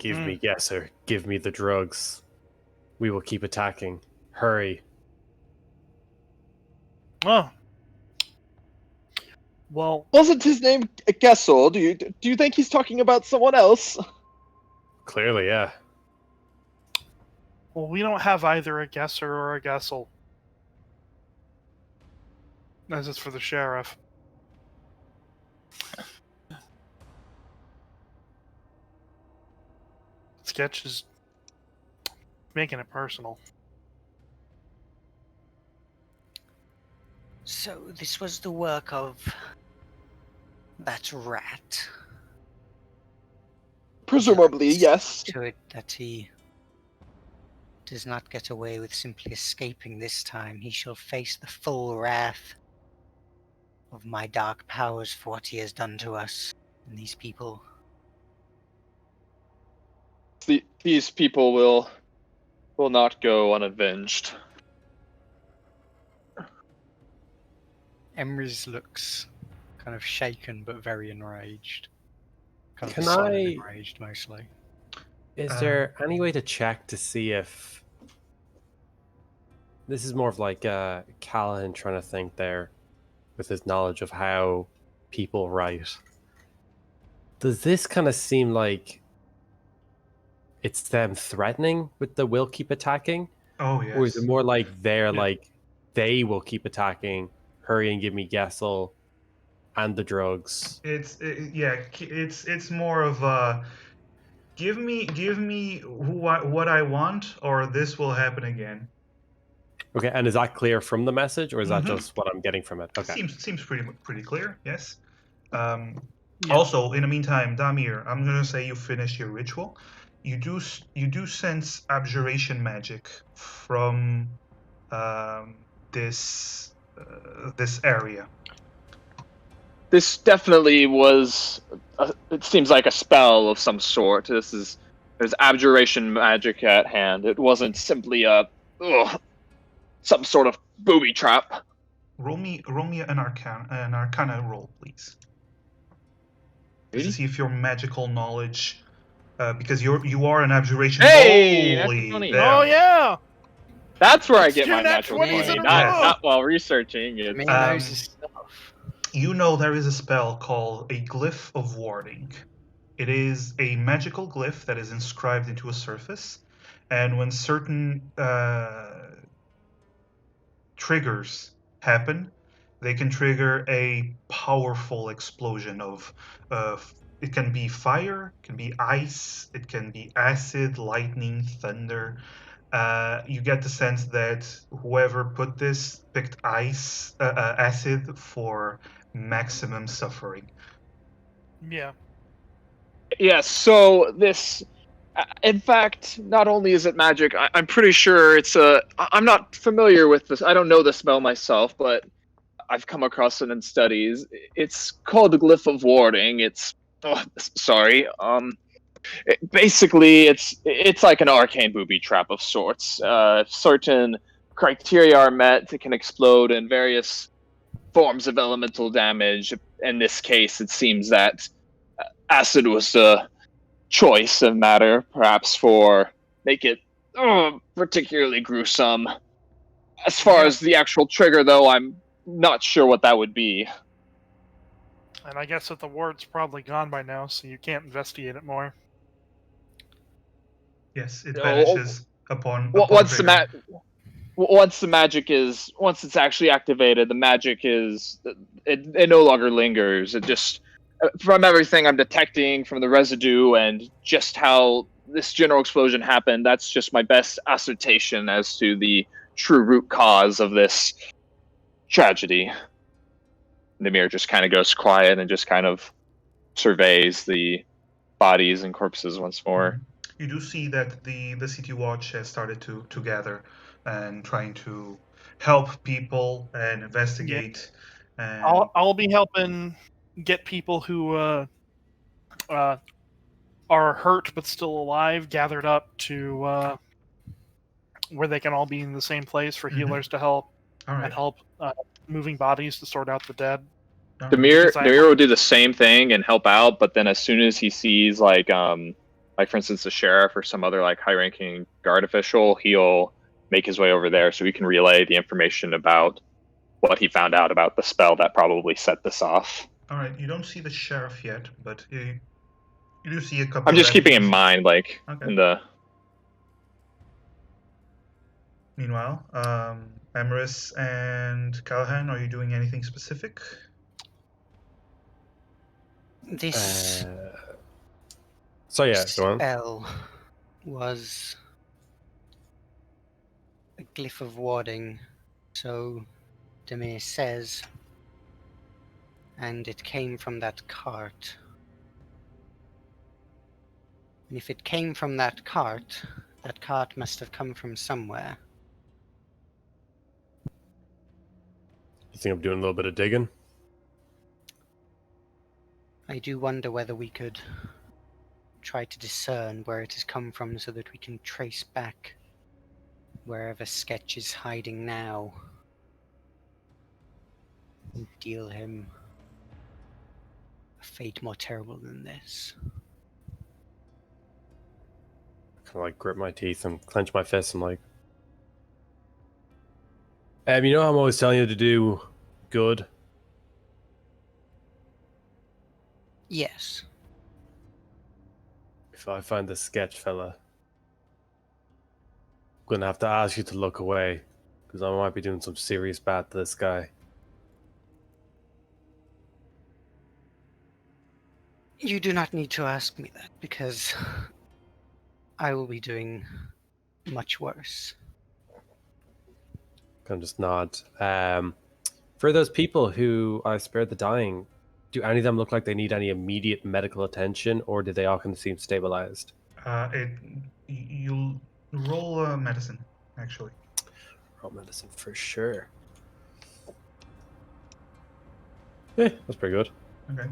Give me Gesser. Give me the drugs. We will keep attacking. Hurry. Oh. Well, Wasn't his name Gessel? Do you think he's talking about someone else? Clearly, yeah. we don't have either a Gesser or a Gessel. As is for the sheriff. Sketch is making it personal. So this was the work of that rat. Presumably, yes. To it that he does not get away with simply escaping this time. He shall face the full wrath of my dark powers for what he has done to us and these people. These people will not go unavenged. Emrys looks kind of shaken but very enraged. Kind of Can silent I- enraged mostly. Is there any way to check to see if this is more of like Callahan trying to think there with his knowledge of how people write? Does this kind of seem like it's them threatening with the will keep attacking? Oh yes. Or is it more like they're Yeah. like they will keep attacking, hurry and give me Gessel and the drugs? It's more of a give me what I want, or this will happen again. Okay, and is that clear from the message, or is that Mhm. just what I'm getting from it? Okay. Seems pretty clear. Yes. Yeah. Also, in the meantime, Damir, I'm gonna say you finish your ritual. You do sense abjuration magic from this area. This definitely was. It seems like a spell of some sort. There's abjuration magic at hand. It wasn't simply some sort of booby trap. Roll me an arcana roll, please. Just to see if your magical knowledge, because you are an abjuration. Hey, Holy that's funny. damn. Oh yeah! That's where I It's get two my nat natural 20s 20, in a not row! not while researching. I It's, mean, knows his stuff. You know there is a spell called a glyph of warding. It is a magical glyph that is inscribed into a surface, and when certain triggers happen, they can trigger a powerful explosion of it can be fire, it can be ice, it can be acid, lightning, thunder. You get the sense that whoever put this picked acid for maximum suffering. Yeah. yeah, so this. In fact, not only is it magic, I'm pretty sure it's a. I'm not familiar with this. I don't know the spell myself, but I've come across it in studies. It's called the Glyph of Warding. It's. Oh, sorry. Basically, it's like an arcane booby trap of sorts. If certain criteria are met, it can explode in various forms of elemental damage. In this case, it seems that acid was the choice of matter, perhaps for make it particularly gruesome. As far as the actual trigger, though, I'm not sure what that would be. And I guess that the ward's probably gone by now, so you can't investigate it more. Yes, it No. vanishes upon Once trigger. the magic is once it's actually activated, the magic is it no longer lingers. It just from everything I'm detecting from the residue and just how this general explosion happened, that's just my best assertion as to the true root cause of this tragedy. Namir just kind of goes quiet and just kind of surveys the bodies and corpses once more. You do see that the City Watch has started to gather and trying to help people and investigate. And I'll be helping get people who are hurt but still alive gathered up to where they can all be in the same place for Mhm. healers to help all right, and help moving bodies to sort out the dead. all right. Demir Because I- will do the same thing and help out, but then as soon as he sees like like for instance, the sheriff or some other like high-ranking guard official, he'll make his way over there so he can relay the information about what he found out about the spell that probably set this off. All right, you don't see the sheriff yet, but you do see a couple I'm of just keeping in NPCs. mind, like Okay. in the Meanwhile, Amaris and Callahan, are you doing anything specific? This So yeah, go on. spell was a glyph of warding, so Demir says, and it came from that cart. And if it came from that cart must have come from somewhere. You think I'm doing a little bit of digging? I do wonder whether we could try to discern where it has come from so that we can trace back wherever Sketch is hiding now and deal him a fate more terrible than this. Kind of like grip my teeth and clench my fists. I'm like, you know how I'm always telling you to do good? Yes. If I find the Sketch fella, I'm gonna have to ask you to look away, because I might be doing some serious bad to this guy. You do not need to ask me that, because I will be doing much worse. Kind of just nod. For those people who I spared the dying, do any of them look like they need any immediate medical attention, or do they all kind of seem stabilized? You'll roll medicine, actually. Roll medicine for sure. Yeah, that's pretty good. Okay.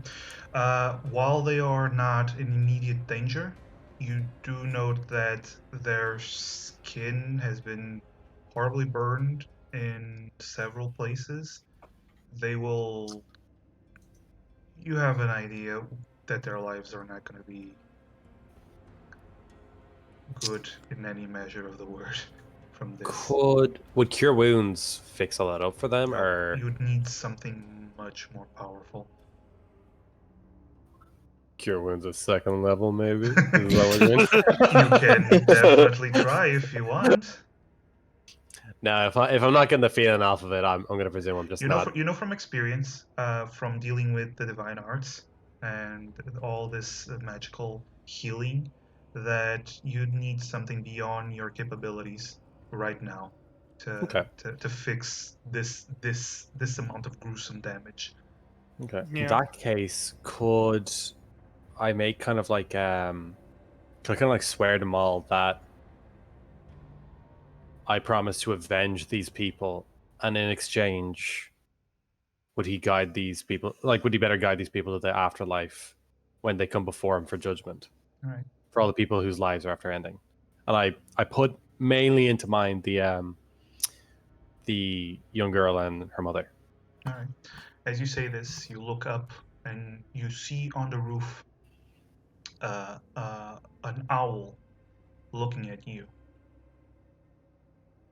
While they are not in immediate danger, you do note that their skin has been horribly burned in several places. You have an idea that their lives are not going to be good in any measure of the word from this. Would cure wounds fix all that up for them, No, or you'd need something much more powerful. cure wounds at second level? Maybe is that what you mean? You can definitely try if you want. No, if I'm not getting the feeling off of it, I'm going to presume I'm just not. You know from experience, from dealing with the divine arts and all this magical healing, that you'd need something beyond your capabilities right now Okay. to fix this amount of gruesome damage. Okay. Yeah. In that case, could I make kind of like could I kind of like swear to them all that I promise to avenge these people, and in exchange, would he guide these people? Like, would he better guide these people to the afterlife when they come before him for judgment? All right. For all the people whose lives are after ending, and I put mainly into mind the young girl and her mother. All right. As you say this, you look up and you see on the roof an owl looking at you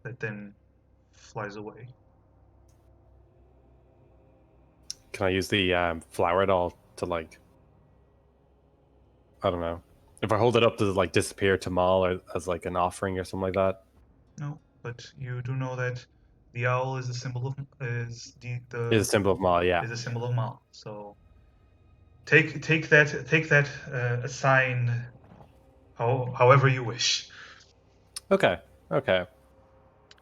that then flies away. Can I use the flower doll to like? I don't know. If I hold it up, does it like disappear to Maul or as like an offering or something like that? No, but you do know that the owl is a symbol of It's a symbol of Maul, yeah. is a symbol of Mal. So take that assign however you wish. Okay.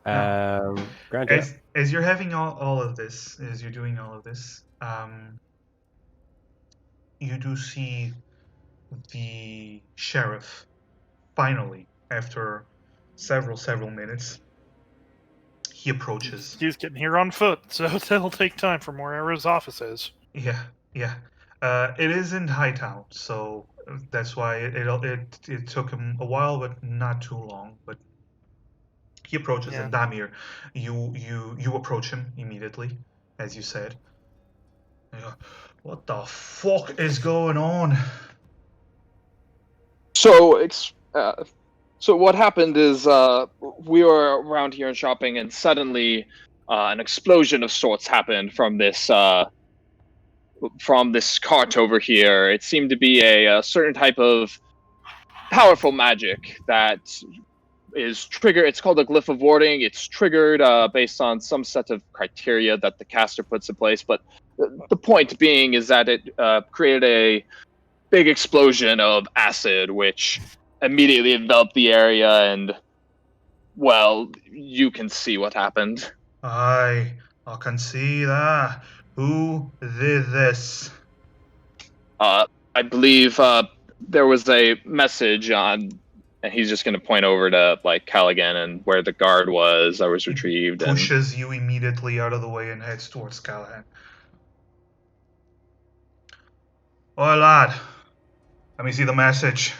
Now, Grant, yeah. As you're having all of this, as you're doing all of this, you do see the sheriff finally, after several minutes, he approaches. He's getting here on foot, so it'll take time from wherever his office is. Yeah. It is in Hightown, so that's why it took him a while, but not too long. But he approaches, Yeah. and Damir, you approach him immediately, as you said. And you go, what the fuck is going on? So what happened is we were around here and shopping, and suddenly an explosion of sorts happened from this cart over here. It seemed to be a certain type of powerful magic that is triggered. It's called a glyph of warding. It's triggered based on some set of criteria that the caster puts in place. But the point being is that it created a big explosion of acid, which immediately enveloped the area, and well, you can see what happened. I can see that. Who did this? I believe there was a message on, and he's just going to point over to like Callaghan and where the guard was. I was retrieved, and Pushes you immediately out of the way and heads towards Callahan. Oi, lad. Let me see the message.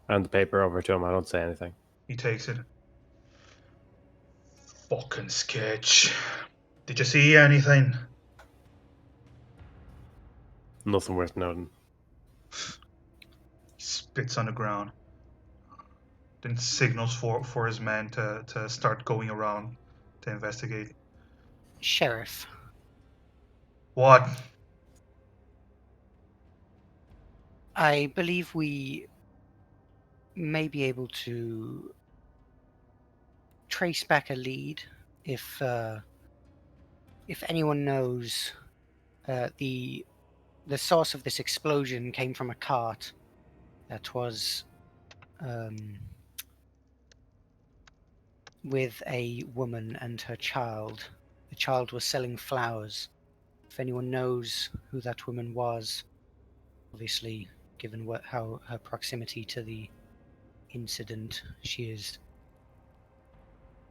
I hand the paper over to him. I don't say anything. He takes it. Fucking sketch. Did you see anything? Nothing worth noting. He spits on the ground. Then signals for his men to start going around to investigate. Sheriff, What? I believe we may be able to trace back a lead if anyone knows the source of this explosion came from a cart that was with a woman and her child. The child was selling flowers. If anyone knows who that woman was, obviously, given how her proximity to the incident, she is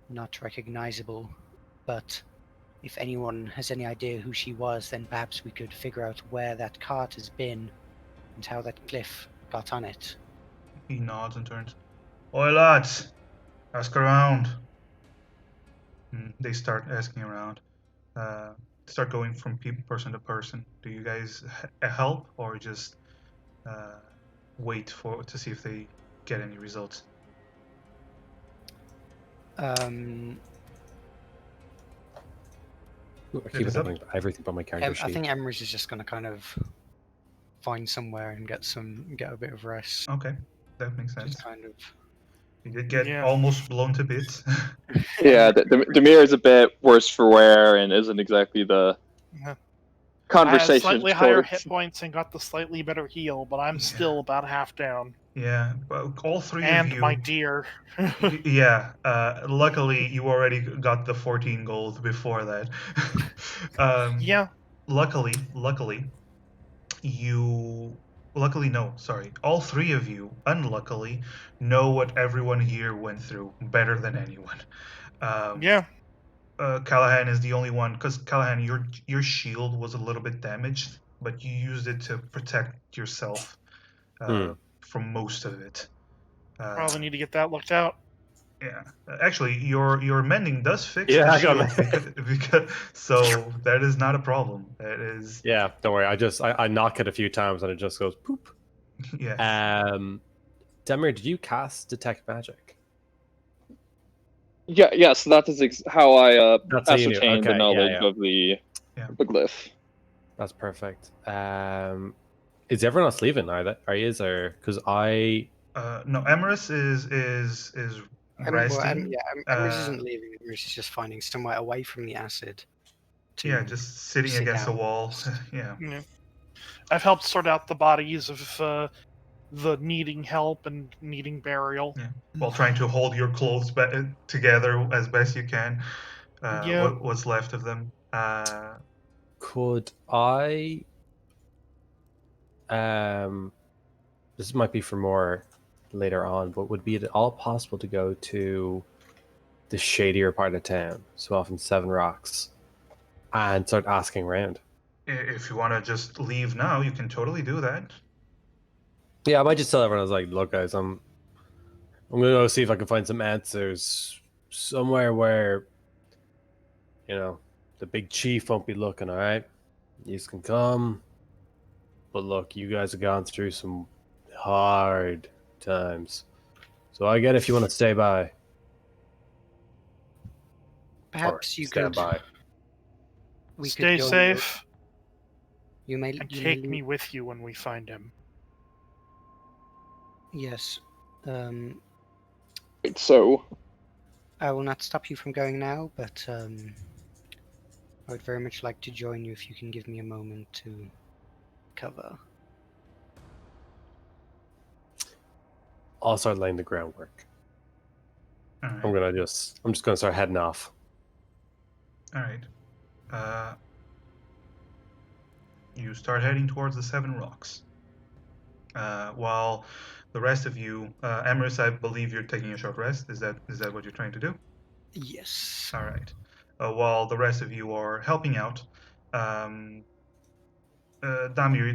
not recognizable. But if anyone has any idea who she was, then perhaps we could figure out where that cart has been and how that glyph got on it. He nods and turns. Oi, lads. Ask around. They start asking around. Start going from person to person. Do you guys help or just wait to see if they get any results? I keep is up. everything but my character sheet. I think Emrys is just going to kind of find somewhere and get a bit of rest. Okay, that makes sense. Just kind of. You did get Yeah. almost blown to bits. yeah, Demir is a bit worse for wear and isn't exactly the Yeah. I had conversation. slightly higher hit points and got the slightly better heal, but I'm still about half down. Yeah, well, all three And of you. my deer. Yeah, luckily you already got the 14 gold before that. Yeah. Luckily, no, sorry. All three of you, unluckily, know what everyone here went through better than anyone. Yeah. Callahan is the only one, because Callahan, your shield was a little bit damaged, but you used it to protect yourself from most of it. Probably need to get that looked out. Yeah, actually, your mending does fix Yeah, the I got shield because so that is not a problem. That is Yeah, don't worry. I knock it a few times and it just goes poop. yes. Demir, did you cast detect magic? Yes, that is how I That's how you knew. ascertained the Okay, knowledge yeah. of the glyph. That's perfect. Is everyone else leaving? Are you? Or because I No, Emrys is resting. Emrys isn't leaving. Emrys is just finding somewhere away from the acid. Yeah, just sitting sit against a down. wall. Yeah. Yeah. I've helped sort out the bodies of the needing help and needing burial. Yeah. While trying to hold your clothes together as best you can. What's left of them. could I this might be for more later on, but would be at all possible to go to the shadier part of town, so often Seven Rocks, and start asking around? If you want to just leave now, you can totally do that. Yeah, I might just tell everyone, I was like, look guys, I'm gonna go see if I can find some answers somewhere where, you know, the big chief won't be looking, alright? You can come. But look, you guys have gone through some hard times. So I get if you want to stay by. Perhaps you stand could. by. We could Stay join safe You may. and You may take me with you when we find him. Yes. So, I will not stop you from going now, but I would very much like to join you if you can give me a moment to cover. I'll start laying the groundwork. All right. I'm just gonna start heading off. All right. You start heading towards the Seven Rocks. While the rest of you, Emrys, I believe you're taking a short rest. Is that what you're trying to do? Yes. All right. While the rest of you are helping out, Damir, you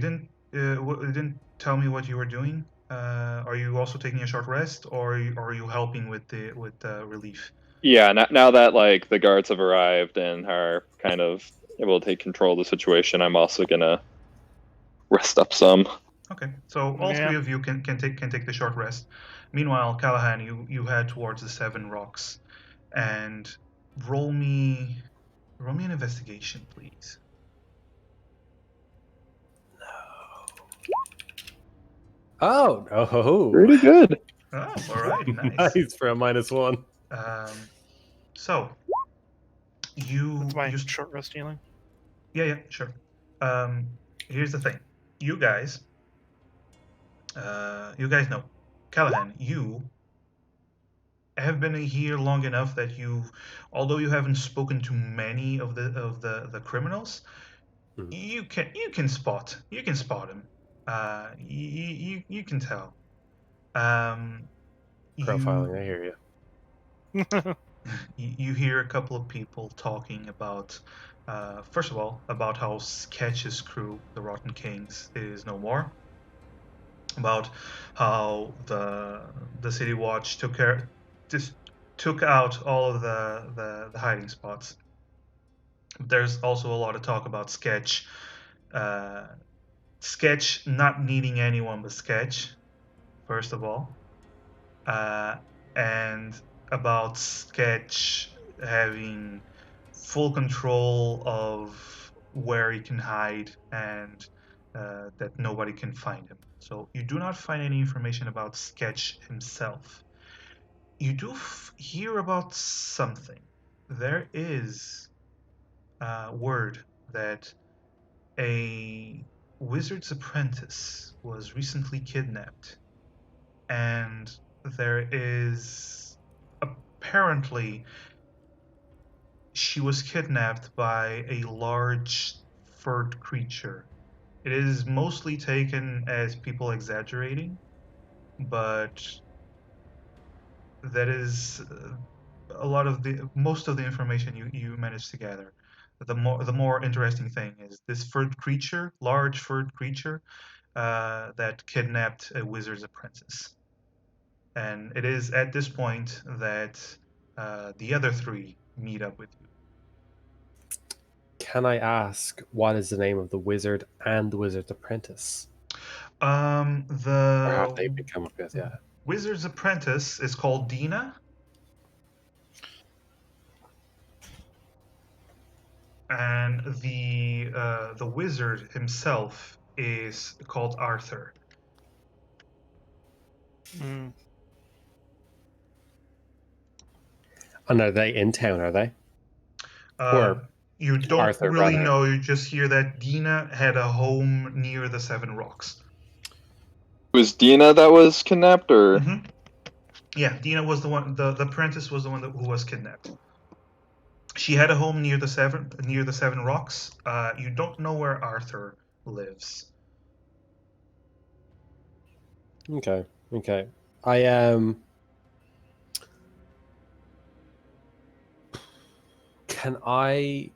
didn't tell me what you were doing. Are you also taking a short rest, or are you helping with the relief? yeah, now that like the guards have arrived and are kind of able to take control of the situation, I'm also gonna rest up some. Okay, so all Yeah. three of you can take the short rest. Meanwhile, Callahan, you head towards the Seven Rocks, and roll me an investigation, please. Oh, no. Pretty good. Oh, all right, nice. Nice for a -1. So you That's my you short rest healing. yeah, sure. Here's the thing, you guys know, Callahan, you have been here long enough that although you haven't spoken to many of the criminals, Mhm. you can spot him. You can tell. Um, Profiling, I you hear you. you hear a couple of people talking about, first of all, about how Sketch's crew, the Rotten Kings, is no more. About how the City Watch took out all of the hiding spots. There's also a lot of talk about Sketch. Sketch not needing anyone but Sketch, first of all, and about Sketch having full control of where he can hide and that nobody can find him. So you do not find any information about Sketch himself. You do hear about something. There is word that a wizard's apprentice was recently kidnapped, and there is apparently she was kidnapped by a large furred creature. It is mostly taken as people exaggerating, but that is a lot of the most of the information you managed to gather. The more interesting thing is this large furred creature, that kidnapped a wizard's apprentice. And it is at this point that the other three meet up with you. Can I ask what is the name of the wizard and the wizard's apprentice? Or have they The become up with yet? wizard's apprentice is called Dina, and the wizard himself is called Arthur. Mm. And are they in town, are they? Or You don't Arthur, really rather. know. You just hear that Dina had a home near the Seven Rocks. Was Dina that was kidnapped, or Yeah, Dina was the one. The apprentice was the one who was kidnapped. She had a home near the Seven Rocks. You don't know where Arthur lives. Okay. I am. Can I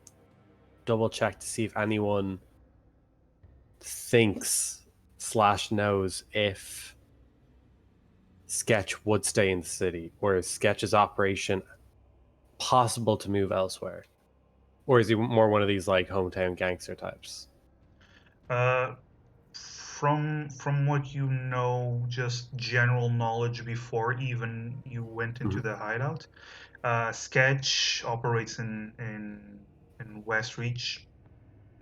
double check to see if anyone thinks / knows if Sketch would stay in the city, or is Sketch's operation possible to move elsewhere, or is he more one of these like hometown gangster types? Uh, from what you know, just general knowledge before even you went into the hideout, Sketch operates in Westreach,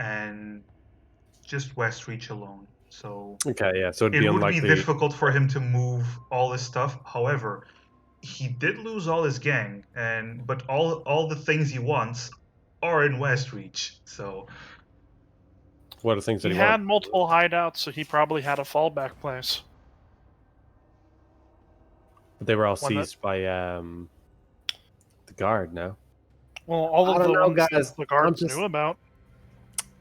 and just Westreach alone. So Okay, yeah. So it'd it be would be unlikely. difficult for him to move all his stuff. However, he did lose all his gang, but all the things he wants are in Westreach. So What are the things that He he had wants? multiple hideouts, so he probably had a fallback place. But they were all One that, seized by the guard. No. well, all I of don't the know, ones that guys. the guards knew about.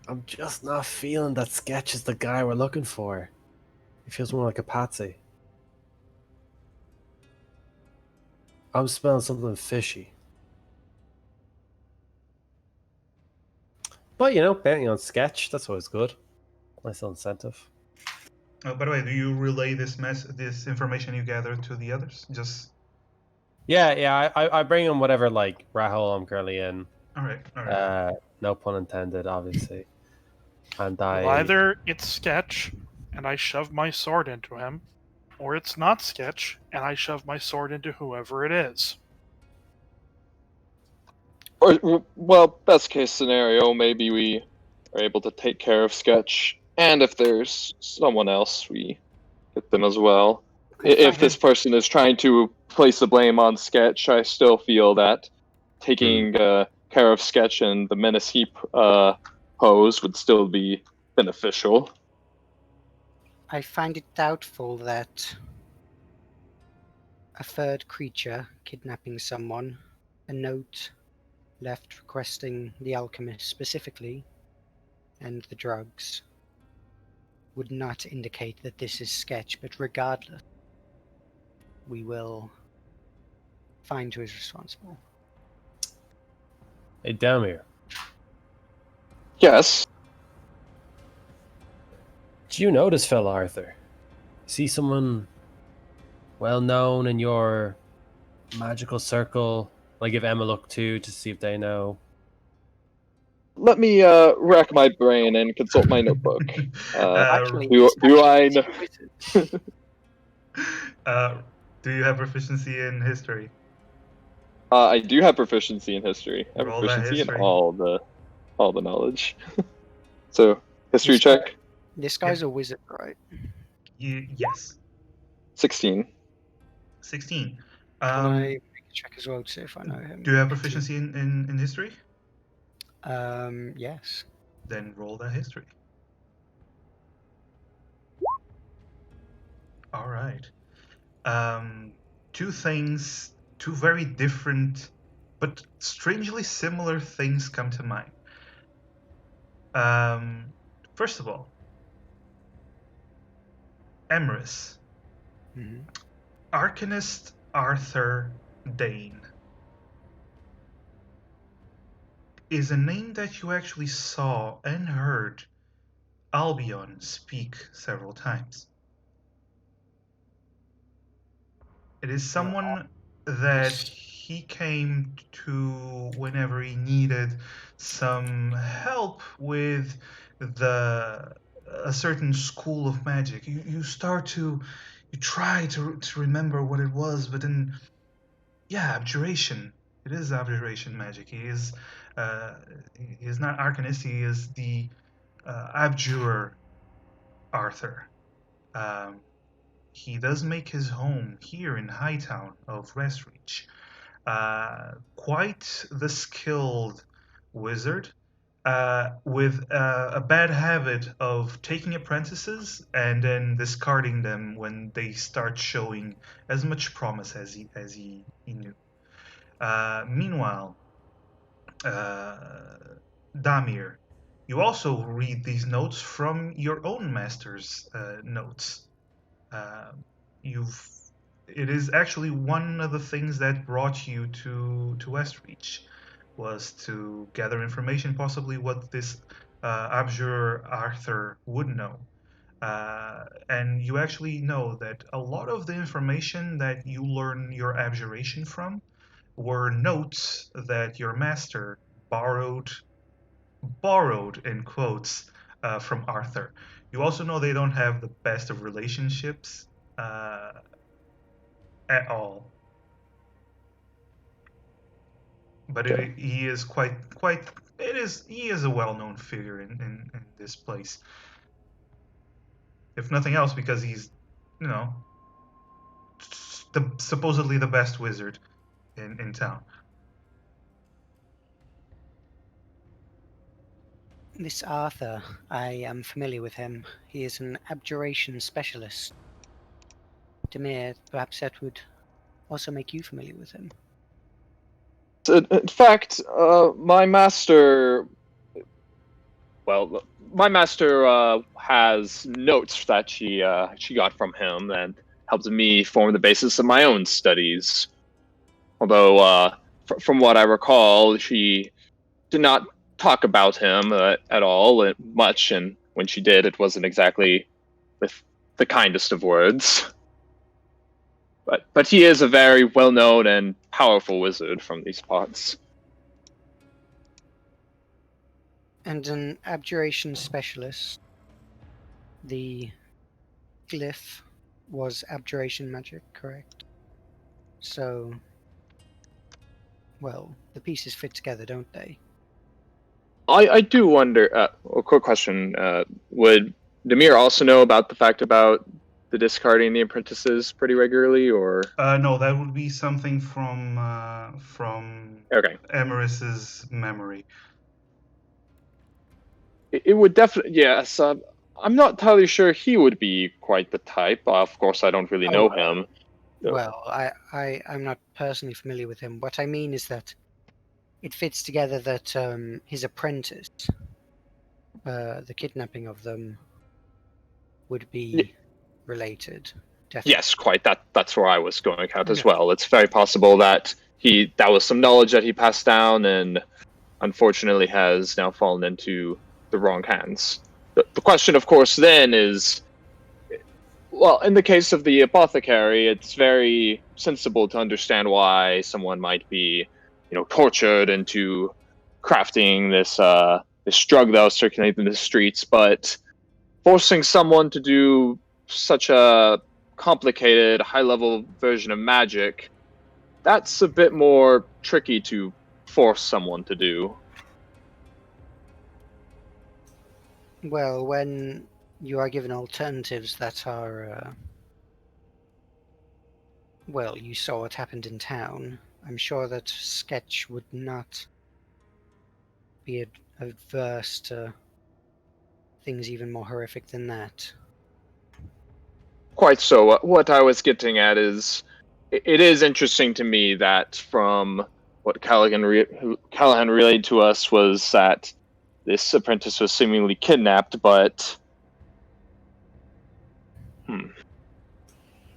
I'm just not feeling that Sketch is the guy we're looking for. He feels more like a patsy. I'm smelling something fishy. But betting on Sketch, that's always good. Nice little incentive. by the way, do you relay this information you gathered to the others? Just Yeah. I bring him whatever like Rahul I'm currently in. all right. No pun intended, obviously. And Well, either it's Sketch, and I shove my sword into him, or it's not Sketch, and I shove my sword into whoever it is. Or, well, best case scenario, maybe we are able to take care of Sketch, and if there's someone else, we get them as well. If this person is trying to place the blame on Sketch, I still feel that taking care of Sketch and the menace he posed would still be beneficial. I find it doubtful that a third creature kidnapping someone, a note left requesting the alchemist specifically, and the drugs would not indicate that this is Sketch, but regardless, we will find who is responsible. Hey, Damir. Yes. Do you know this fella, Arthur? Is he someone well known in your magical circle? I'll give Emma a look too to see if they know. Let me rack my brain and consult my notebook. Actually, do I know? Do you have proficiency in history? I do have proficiency in history. I have Roll that proficiency in history. all the knowledge. So history check. This guy's a wizard, right? Yes. 16. 16. Can I make a check as well to see if I know him? Do you have proficiency in history? Yes. Then roll that history. All right. Two things, two very different but strangely similar things come to mind. First of all, Emrys. Mm-hmm. Arcanist Arthur Dane is a name that you actually saw and heard Albion speak several times. It is someone that he came to whenever he needed some help with a certain school of magic. You try to remember what it was, but then abjuration. It is abjuration magic. He is not Arcanist. He is the abjurer Arthur. He does make his home here in Hightown of Westreach. Quite the skilled wizard, with a bad habit of taking apprentices and then discarding them when they start showing as much promise as he knew. Meanwhile, Damir, you also read these notes from your own master's notes. Uh, you've it is actually one of the things that brought you to Westreach, was to gather information, possibly what this Abjure Arthur would know. And you actually know that a lot of the information that you learn your abjuration from were notes that your master borrowed in quotes from Arthur. You also know they don't have the best of relationships at all. But Okay. he is he is a well-known figure in this place. If nothing else, because he's, you know, supposedly the best wizard in town. This Arthur, I am familiar with him. He is an abjuration specialist. Demir, perhaps that would also make you familiar with him. In fact, my master. Well, my master has notes that she got from him and helped me form the basis of my own studies. Although, from what I recall, she did not talk about him at all much, and when she did, it wasn't exactly with the kindest of words. But he is a very well-known and powerful wizard from these parts. And an abjuration specialist. The glyph was abjuration magic, correct? So, well, the pieces fit together, don't they? I do wonder. A quick question: would Demir also know about the fact about the discarding the apprentices pretty regularly, or? No, that would be something from Okay. Emeris's memory. It would definitely, yes. I'm not entirely sure he would be quite the type. Of course, I don't really know him. Well, I'm not personally familiar with him. What I mean is that it fits together that his apprentice, the kidnapping of them, would be related. Definitely. Yes, quite. That's where I was going at as well. It's very possible that that was some knowledge that he passed down, and unfortunately has now fallen into the wrong hands. The question, of course, then is, well, in the case of the apothecary, it's very sensible to understand why someone might be, tortured into crafting this drug that was circulating in the streets. But forcing someone to do such a complicated, high-level version of magic, that's a bit more tricky to force someone to do. Well, when you are given alternatives that are, well, you saw what happened in town. I'm sure that Sketch would not be adverse to things even more horrific than that. Quite so. What I was getting at is, it is interesting to me that from what Callahan relayed to us was that this apprentice was seemingly kidnapped, but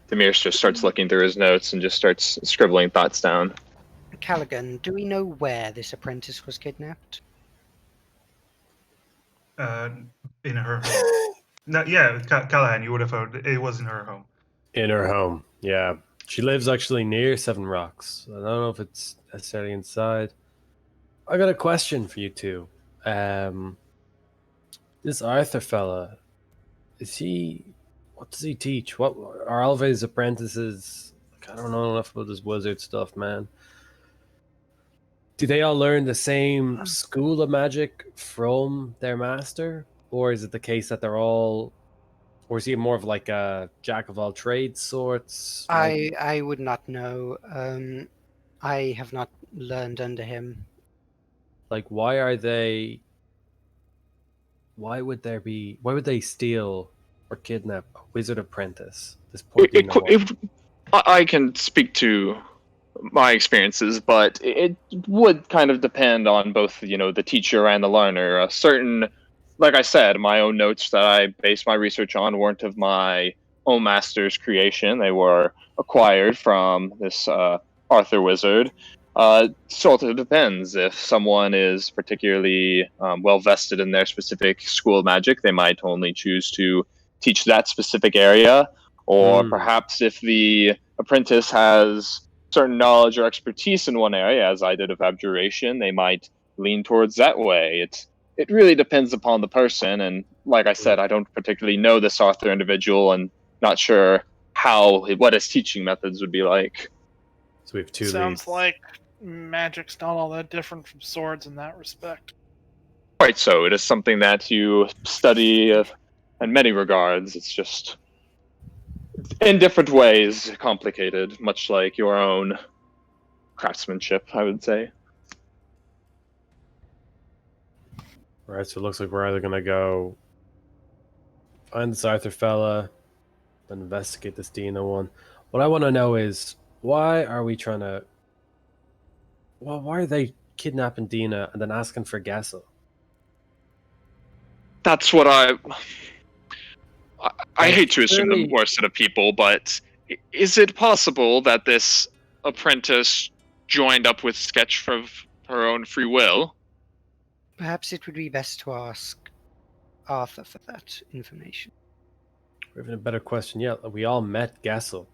Demir just starts looking through his notes and just starts scribbling thoughts down. Callaghan, do we know where this apprentice was kidnapped? In her home. No, yeah, Callahan, you would have heard it was in her home. In her home, yeah. She lives actually near Seven Rocks. I don't know if it's necessarily inside. I got a question for you two. This Arthur fella, what does he teach? What are Alve's apprentices? I don't know enough about this wizard stuff, man. Do they all learn the same school of magic from their master? Or is it the case that they're all, or is he more of like a jack of all trades sorts? I would not know. I have not learned under him. Like, why would they steal or kidnap a wizard apprentice? This poor I can speak to my experiences, but it would kind of depend on both, the teacher and the learner. A certain, like I said, my own notes that I based my research on weren't of my own master's creation. They were acquired from this Arthur wizard. Sort of depends. If someone is particularly well vested in their specific school of magic, they might only choose to teach that specific area. Or perhaps if the apprentice has certain knowledge or expertise in one area, as I did of abjuration, they might lean towards that way. it really depends upon the person. And like I said, I don't particularly know this Arthur individual, and not sure what his teaching methods would be like. So we have two Sounds leads. like magic's not all that different from swords in that respect. Quite so. It is something that you study in many regards. It's just in different ways complicated, much like your own craftsmanship, I would say. Right, so it looks like we're either gonna go find this Arthur fella, then investigate this Dina one. What I want to know is why are we trying to? Well, why are they kidnapping Dina and then asking for Gessel? That's what I Like, hate to assume the clearly- worst of people, but is it possible that this apprentice joined up with Sketch for her own free will? Perhaps it would be best to ask Arthur for that information. Or even a better question yet, we all met Gessel.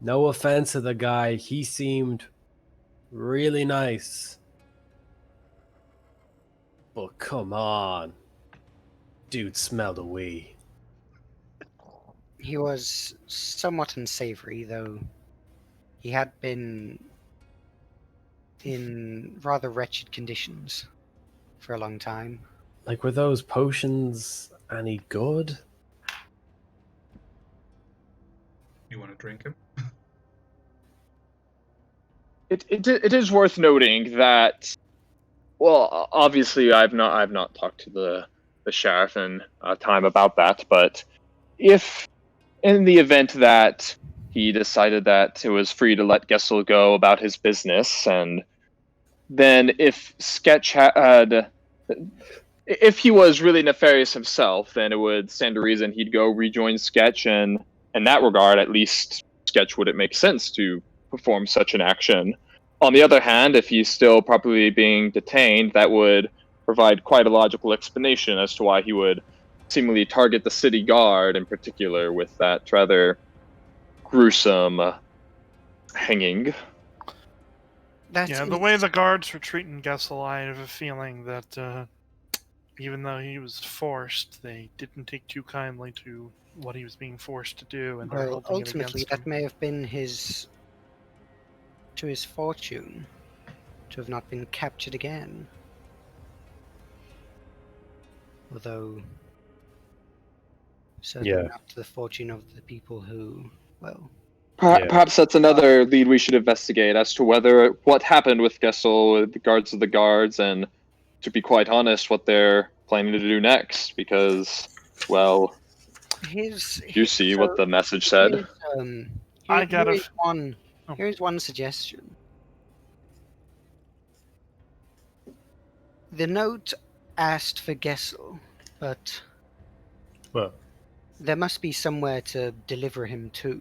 No offense to the guy, he seemed really nice. But come on. Dude smelled a wee. He was somewhat unsavory, though he had been in rather wretched conditions for a long time. Like, were those potions any good? You want to drink him? It is worth noting that, well, obviously I've not talked to the sheriff in time about that, but if in the event that he decided that it was free to let Gessel go about his business, and then if Sketch had, if he was really nefarious himself, then it would stand to reason he'd go rejoin Sketch, and in that regard, at least Sketch wouldn't make sense to perform such an action. On the other hand, if he's still properly being detained, that would provide quite a logical explanation as to why he would seemingly target the city guard in particular with that rather gruesome hanging. That Yeah, is- the way the guards were treating Gessel, I have a feeling that even though he was forced, they didn't take too kindly to what he was being forced to do, and they're well, holding it ultimately, against that him. may have been to his fortune to have not been captured again. Although, certainly Yeah. not to the fortune of the people who, well, Yeah. Perhaps that's another lead we should investigate as to what happened with Gessel, the guards of the guards, and to be quite honest, what they're planning to do next. Because, well, you see what the message said. Here's, I gotta here's one. Oh. Here's one suggestion. The note asked for Gessel, but Well, there must be somewhere to deliver him to.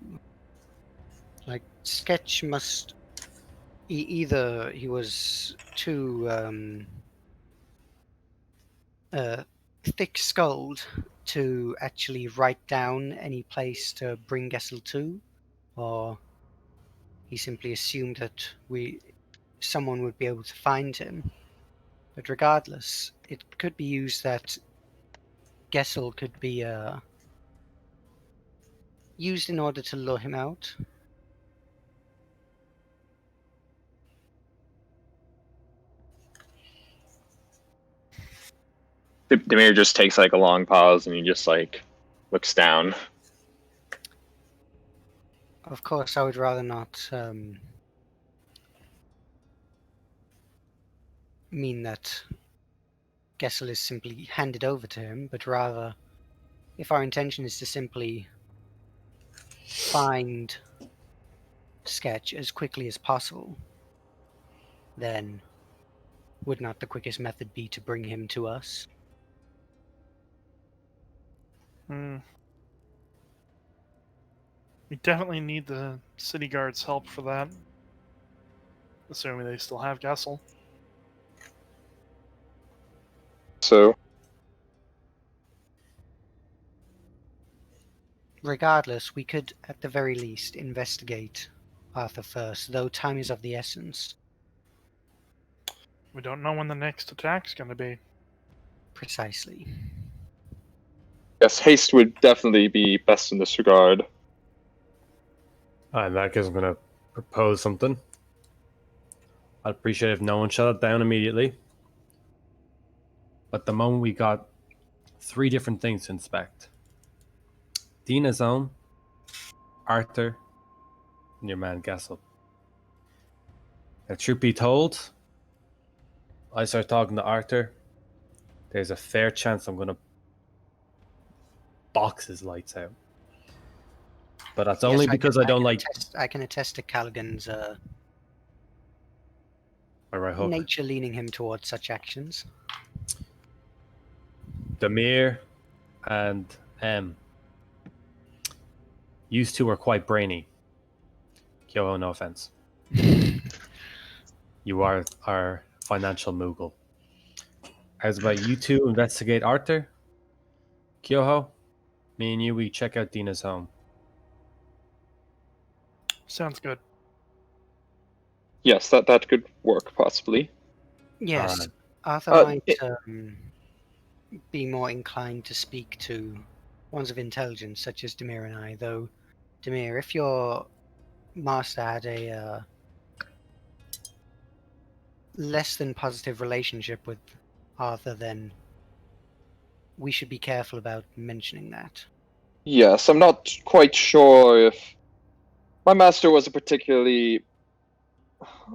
Like, Sketch must. Either he was too thick-skulled to actually write down any place to bring Gessel to, or he simply assumed that someone would be able to find him. But regardless, it could be used that Gessel could be used in order to lure him out. Demir just takes like a long pause and he just like looks down. Of course, I would rather not mean that Gessel is simply handed over to him, but rather, if our intention is to simply find Sketch as quickly as possible, then would not the quickest method be to bring him to us? Hmm. We definitely need the city guards' help for that. Assuming they still have Gessel. So Regardless, we could at the very least investigate Arthur first, though time is of the essence. We don't know when the next attack's going to be. Precisely. Yes, haste would definitely be best in this regard. In that case, I'm going to propose something. I'd appreciate if no one shut it down immediately. But the moment we got 3 different things to inspect: Dina's home, Arthur, and your man Gessel. Now, truth be told, I start talking to Arthur, there's a fair chance I'm going to box his lights out. But that's only Yes, because I don't like I can attest to Callaghan's my right hook. nature leaning him towards such actions. Demir and you two are quite brainy. Kyoho, no offense. You are our financial moogle. How's about you two investigate Arthur? Kyoho, me and you, we check out Dina's home. Sounds good. Yes, that could work possibly. Yes, Arthur Uh, might it- be more inclined to speak to ones of intelligence, such as Demir and I. Though, Demir, if your master had a less than positive relationship with Arthur, then we should be careful about mentioning that. Yes, I'm not quite sure if my master was a particularly,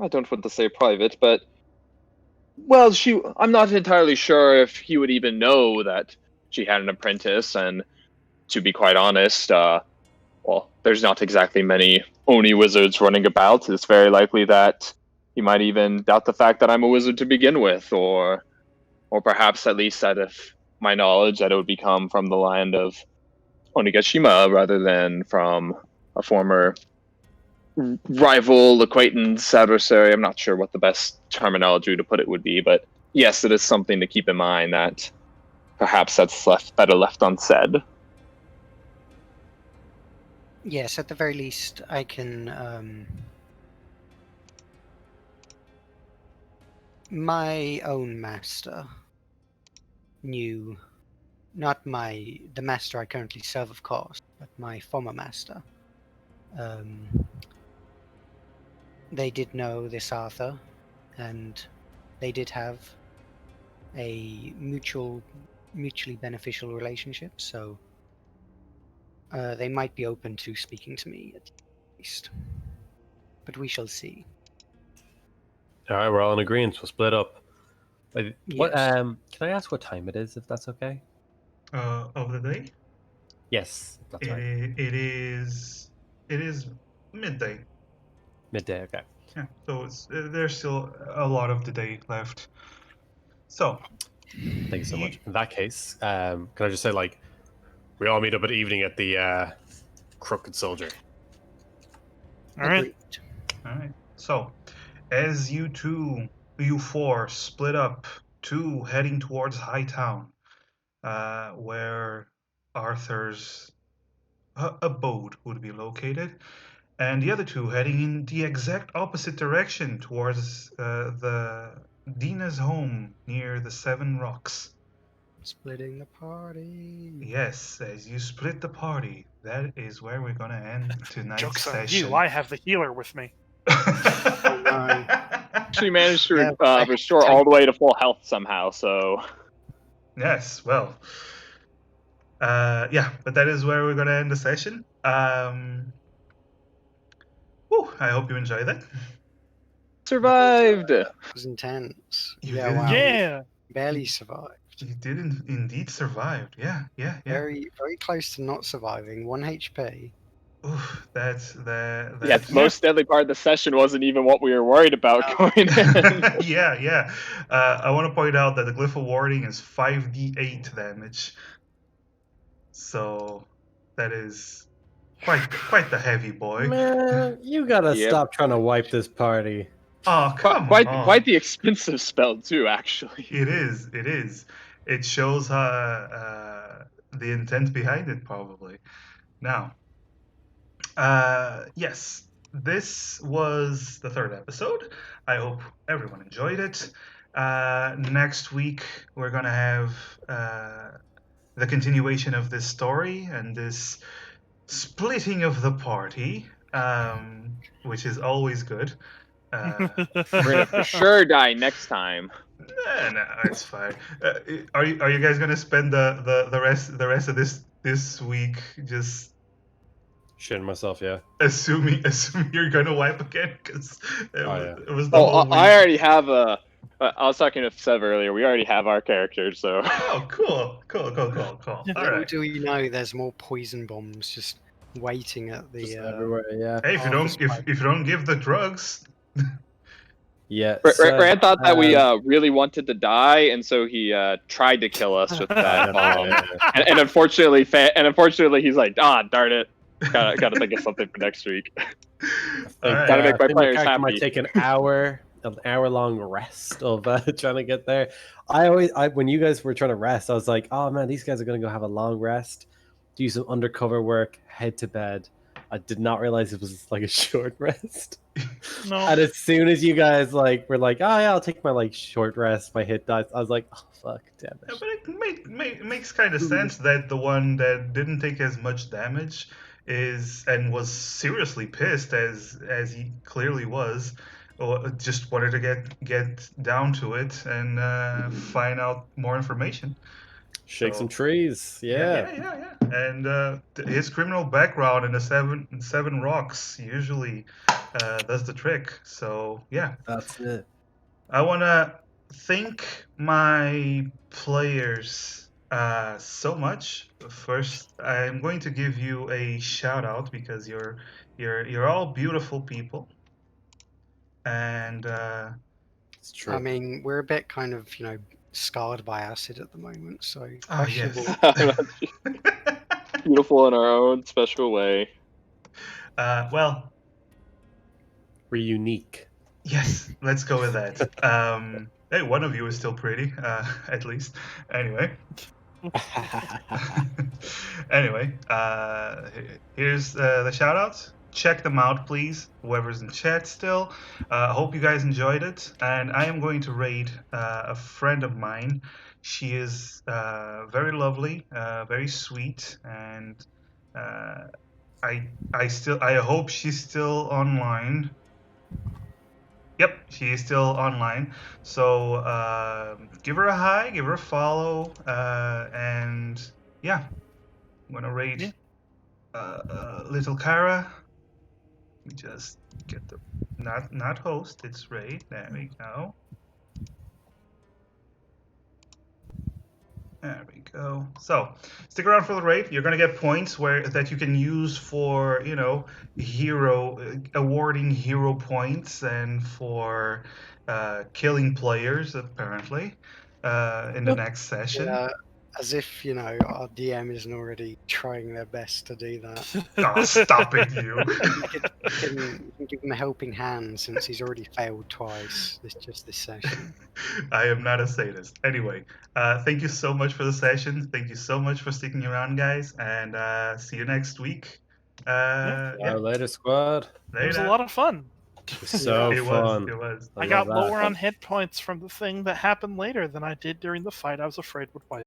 I don't want to say private, but well, I'm not entirely sure if he would even know that she had an apprentice, and to be quite honest, well, there's not exactly many Oni wizards running about. It's very likely that he might even doubt the fact that I'm a wizard to begin with, or perhaps at least out of my knowledge that it would become from the land of Onigashima rather than from a former rival, acquaintance, adversary. I'm not sure what the best terminology to put it would be, but yes, it is something to keep in mind that perhaps that's better left unsaid. Yes, at the very least, I can. My own master knew, not the master I currently serve, of course, but my former master. They did know this Arthur, and they did have a mutually beneficial relationship, so they might be open to speaking to me at least. But we shall see. All right, we're all in agreement. We'll split up. What? Yes. Can I ask what time it is, if that's okay? Of the day, Yes, that's right. it is midday. Midday. Okay. Yeah, so there's still a lot of the day left. So, Thank you so you, much. In that case, can I just say, like, we all meet up at evening at the Crooked Soldier. All right. Agreed. all right. So, as you four split up, two heading towards Hightown, where Arthur's abode would be located, and the other two heading in the exact opposite direction towards the Dina's home near the Seven Rocks. Splitting the party. Yes, as you split the party, that is where we're gonna end tonight's Joke's on session. you. I have the healer with me. my. Actually managed to Yeah, I- restore all the way to full health somehow, so Yes, well, yeah, but that is where we're gonna end the session. I hope you enjoyed it. survived. It was intense. You Yeah, didn't- wow. Yeah. Barely survived. You did indeed survive. Yeah. Very, very close to not surviving. 1 HP. Oof, that's Yeah, the most deadly part of the session wasn't even what we were worried about going in. yeah. I want to point out that the glyph of warding is 5d8 damage, so that is quite the heavy boy. Man, you gotta Yep. stop trying to wipe this party. Oh, come quite on. quite the expensive spell too, actually. It is. It shows the intent behind it, probably. Now, yes, this was the third episode. I hope everyone enjoyed it. Next week, we're going to have the continuation of this story and this splitting of the party, which is always good. We're gonna for sure die next time. No, it's fine. Are you guys gonna spend the rest of this week just Shitting myself, yeah. assuming you're gonna wipe again? Because yeah. it was the Oh, whole week. I already have a. I was talking to Sev earlier. We already have our characters, so. Oh, cool. All Little right. do we know, there's more poison bombs just waiting at Just the. everywhere, yeah. Hey, if you don't give the drugs, Yeah. Rand thought that we really wanted to die, and so he tried to kill us with that bomb. And unfortunately, he's like, darn it, gotta think of something for next week. Gotta make my players happy. Might take an hour-long rest of trying to get there. I when you guys were trying to rest, I was like, oh man, these guys are gonna go have a long rest, do some undercover work, head to bed. I did not realize it was like a short rest. No. And as soon as you guys were like, oh yeah, I'll take my short rest, my hit dice, I was like, oh fuck, damn it. Yeah, but it makes kind of sense that the one that didn't take as much damage and was seriously pissed as he clearly was, or just wanted to get down to it and find out more information. Shake So- some trees, yeah. And his criminal background in the seven rocks usually does the trick. So yeah, That's it. I want to thank my players so much. First, I'm going to give you a shout out because you're all beautiful people, and It's true. I mean, we're a bit kind of scarred by acid at the moment, so ah, yes. Beautiful in our own special way. Well, We're unique. yes, let's go with that. Hey, one of you is still pretty, at least. Anyway. Anyway, here's the shout outs. Check them out, please. Whoever's in chat still. Hope you guys enjoyed it. And I am going to raid a friend of mine. She is very lovely, very sweet, and I hope she's still online. Yep, she is still online. So give her a hi, give her a follow, and yeah, I'm gonna raid little Kara. Let me just get the not host, it's raid. There we go. There we go. So stick around for the raid. You're gonna get points that you can use for awarding hero points and for killing players apparently in the next session. Yeah, as if our DM isn't already trying their best to do that. Oh, stop it, you. You can give him a helping hand since he's already failed twice. This session. I am not a sadist. Anyway, thank you so much for the session. Thank you so much for sticking around, guys, and see you next week. Later, squad. It was a lot of fun. So fun. It was. I got lower on hit points from the thing that happened later than I did during the fight I was afraid would wipe.